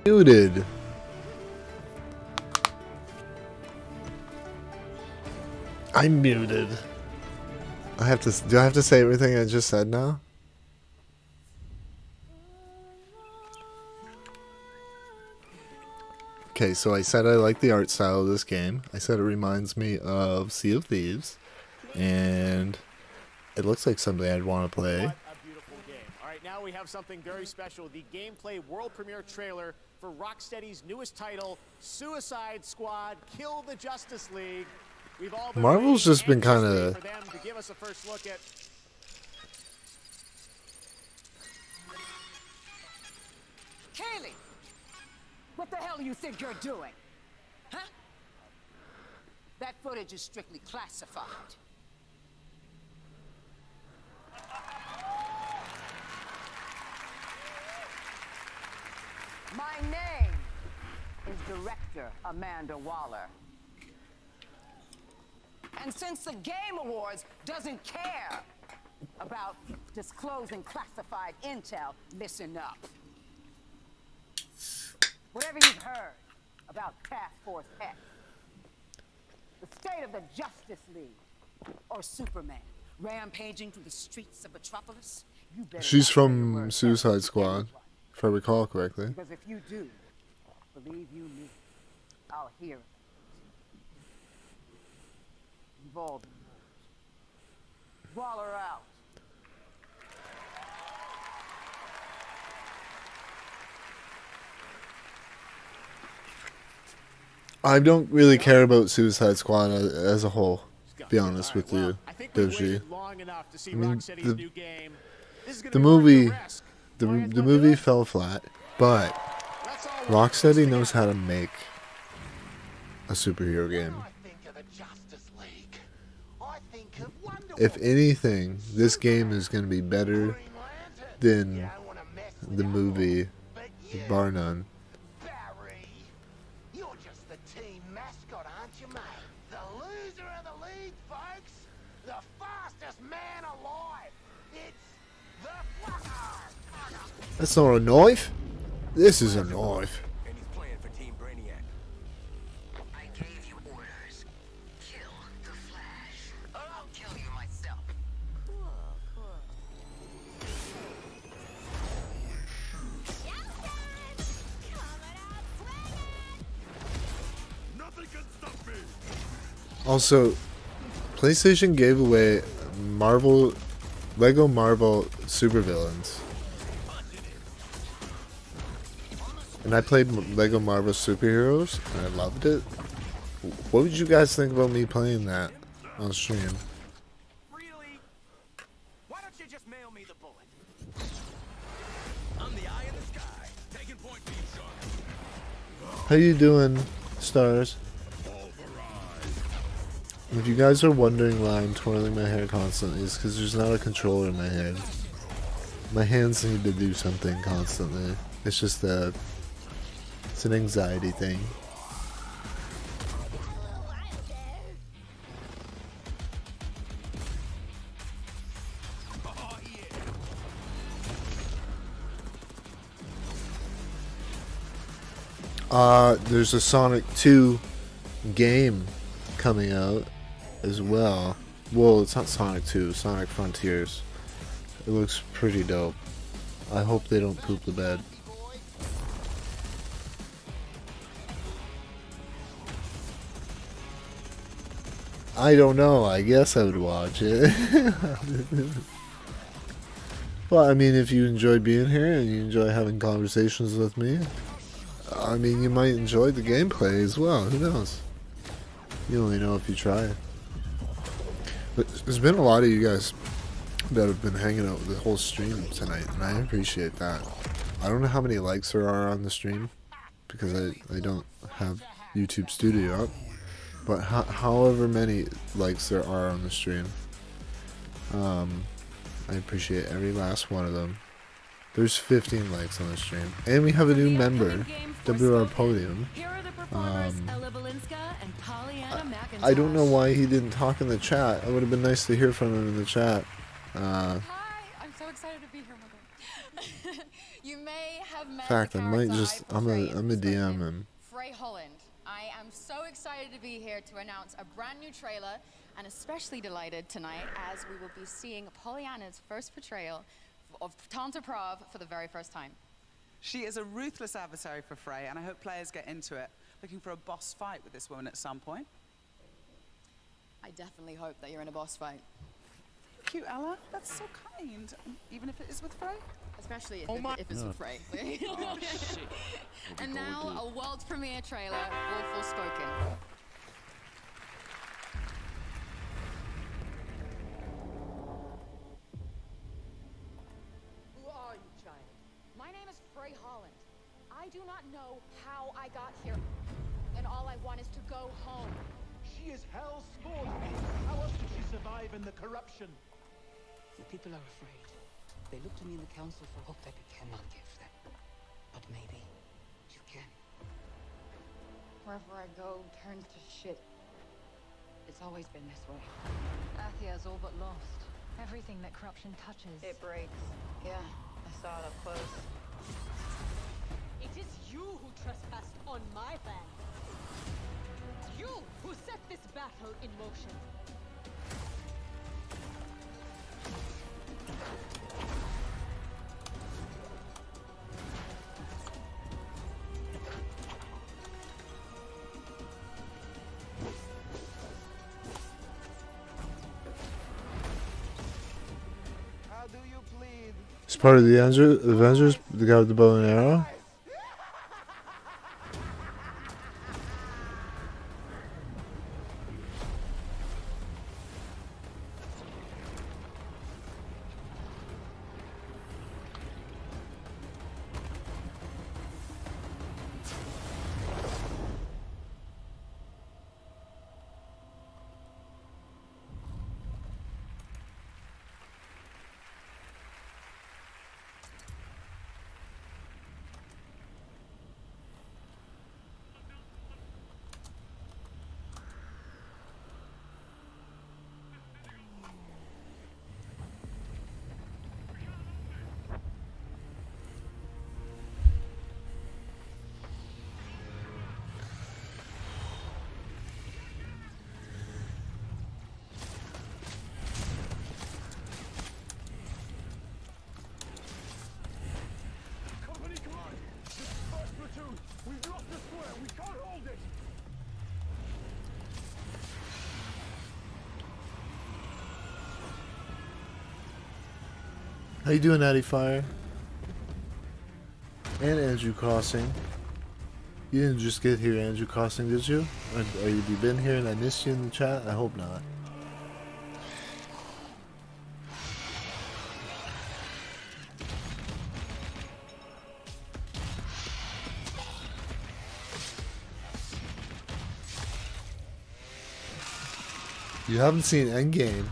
[SPEAKER 1] Muted. I'm muted. Do I have to say everything I just said now? Okay, so I said I like the art style of this game. I said it reminds me of Sea of Thieves, and it looks like something I'd want to play.
[SPEAKER 14] What a beautiful game. All right, now we have something very special, the gameplay world premiere trailer for Rocksteady's newest title, Suicide Squad: Kill the Justice League. We've all been
[SPEAKER 1] Marvel's just been kind of
[SPEAKER 14] for them to give us a first look at
[SPEAKER 6] Kaylee! What the hell do you think you're doing? Huh? That footage is strictly classified. My name is Director Amanda Waller. And since the Game Awards doesn't care about disclosing classified intel, listen up. Whatever you've heard about Task Force X, the state of the Justice League, or Superman rampaging through the streets of Metropolis, you better
[SPEAKER 1] She's
[SPEAKER 6] not
[SPEAKER 1] from Suicide Squad, if I recall correctly.
[SPEAKER 6] because if you do, believe you me, I'll hear it. You've all been warned. Waller out.
[SPEAKER 1] I don't really care about Suicide Squad as a whole, to be honest with you, Doji. I mean, the movie, the movie fell flat, but Rocksteady knows how to make a superhero game. If anything, this game is going to be better than the movie, bar none.
[SPEAKER 5] You're just the team mascot, aren't you, mate? The loser of the league, folks. The fastest man alive. It's the Flucker.
[SPEAKER 1] That's not a knife. This is a knife.
[SPEAKER 5] And he's playing for Team Brainiac. I can't
[SPEAKER 1] Also, PlayStation gave away Lego Marvel supervillains. And I played Lego Marvel Superheroes, and I loved it. What would you guys think about me playing that on stream?
[SPEAKER 24] Really? Why don't you just mail me the bullet? I'm the eye in the sky, taking point beam shot.
[SPEAKER 1] How you doing, Stars? If you guys are wondering why I'm twirling my hair constantly, it's because there's not a controller in my head. My hands need to do something constantly. It's just that it's an anxiety thing. There's a Sonic 2 game coming out as well. Well, it's not Sonic 2, Sonic Frontiers. It looks pretty dope. I hope they don't poop the bed. I don't know, I guess I would watch it. Well, I mean, if you enjoy being here and you enjoy having conversations with me, I mean, you might enjoy the gameplay as well. Who knows? You only know if you try. But there's been a lot of you guys that have been hanging out the whole stream tonight, and I appreciate that. I don't know how many likes there are on the stream because I don't have YouTube Studio up, but however many likes there are on the stream, I appreciate every last one of them. There's 15 likes on the stream, and we have a new member, WR Podium. I don't know why he didn't talk in the chat. It would have been nice to hear from him in the chat.
[SPEAKER 7] Hi, I'm so excited to be here, Mother. You may have met
[SPEAKER 1] In fact, I might just I'm a
[SPEAKER 7] portrayed
[SPEAKER 1] DM him.
[SPEAKER 7] Frey Holland. I am so excited to be here to announce a brand new trailer, and especially delighted tonight as we will be seeing Pollyanna's first portrayal of Tanta Prav for the very first time.
[SPEAKER 8] She is a ruthless adversary for Frey, and I hope players get into it, looking for a boss fight with this woman at some point.
[SPEAKER 7] I definitely hope that you're in a boss fight.
[SPEAKER 8] Thank you, Ella. That's so kind. Even if it is with Frey?
[SPEAKER 7] Especially if it's with Frey.
[SPEAKER 8] Oh, shit.
[SPEAKER 7] And now, a world premiere trailer, all spoken.
[SPEAKER 10] Who are you, child? My name is Frey Holland. I do not know how I got here, and all I want is to go home.
[SPEAKER 11] She is hell spawned. How else did she survive in the corruption?
[SPEAKER 13] The people are afraid. They look to me in the council for hope that we cannot give them. But maybe you can.
[SPEAKER 10] Wherever I go turns to shit. It's always been this way. Athia's all but lost. Everything that corruption touches. It breaks. Yeah, I saw it up close.
[SPEAKER 19] It is you who trespassed on my land. You who set this battle in motion.
[SPEAKER 1] It's part of the Avengers, the guy with the bow and arrow. How you doing, Natty Fire? And Andrew Crossing. You didn't just get here, Andrew Crossing, did you? Or have you been here and I missed you in the chat? I hope not. You haven't seen Endgame.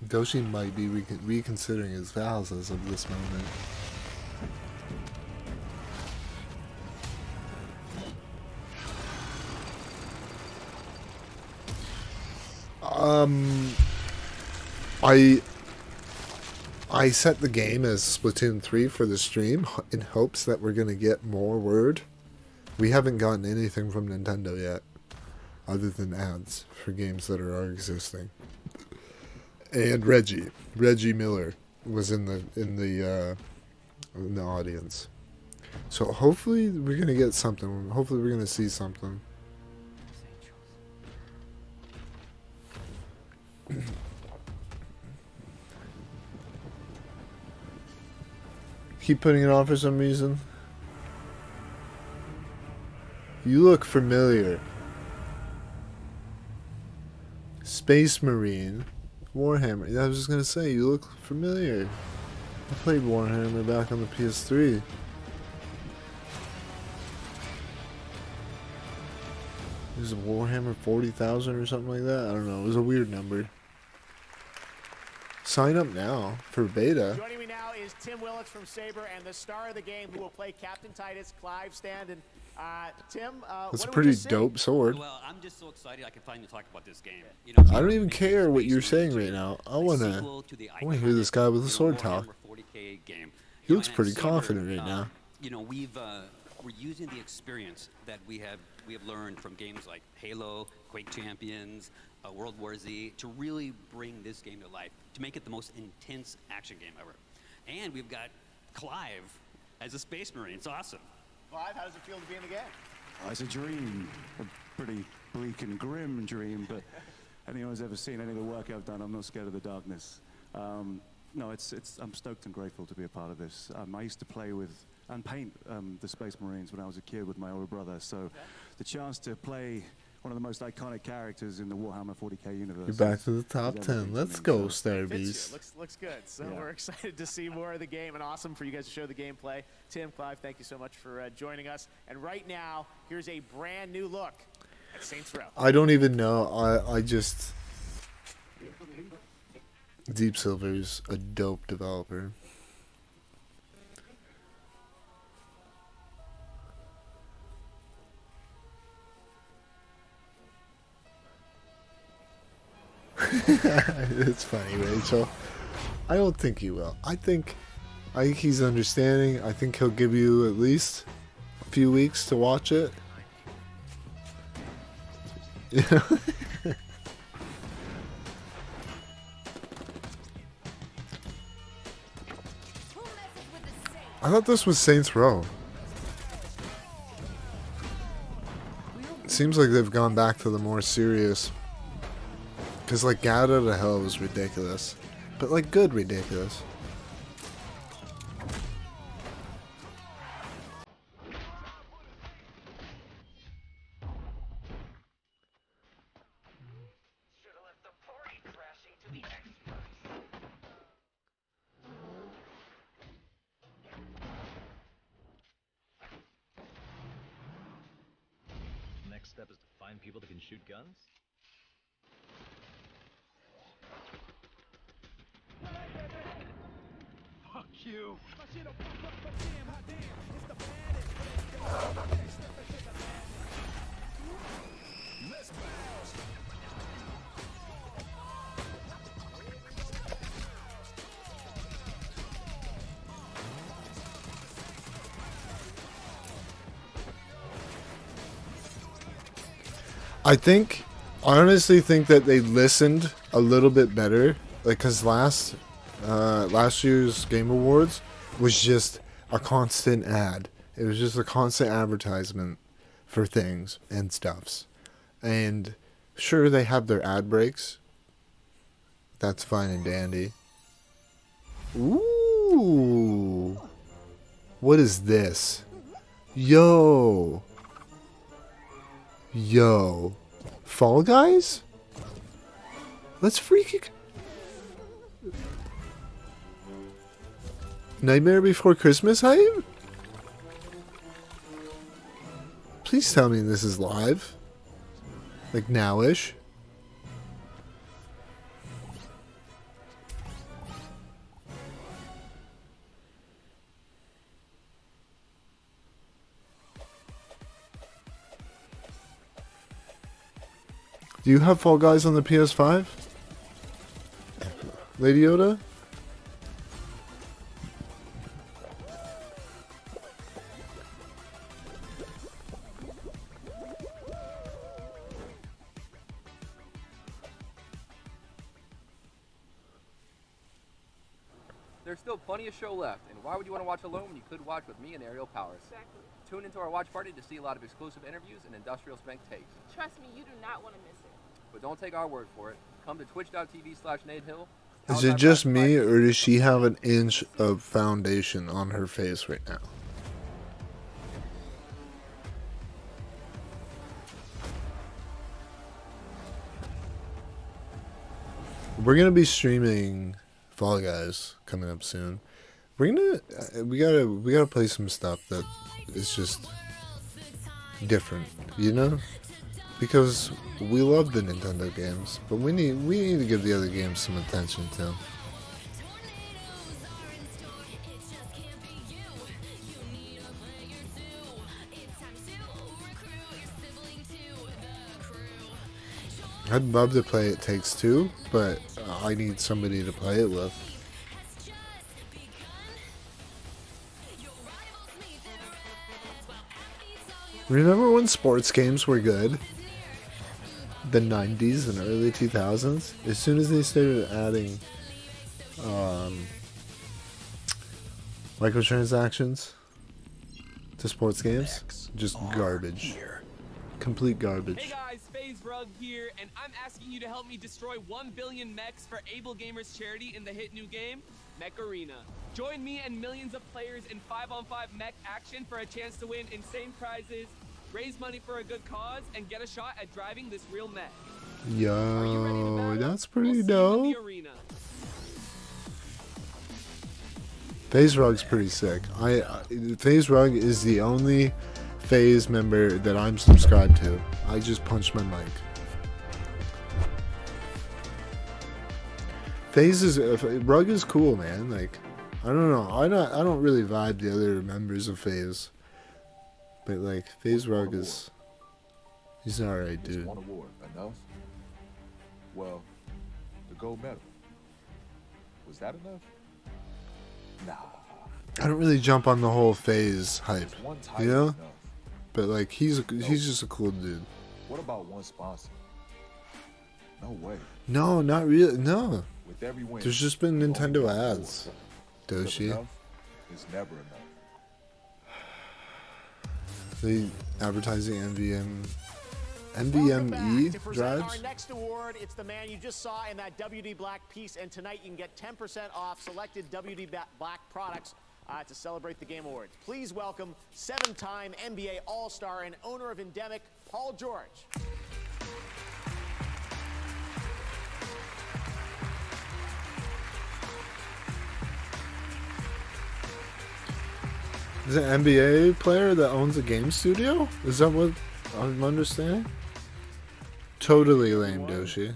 [SPEAKER 1] Doshi might be reconsidering his vows as of this moment. I set the game as Splatoon 3 for the stream in hopes that we're going to get more word. We haven't gotten anything from Nintendo yet, other than ads for games that are existing. And Reggie Miller was in the audience. So hopefully we're gonna get something. Hopefully we're gonna see something. Keep putting it on for some reason. You look familiar. Space Marine. Warhammer. I was just gonna say, you look familiar. I played Warhammer back on the PS3. It was a Warhammer 40,000 or something like that? I don't know. It was a weird number. Sign up now for beta.
[SPEAKER 14] Joining me now is Tim Willits from Saber and the star of the game who will play Captain Titus, Clive Stand. Tim,
[SPEAKER 1] That's a pretty dope sword.
[SPEAKER 2] Well, I'm just so excited I can finally talk about this game. You know,
[SPEAKER 1] I don't even care what you're saying right now. I wanna hear this guy with a sword talk. He looks pretty confident right now.
[SPEAKER 2] You know, we're using the experience that we have learned from games like Halo, Quake Champions, World War Z to really bring this game to life, to make it the most intense action game ever. And we've got Clive as a Space Marine. It's awesome.
[SPEAKER 14] Clive, how does it feel to be in the game?
[SPEAKER 12] It's a dream, a pretty bleak and grim dream, but anyone who's ever seen any of the work I've done, I'm not scared of the darkness. No, I'm stoked and grateful to be a part of this. I used to play with and paint the Space Marines when I was a kid with my older brother, so the chance to play one of the most iconic characters in the Warhammer 40k universe.
[SPEAKER 1] You're back to the top 10. Let's go, Starbeast.
[SPEAKER 14] Looks good. So we're excited to see more of the game, and awesome for you guys to show the gameplay. Tim, Clive, thank you so much for joining us. And right now, here's a brand new look at Saints Row.
[SPEAKER 1] I don't even know. I just... Deep Silver's a dope developer. It's funny, Rachel. I don't think he will. I think he's understanding. I think he'll give you at least a few weeks to watch it. You know? I thought this was Saints Row. It seems like they've gone back to the more serious. Because, like, Gat Out of Hell was ridiculous. But, like, good ridiculous.
[SPEAKER 20] Next step is to find people that can shoot guns.
[SPEAKER 11] Fuck you! My shit'll pop up, but damn, hot damn, it's the baddest. Let's bounce.
[SPEAKER 1] I honestly think that they listened a little bit better, like, cause last year's Game Awards was just a constant ad. It was just a constant advertisement for things and stuffs. And sure, they have their ad breaks. That's fine and dandy. Ooh. What is this? Yo. Yo. Fall Guys? Let's freaking... Nightmare Before Christmas hype? Please tell me this is live. Like nowish. Do you have Fall Guys on the PS5? Lady Yoda?
[SPEAKER 3] There's still plenty of show left, and why would you want to watch alone when you could watch with me and Ariel Powers?
[SPEAKER 18] Exactly.
[SPEAKER 3] Tune into our watch party to see a lot of exclusive interviews and industrial spank takes.
[SPEAKER 18] Trust me, you do not want to miss it.
[SPEAKER 3] But don't take our word for it. Come to twitch.tv/NadeHill.
[SPEAKER 1] Is it just me, or does she have an inch of foundation on her face right now? We're gonna be streaming Fall Guys coming up soon. We're gonna we gotta play some stuff that is just different, you know? Because we love the Nintendo games, but we need to give the other games some attention too. I'd love to play It Takes Two, but I need somebody to play it with. Remember when sports games were good? The 90s and early 2000s? As soon as they started adding microtransactions to sports games, just garbage. Complete garbage.
[SPEAKER 9] Hey guys, FaZe Rug here, and I'm asking you to help me destroy 1 billion mechs for Able Gamers charity in the hit new game, Mech Arena. Join me and millions of players in 5-on-5 mech action for a chance to win insane prizes, raise money for a good cause, and get a shot at driving this real mech.
[SPEAKER 1] Yo, that's pretty dope. FaZe Rug's pretty sick. FaZe Rug is the only FaZe member that I'm subscribed to. I just punched my mic. Rug is cool, man. Like, I don't know. I don't really vibe the other members of FaZe, but like FaZe Rug is, he's an alright dude.
[SPEAKER 21] Won award enough? Well, the gold medal. Was that enough? Nah.
[SPEAKER 1] I don't really jump on the whole FaZe hype,
[SPEAKER 21] One
[SPEAKER 1] you
[SPEAKER 21] title
[SPEAKER 1] know.
[SPEAKER 21] enough.
[SPEAKER 1] But like he's just a cool dude.
[SPEAKER 21] What about one sponsor? No way.
[SPEAKER 1] No, not really. No.
[SPEAKER 21] With every win,
[SPEAKER 1] There's just been Nintendo ads. Doshi.
[SPEAKER 21] enough is never enough.
[SPEAKER 1] They advertising NVMe
[SPEAKER 14] To present
[SPEAKER 1] drives.
[SPEAKER 14] our next award, it's the man you just saw in that WD Black piece, and tonight you can get 10% off selected WD Black products to celebrate the Game Awards. Please welcome 7-time NBA All-Star and owner of Endemic, Paul George.
[SPEAKER 1] Is it an NBA player that owns a game studio? Is that what I'm understanding? Totally lame, Doshi.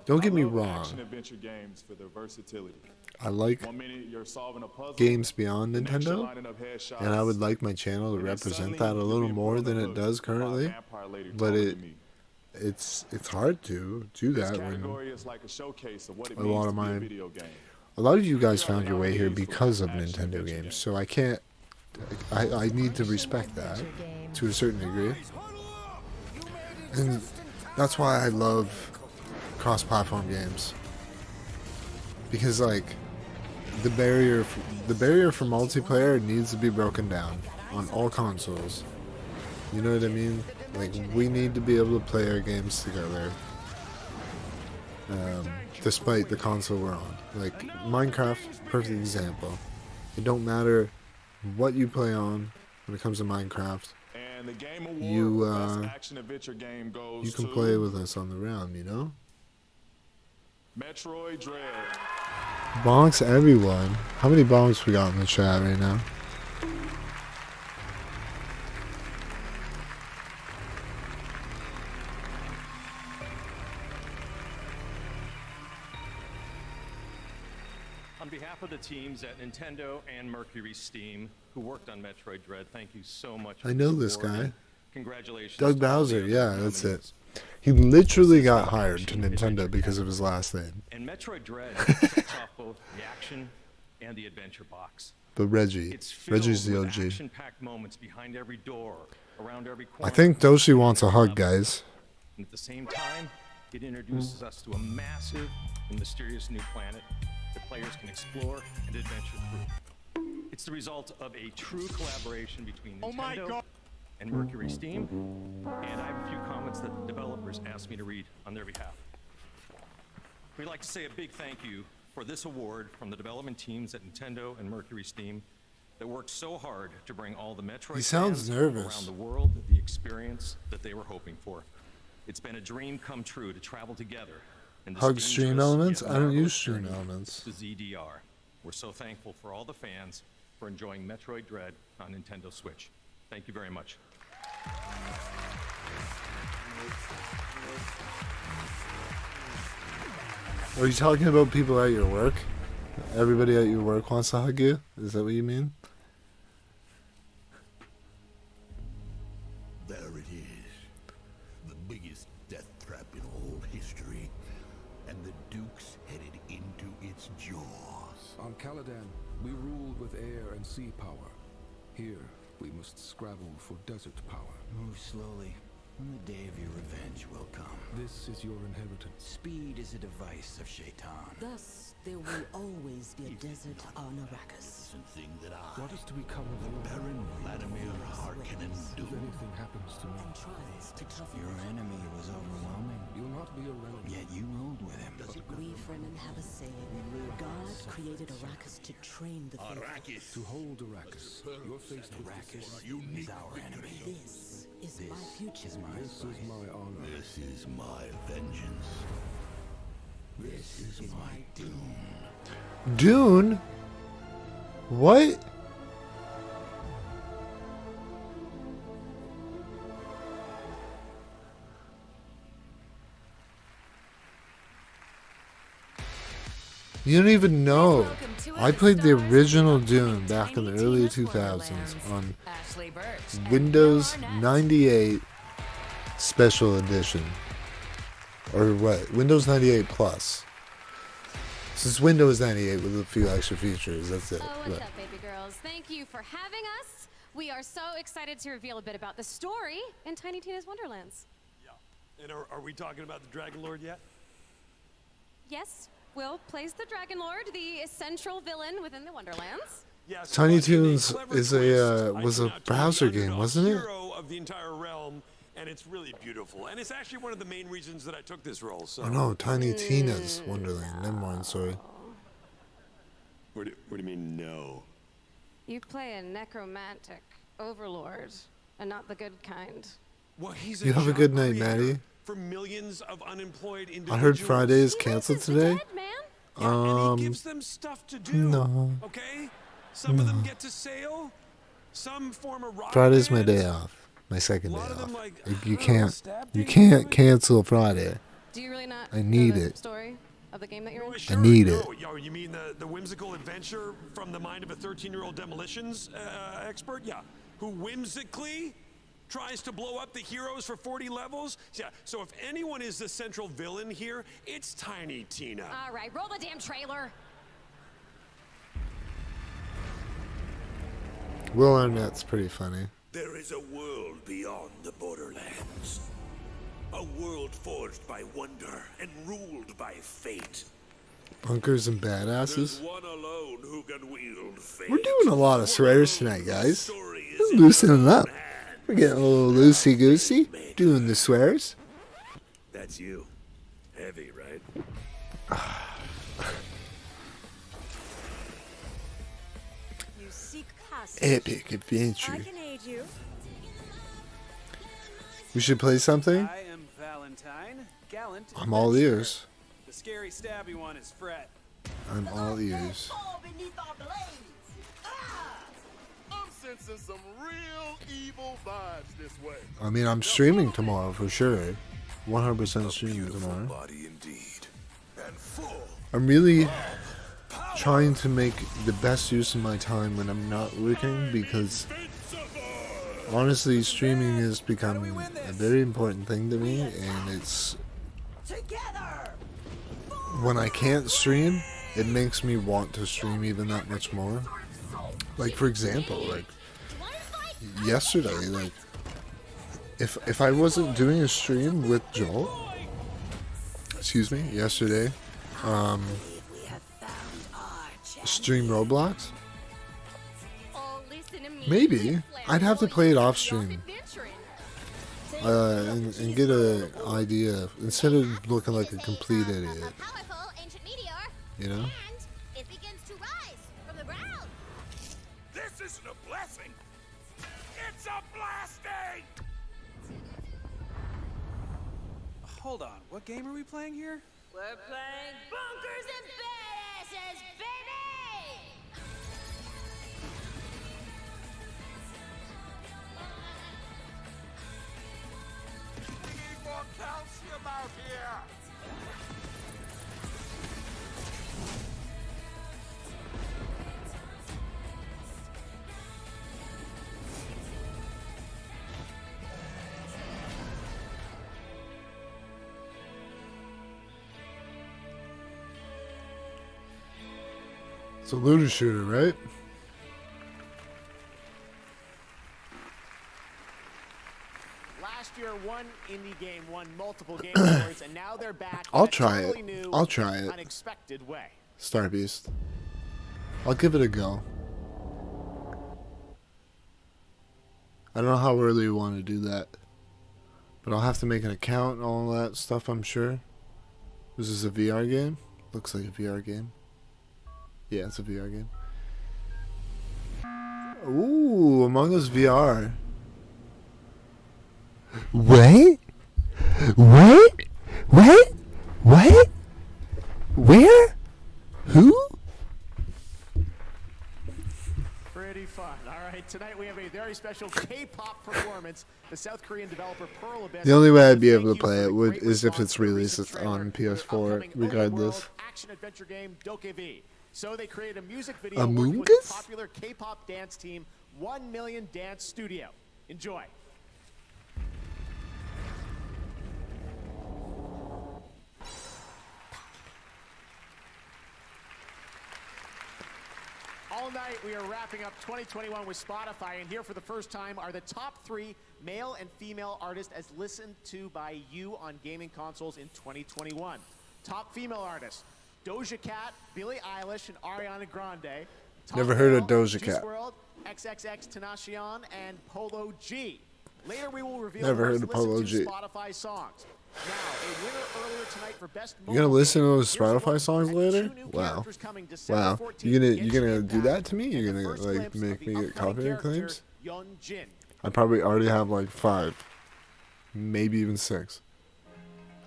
[SPEAKER 1] Don't get me wrong.
[SPEAKER 22] Action-adventure games for their versatility.
[SPEAKER 1] I like
[SPEAKER 22] 1 minute you're solving a puzzle,
[SPEAKER 1] games beyond
[SPEAKER 22] the next you're
[SPEAKER 1] Nintendo,
[SPEAKER 22] lining up headshots,
[SPEAKER 1] and I would like my channel to
[SPEAKER 22] and then
[SPEAKER 1] represent
[SPEAKER 22] suddenly
[SPEAKER 1] that a
[SPEAKER 22] you could
[SPEAKER 1] little
[SPEAKER 22] be
[SPEAKER 1] more
[SPEAKER 22] put on
[SPEAKER 1] than
[SPEAKER 22] the
[SPEAKER 1] it
[SPEAKER 22] hook
[SPEAKER 1] does
[SPEAKER 22] by a
[SPEAKER 1] currently.
[SPEAKER 22] vampire lady
[SPEAKER 1] But
[SPEAKER 22] taller than me.
[SPEAKER 1] it's hard to do
[SPEAKER 22] This
[SPEAKER 1] that when
[SPEAKER 22] category is like a showcase of what it
[SPEAKER 1] a
[SPEAKER 22] means
[SPEAKER 1] lot
[SPEAKER 22] to
[SPEAKER 1] of
[SPEAKER 22] be a
[SPEAKER 1] my
[SPEAKER 22] video game.
[SPEAKER 1] a lot of you guys found your way here because of Nintendo games, so I can't. I need to respect that to a certain degree, and that's why I love cross-platform games, because like the barrier for multiplayer needs to be broken down on all consoles. You know what I mean? Like we need to be able to play our games together despite the console we're on. Like Minecraft, perfect example. It don't matter what you play on when it comes to Minecraft.
[SPEAKER 22] And the Game Award
[SPEAKER 1] You
[SPEAKER 22] Best Action Adventure Game goes
[SPEAKER 1] you can
[SPEAKER 22] to
[SPEAKER 1] play with us on the round, you know?
[SPEAKER 22] Metroid Dread.
[SPEAKER 1] Bonks everyone. How many bonks we got in the chat right now?
[SPEAKER 15] On behalf of the teams at Nintendo and Mercury Steam who worked on Metroid Dread, thank you so much.
[SPEAKER 1] I know this guy.
[SPEAKER 15] Congratulations.
[SPEAKER 1] Doug
[SPEAKER 15] to all the
[SPEAKER 1] Bowser,
[SPEAKER 15] other
[SPEAKER 1] yeah, that's
[SPEAKER 15] nominees.
[SPEAKER 1] it. He literally got hired to Nintendo because of his last name.
[SPEAKER 15] And Metroid Dread sets off both the action and the adventure box.
[SPEAKER 1] But Reggie.
[SPEAKER 15] It's filled
[SPEAKER 1] Reggie's the
[SPEAKER 15] with
[SPEAKER 1] OG.
[SPEAKER 15] action-packed moments behind every door, around every corner.
[SPEAKER 1] I think Doshi wants a hug, guys.
[SPEAKER 15] And at the same time, it introduces us to a massive and mysterious new planet that players can explore and adventure through. It's the result of a true collaboration between Nintendo and Mercury Steam, and I have a few comments that the developers asked me to read on their behalf. We'd like to say a big thank you for this award from the development teams at Nintendo and Mercury Steam that worked so hard to bring all the Metroid
[SPEAKER 1] He sounds
[SPEAKER 15] fans
[SPEAKER 1] nervous.
[SPEAKER 15] around the world the experience that they were hoping for. It's been a dream come true to travel together in this
[SPEAKER 1] Hug stream
[SPEAKER 15] dangerous
[SPEAKER 1] elements?
[SPEAKER 15] yet
[SPEAKER 1] I don't
[SPEAKER 15] marvelous
[SPEAKER 1] use stream
[SPEAKER 15] journey
[SPEAKER 1] elements.
[SPEAKER 15] to ZDR. We're so thankful for all the fans for enjoying Metroid Dread on Nintendo Switch. Thank you very much.
[SPEAKER 1] Are you talking about people at your work? Everybody at your work wants to hug you? Is that what you mean?
[SPEAKER 16] There it is. The biggest death trap in all history. And the Duke's headed into its jaws.
[SPEAKER 17] On Caladan, we ruled with air and sea power. Here, we must scrabble for desert power.
[SPEAKER 16] Move slowly, and the day of your revenge will come.
[SPEAKER 17] This is your inheritance.
[SPEAKER 16] Speed is a device of Shaitan.
[SPEAKER 23] Thus, there will always be a desert on Arrakis.
[SPEAKER 16] Something that I,
[SPEAKER 17] What is to become of you?
[SPEAKER 16] Baron Vladimir Harkonnen,
[SPEAKER 17] If
[SPEAKER 16] do.
[SPEAKER 17] anything happens to me,
[SPEAKER 23] And tries to cover
[SPEAKER 16] Your enemy was overwhelming,
[SPEAKER 17] you'll not be a relic.
[SPEAKER 16] yet you rode with him.
[SPEAKER 23] We Fremen have a saying. God created Arrakis to train the faithful.
[SPEAKER 16] Arrakis.
[SPEAKER 17] To hold Arrakis, you're faced with
[SPEAKER 16] Arrakis is our enemy.
[SPEAKER 23] This is my future.
[SPEAKER 17] This is my honor.
[SPEAKER 16] This is my vengeance. This is my doom.
[SPEAKER 1] Dune? What? You don't even know. I played the original Dune back in the early 2000s on Windows 98 Special Edition. Or what? Windows 98 Plus. This is Windows 98 with a few extra features. That's it.
[SPEAKER 25] Oh, what's
[SPEAKER 1] But
[SPEAKER 25] up, baby girls? Thank you for having us. We are so excited to reveal a bit about the story in Tiny Tina's Wonderlands.
[SPEAKER 26] And are we talking about the Dragon Lord yet?
[SPEAKER 25] Yes, Will plays the Dragon Lord, the central villain within the Wonderlands.
[SPEAKER 26] Yes.
[SPEAKER 1] Tiny Toons is a was a browser game, wasn't it?
[SPEAKER 26] Hero of the entire realm, and it's really beautiful. And it's actually one of the main reasons that I took this role. So.
[SPEAKER 1] Oh no, Tiny Tina's Wonderland. Never mind, sorry.
[SPEAKER 26] What do you mean no?
[SPEAKER 25] You play a necromantic overlord, and not the good kind.
[SPEAKER 26] Well, he's
[SPEAKER 1] You have a good night,
[SPEAKER 26] creator
[SPEAKER 1] Maddie.
[SPEAKER 26] For millions of unemployed individuals.
[SPEAKER 1] I heard Friday is canceled today.
[SPEAKER 26] And he gives them stuff to do.
[SPEAKER 1] No.
[SPEAKER 26] Okay? Some of them get to sail. Some form a rock
[SPEAKER 1] Friday's my
[SPEAKER 26] band.
[SPEAKER 1] day off. My second day
[SPEAKER 26] lot of them,
[SPEAKER 1] off.
[SPEAKER 26] like,
[SPEAKER 1] You can't cancel Friday.
[SPEAKER 25] Do you really not
[SPEAKER 1] I
[SPEAKER 25] know
[SPEAKER 1] need
[SPEAKER 25] the
[SPEAKER 1] it.
[SPEAKER 25] story of the game that you're in?
[SPEAKER 1] I need it.
[SPEAKER 26] Oh, you mean the whimsical adventure from the mind of a 13-year-old demolitions expert? Yeah. Who whimsically tries to blow up the heroes for 40 levels? Yeah. So if anyone is the central villain here, it's Tiny Tina.
[SPEAKER 25] All right, roll the damn trailer.
[SPEAKER 1] Will Arnett's pretty funny.
[SPEAKER 16] There is a world beyond the borderlands. A world forged by wonder and ruled by fate.
[SPEAKER 1] Bunkers and badasses.
[SPEAKER 16] One alone who can wield fate.
[SPEAKER 1] We're doing a lot of swears tonight, guys. We're loosening up. We're getting a little loosey-goosey. Doing the swears.
[SPEAKER 16] That's you. Heavy, right?
[SPEAKER 4] You seek passage.
[SPEAKER 1] Epic adventure.
[SPEAKER 4] I can aid you.
[SPEAKER 1] We should play something?
[SPEAKER 5] I am Valentine, gallant.
[SPEAKER 1] I'm all ears.
[SPEAKER 5] The scary stabby one is Fred.
[SPEAKER 1] I'm all ears.
[SPEAKER 11] I'm sensing some real evil vibes this way.
[SPEAKER 1] I mean, I'm streaming tomorrow for sure. 100% streaming tomorrow.
[SPEAKER 11] Body indeed. And full.
[SPEAKER 1] I'm really trying to make the best use of my time when I'm not working, because honestly, streaming has become a very important thing to me, and it's when I can't stream, it makes me want to stream even that much more. Like, for example, like yesterday, like if I wasn't doing a stream with Joel, excuse me, yesterday, stream Roblox, maybe I'd have to play it off stream and get an idea instead of looking like a complete idiot, you know.
[SPEAKER 11] This isn't a blessing. It's a blasting.
[SPEAKER 5] Hold on, what game are we playing here?
[SPEAKER 19] We're playing Bunkers and Badasses, baby!
[SPEAKER 11] We need more calcium out here.
[SPEAKER 1] It's a looter shooter, right?
[SPEAKER 14] Last year, one indie game won multiple game awards, and now they're back.
[SPEAKER 1] I'll
[SPEAKER 14] in a
[SPEAKER 1] try
[SPEAKER 14] totally
[SPEAKER 1] it.
[SPEAKER 14] new,
[SPEAKER 1] I'll try it.
[SPEAKER 14] unexpected way.
[SPEAKER 1] Star Beast. I'll give it a go. I don't know how early you want to do that, but I'll have to make an account and all that stuff, I'm sure. This is a VR game? Looks like a VR game. Yeah, it's a VR game. Ooh, Among Us VR. What? What? What? What? Where? Who?
[SPEAKER 14] Pretty fun. All right, tonight we have a very special K-pop performance. The South Korean developer Pearl Abyss.
[SPEAKER 1] The only way I'd be able to play it is if it's released on PS4, regardless.
[SPEAKER 14] Action-adventure game Dokev. So they created a music video
[SPEAKER 1] Among
[SPEAKER 14] working with the
[SPEAKER 1] Us?
[SPEAKER 14] popular K-pop dance team 1 Million Dance Studio. Enjoy. All night we are wrapping up 2021 with Spotify, and here for the first time are the top 3 male and female artists as listened to by you on gaming consoles in 2021. Top female artists: Doja Cat, Billie Eilish, and Ariana Grande. Top
[SPEAKER 1] Never heard of
[SPEAKER 14] male,
[SPEAKER 1] Doja
[SPEAKER 14] Juice
[SPEAKER 1] Cat.
[SPEAKER 14] WRLD, XXX Tenacion, and Polo G. Later we will reveal
[SPEAKER 1] Never
[SPEAKER 14] the
[SPEAKER 1] heard
[SPEAKER 14] most
[SPEAKER 1] of Polo
[SPEAKER 14] listened to
[SPEAKER 1] G.
[SPEAKER 14] Spotify songs. Now, a winner earlier tonight for best
[SPEAKER 1] You gonna
[SPEAKER 14] mobile
[SPEAKER 1] listen to
[SPEAKER 14] game.
[SPEAKER 1] those
[SPEAKER 14] Here's a look
[SPEAKER 1] Spotify songs
[SPEAKER 14] at
[SPEAKER 1] later?
[SPEAKER 14] two new
[SPEAKER 1] Wow.
[SPEAKER 14] characters coming December
[SPEAKER 1] Wow.
[SPEAKER 14] 14th,
[SPEAKER 1] You gonna
[SPEAKER 14] Genshin
[SPEAKER 1] do
[SPEAKER 14] Impact,
[SPEAKER 1] that to me?
[SPEAKER 14] and
[SPEAKER 1] You're
[SPEAKER 14] the
[SPEAKER 1] gonna
[SPEAKER 14] first
[SPEAKER 1] like
[SPEAKER 14] glimpse of
[SPEAKER 1] make
[SPEAKER 14] the
[SPEAKER 1] me get
[SPEAKER 14] upcoming
[SPEAKER 1] copyright
[SPEAKER 14] character,
[SPEAKER 1] claims?
[SPEAKER 14] Yeonjin.
[SPEAKER 1] I probably already have like 5. Maybe even 6.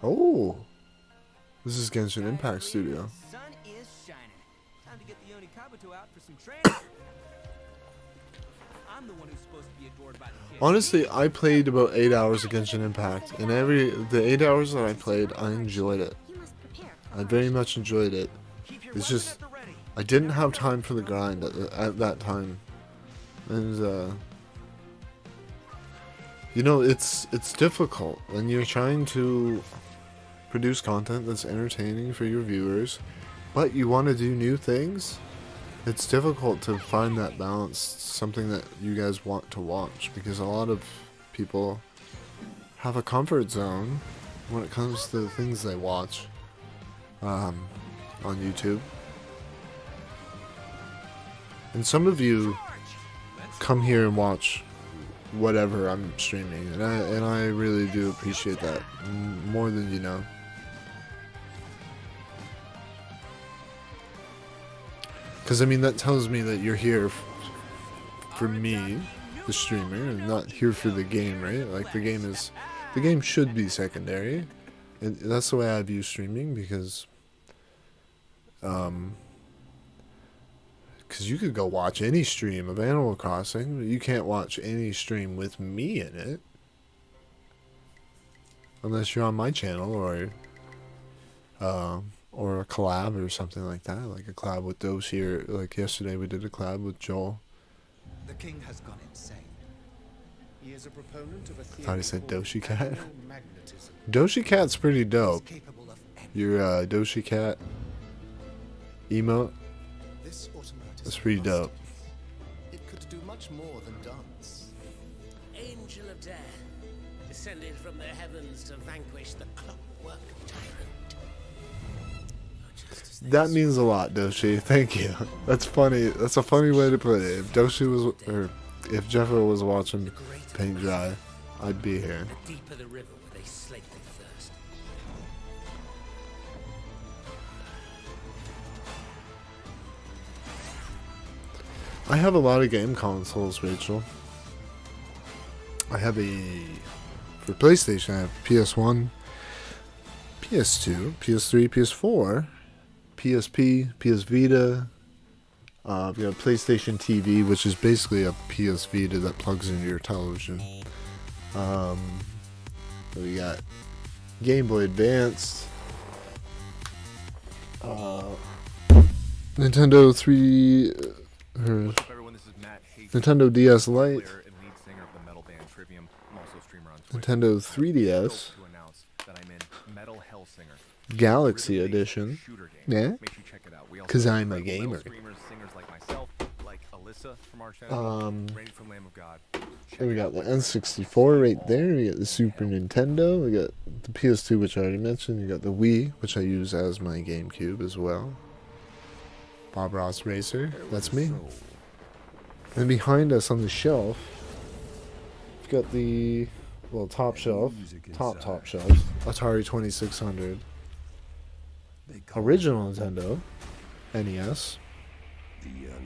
[SPEAKER 1] Oh. This is Genshin Impact Studio.
[SPEAKER 6] Sun is shining. Time to get the Yoni Kabuto out for some training. I'm the one who's supposed to be adored by the kids.
[SPEAKER 1] Honestly, I played about 8 hours of Genshin Impact, and the 8 hours that I played, I enjoyed it. I very much enjoyed it. It's just I didn't have time for the grind at that time, and you know, it's difficult when you're trying to produce content that's entertaining for your viewers, but you want to do new things. It's difficult to find that balance, something that you guys want to watch, because a lot of people have a comfort zone when it comes to the things they watch on YouTube. And some of you come here and watch whatever I'm streaming, and I really do appreciate that more than you know. Because I mean, that tells me that you're here for me, the streamer, and not here for the game, right? Like the game should be secondary, and that's the way I view streaming, because you could go watch any stream of Animal Crossing, but you can't watch any stream with me in it. Unless you're on my channel, or a collab or something like that, like a collab with Doshi, or like yesterday we did a collab with Joel.
[SPEAKER 2] The king has gone insane. He is a proponent of a
[SPEAKER 1] I thought he said Doshi Cat.
[SPEAKER 2] magnetism.
[SPEAKER 1] Doshi Cat's pretty dope. Your Doshi Cat emote,
[SPEAKER 2] This automat
[SPEAKER 1] that's pretty dope.
[SPEAKER 2] It could do much more than dance.
[SPEAKER 7] Angel of death, descended from the heavens to vanquish the clockwork tyrant.
[SPEAKER 1] That means a lot, Doshi. Thank you. That's funny. That's a funny way to put it. If Doshi was, or if Jeffro was watching Paint Dry, I'd be here.
[SPEAKER 7] The deeper the river where they slake their thirst.
[SPEAKER 1] I have a lot of game consoles, Rachel. I have for PlayStation, I have PS1, PS2, PS3, PS4, PSP, PS Vita. I've got a PlayStation TV, which is basically a PS Vita that plugs into your television. We got Game Boy Advance, Nintendo 3, Nintendo DS Lite, Nintendo 3DS, Galaxy Edition. Yeah, because I'm a gamer. And we got the N64 right there. We got the Super Nintendo. We got the PS2, which I already mentioned. You got the Wii, which I use as my GameCube as well. Bob Ross Racer. That's me. And behind us on the shelf, we've got the top shelf, top shelf, Atari 2600, original Nintendo, NES.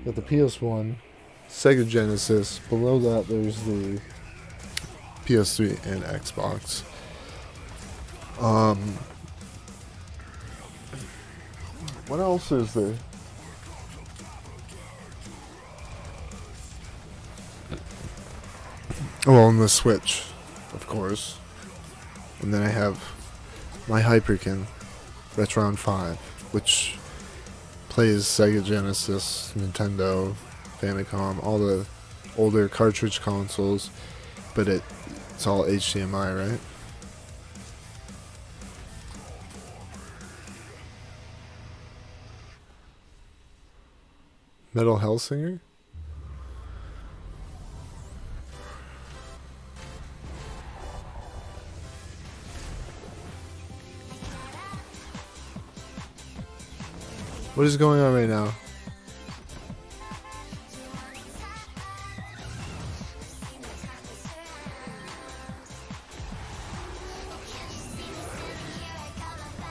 [SPEAKER 1] Got the PS1, Sega Genesis. Below that, there's the PS3 and Xbox. What else is there? Well, and the Switch, of course. And then I have my Hyperkin Retron 5, which plays Sega Genesis, Nintendo, Famicom, all the older cartridge consoles, but it's all HDMI, right? Metal Hellsinger? What is going on right now?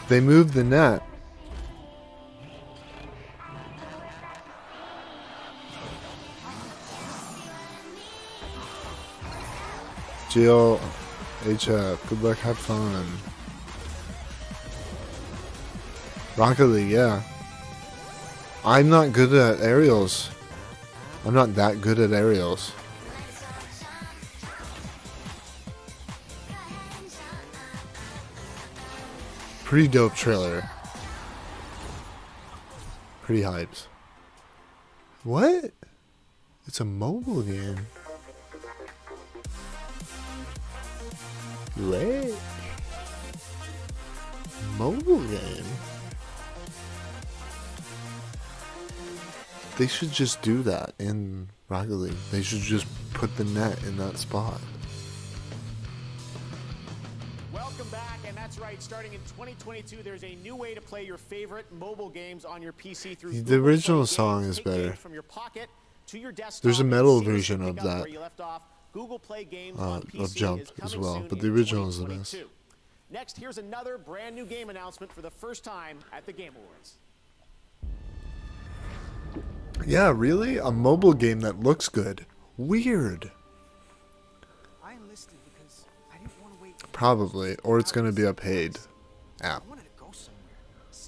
[SPEAKER 1] They moved the net. Jill, HF, good luck, have fun. Rocket League, yeah. I'm not good at aerials. I'm not that good at aerials. Pretty dope trailer. Pretty hyped. What? It's a mobile game. What? Mobile game? They should just do that in Rocket League. They should just put the net in that spot.
[SPEAKER 14] Welcome back, and that's right. Starting in 2022, there's a new way to play your favorite mobile games on your PC through
[SPEAKER 1] The original song is better.
[SPEAKER 14] from your pocket to your desktop.
[SPEAKER 1] There's a metal version of that,
[SPEAKER 14] where you left off. Google Play Games on PC
[SPEAKER 1] of Jump
[SPEAKER 14] is
[SPEAKER 1] as
[SPEAKER 14] coming
[SPEAKER 1] well,
[SPEAKER 14] soon
[SPEAKER 1] but the
[SPEAKER 14] in
[SPEAKER 1] original is the best.
[SPEAKER 14] 2022. Next, here's another brand new game announcement for the first time at the Game Awards.
[SPEAKER 1] Yeah, really? A mobile game that looks good. Weird.
[SPEAKER 5] I enlisted because I didn't want to wait.
[SPEAKER 1] Probably. Or it's going to be a paid app.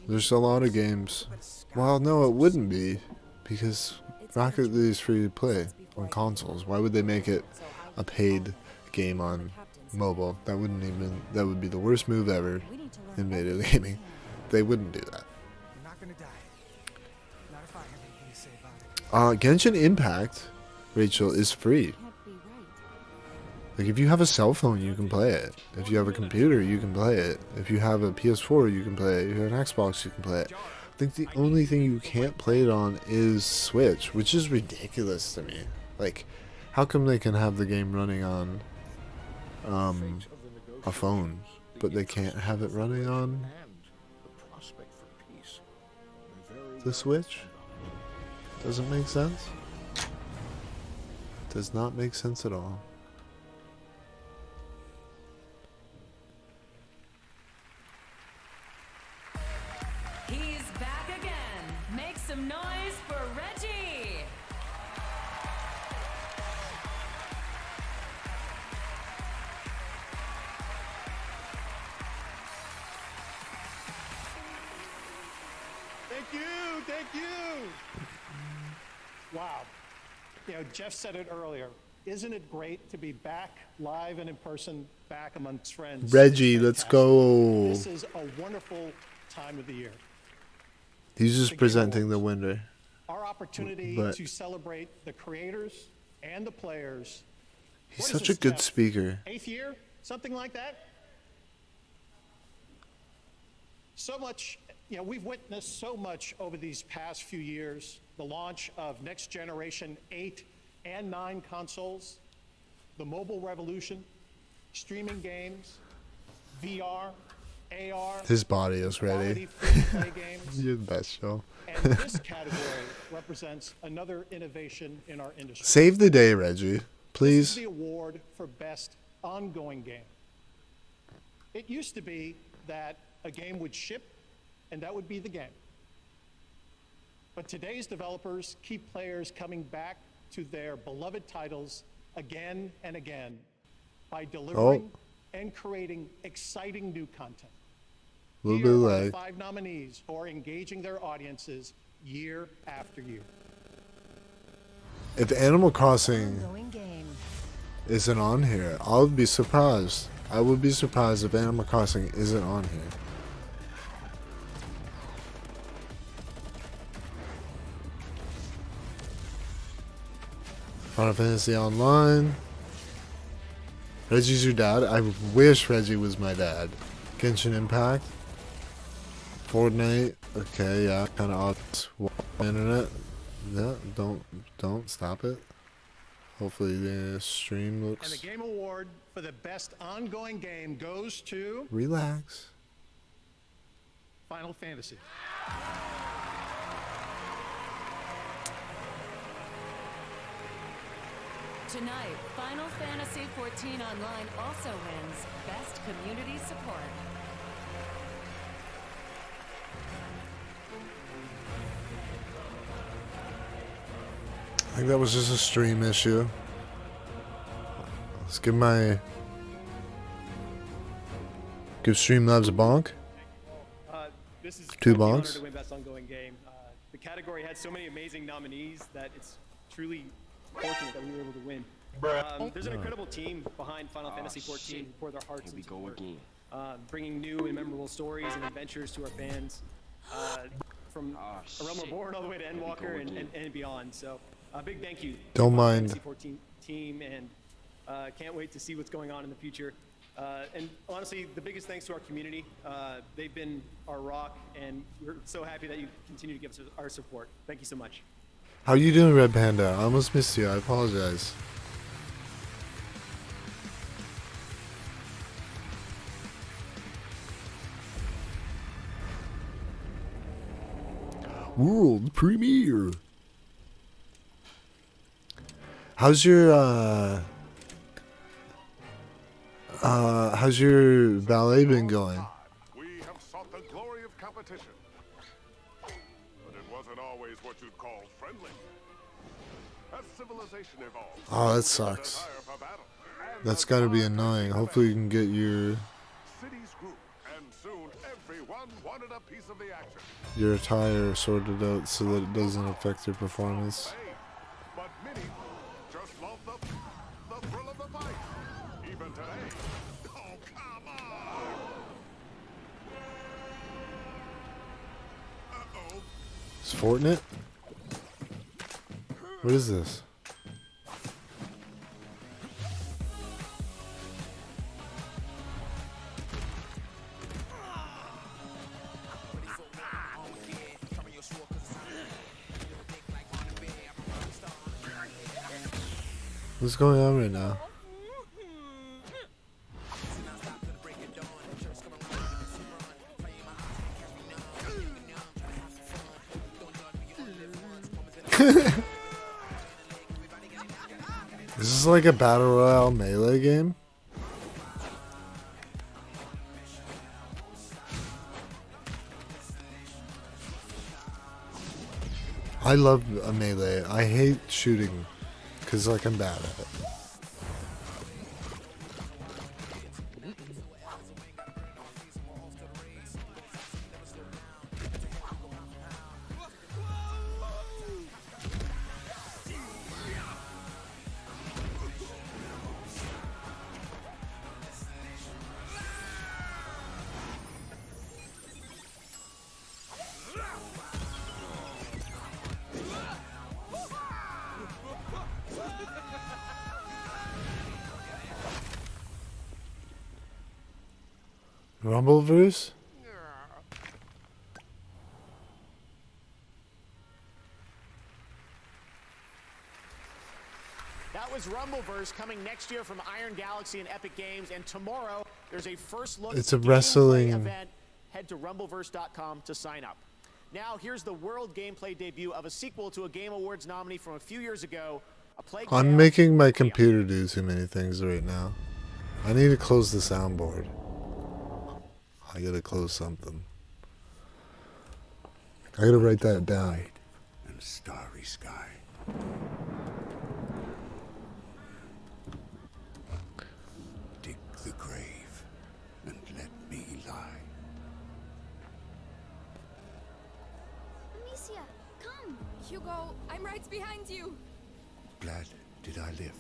[SPEAKER 1] There's a lot of games. Well, no, it wouldn't be. Because Rocket League is free to play on consoles. Why would they make it a paid game on mobile? That would be the worst move ever in video gaming. They wouldn't do that.
[SPEAKER 5] I'm not gonna die. Not if I have anything to say about it.
[SPEAKER 1] Genshin Impact, Rachel, is free. Like, if you have a cell phone, you can play it. If you have a computer, you can play it. If you have a PS4, you can play it. If you have an Xbox, you can play it. I think the only thing you can't play it on is Switch, which is ridiculous to me. Like, how come they can have the game running on a phone, but they can't have it running on the Switch? Doesn't make sense. Does not make sense at all.
[SPEAKER 8] He's back again. Make some noise for Reggie.
[SPEAKER 14] Thank you, thank you. Wow. You know, Jeff said it earlier. Isn't it great to be back live and in person, back amongst friends?
[SPEAKER 1] Reggie, let's go.
[SPEAKER 14] This is a wonderful time of the year.
[SPEAKER 1] He's just presenting the winner.
[SPEAKER 14] Our opportunity
[SPEAKER 1] But
[SPEAKER 14] to celebrate the creators and the players.
[SPEAKER 1] he's
[SPEAKER 14] What is
[SPEAKER 1] such a
[SPEAKER 14] this,
[SPEAKER 1] good
[SPEAKER 14] Jeff?
[SPEAKER 1] speaker.
[SPEAKER 14] 8th year? Something like that? So much, you know, we've witnessed so much over these past few years. The launch of next generation 8 and 9 consoles, the mobile revolution, streaming games, VR, AR.
[SPEAKER 1] His body is ready.
[SPEAKER 14] quality free-to-play games.
[SPEAKER 1] You're the best, Joe.
[SPEAKER 14] And this category represents another innovation in our industry.
[SPEAKER 1] Save the day, Reggie.
[SPEAKER 14] This is
[SPEAKER 1] Please.
[SPEAKER 14] the award for best ongoing game. It used to be that a game would ship and that would be the game. But today's developers keep players coming back to their beloved titles again and again by delivering and creating exciting new content.
[SPEAKER 1] A little
[SPEAKER 14] Here
[SPEAKER 1] bit
[SPEAKER 14] are the
[SPEAKER 1] lag.
[SPEAKER 14] 5 nominees who are engaging their audiences year after year.
[SPEAKER 1] If Animal Crossing isn't on here, I'll be surprised. I would be surprised if Animal Crossing isn't on here. Final Fantasy Online. Reggie's your dad? I wish Reggie was my dad. Genshin Impact. Fortnite. Okay, yeah, kind of off internet. Yeah, don't stop it. Hopefully the stream
[SPEAKER 14] And the
[SPEAKER 1] looks.
[SPEAKER 14] Game Award for the best ongoing game goes to
[SPEAKER 1] Relax.
[SPEAKER 14] Final Fantasy.
[SPEAKER 8] Tonight, Final Fantasy XIV Online also wins Best Community Support.
[SPEAKER 1] I think that was just a stream issue. Let's give Streamlabs a bonk.
[SPEAKER 10] This is
[SPEAKER 1] 2
[SPEAKER 10] an honor
[SPEAKER 1] bonks.
[SPEAKER 10] to win Best Ongoing Game. The category had so many amazing nominees that it's truly fortunate that we were able to win. There's an incredible team behind Final Fantasy XIV who pour their hearts into the work, bringing new and memorable stories and adventures to our fans, from A Realm Reborn all the way to Endwalker and beyond. So a big thank you to
[SPEAKER 1] Don't
[SPEAKER 10] the
[SPEAKER 1] mind.
[SPEAKER 10] Final Fantasy XIV team, and can't wait to see what's going on in the future. And honestly, the biggest thanks to our community. They've been our rock, and we're so happy that you continue to give us our support. Thank you so much.
[SPEAKER 1] How you doing, Red Panda? I almost missed you. I apologize. World premiere. How's your ballet been going?
[SPEAKER 12] We have sought the glory of competition. But it was
[SPEAKER 11] wasn't always what you'd call friendly. As civilization evolved,
[SPEAKER 1] Oh, that sucks. That's got to be annoying. Hopefully you can get your
[SPEAKER 11] cities grew, and soon everyone wanted a piece of the action.
[SPEAKER 1] your attire sorted out so that it doesn't affect your performance.
[SPEAKER 11] But many just love the thrill of the fight. Even today. Oh, come on! Uh-oh.
[SPEAKER 1] Is Fortnite? What is this? What's going on right now? Is this like a battle royale melee game? I love a melee. I hate shooting because like I'm bad at it. Rumbleverse?
[SPEAKER 14] That was Rumbleverse coming next year from Iron Galaxy and Epic Games, and tomorrow there's a first look.
[SPEAKER 1] It's a
[SPEAKER 14] gameplay
[SPEAKER 1] wrestling
[SPEAKER 14] event. Head to rumbleverse.com to sign up. Now here's the world gameplay debut of a sequel to a Game Awards nominee from a few years ago. A Plague
[SPEAKER 1] I'm
[SPEAKER 14] Tale.
[SPEAKER 1] making my computer do too many things right now. I need to close the soundboard. I gotta close something. I gotta write that down.
[SPEAKER 16] And starry sky. Dig the grave and let me lie.
[SPEAKER 3] Amicia, come! Hugo, I'm right behind you.
[SPEAKER 16] Glad did I live,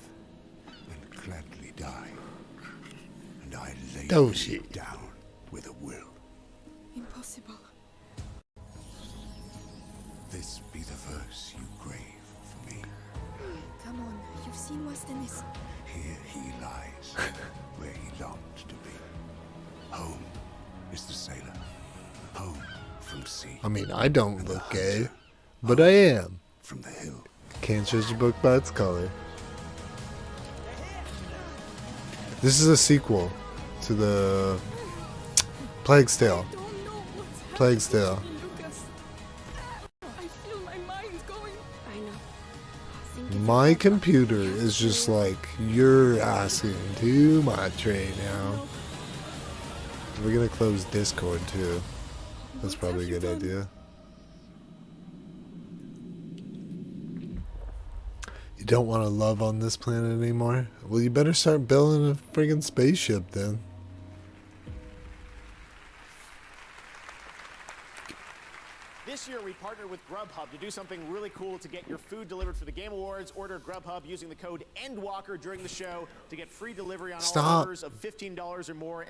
[SPEAKER 16] and gladly die. And I lay
[SPEAKER 1] Oh,
[SPEAKER 16] me
[SPEAKER 1] shit.
[SPEAKER 16] down with a will.
[SPEAKER 3] Impossible.
[SPEAKER 16] This be the verse you crave for me.
[SPEAKER 3] Come on, you've seen worse than this.
[SPEAKER 16] Here he lies, where he longed to be. Home is the sailor. Home from sea.
[SPEAKER 1] I mean, I don't look gay, but I am.
[SPEAKER 16] From the hill.
[SPEAKER 1] Can't judge a book by its color. This is a sequel to the Plague's Tale. Plague's Tale.
[SPEAKER 3] I feel my mind going. I know.
[SPEAKER 1] My computer is just like, you're asking too much right now. We're gonna close Discord too. That's probably a good idea. You don't want to love on this planet anymore? Well, you better start building a friggin' spaceship then.
[SPEAKER 14] This year we partnered with Grubhub to do something really cool to get your food delivered for the Game Awards. Order Grubhub using the code ENDWALKER during the show to get free delivery on all
[SPEAKER 1] Stop.
[SPEAKER 14] orders of $15 or more.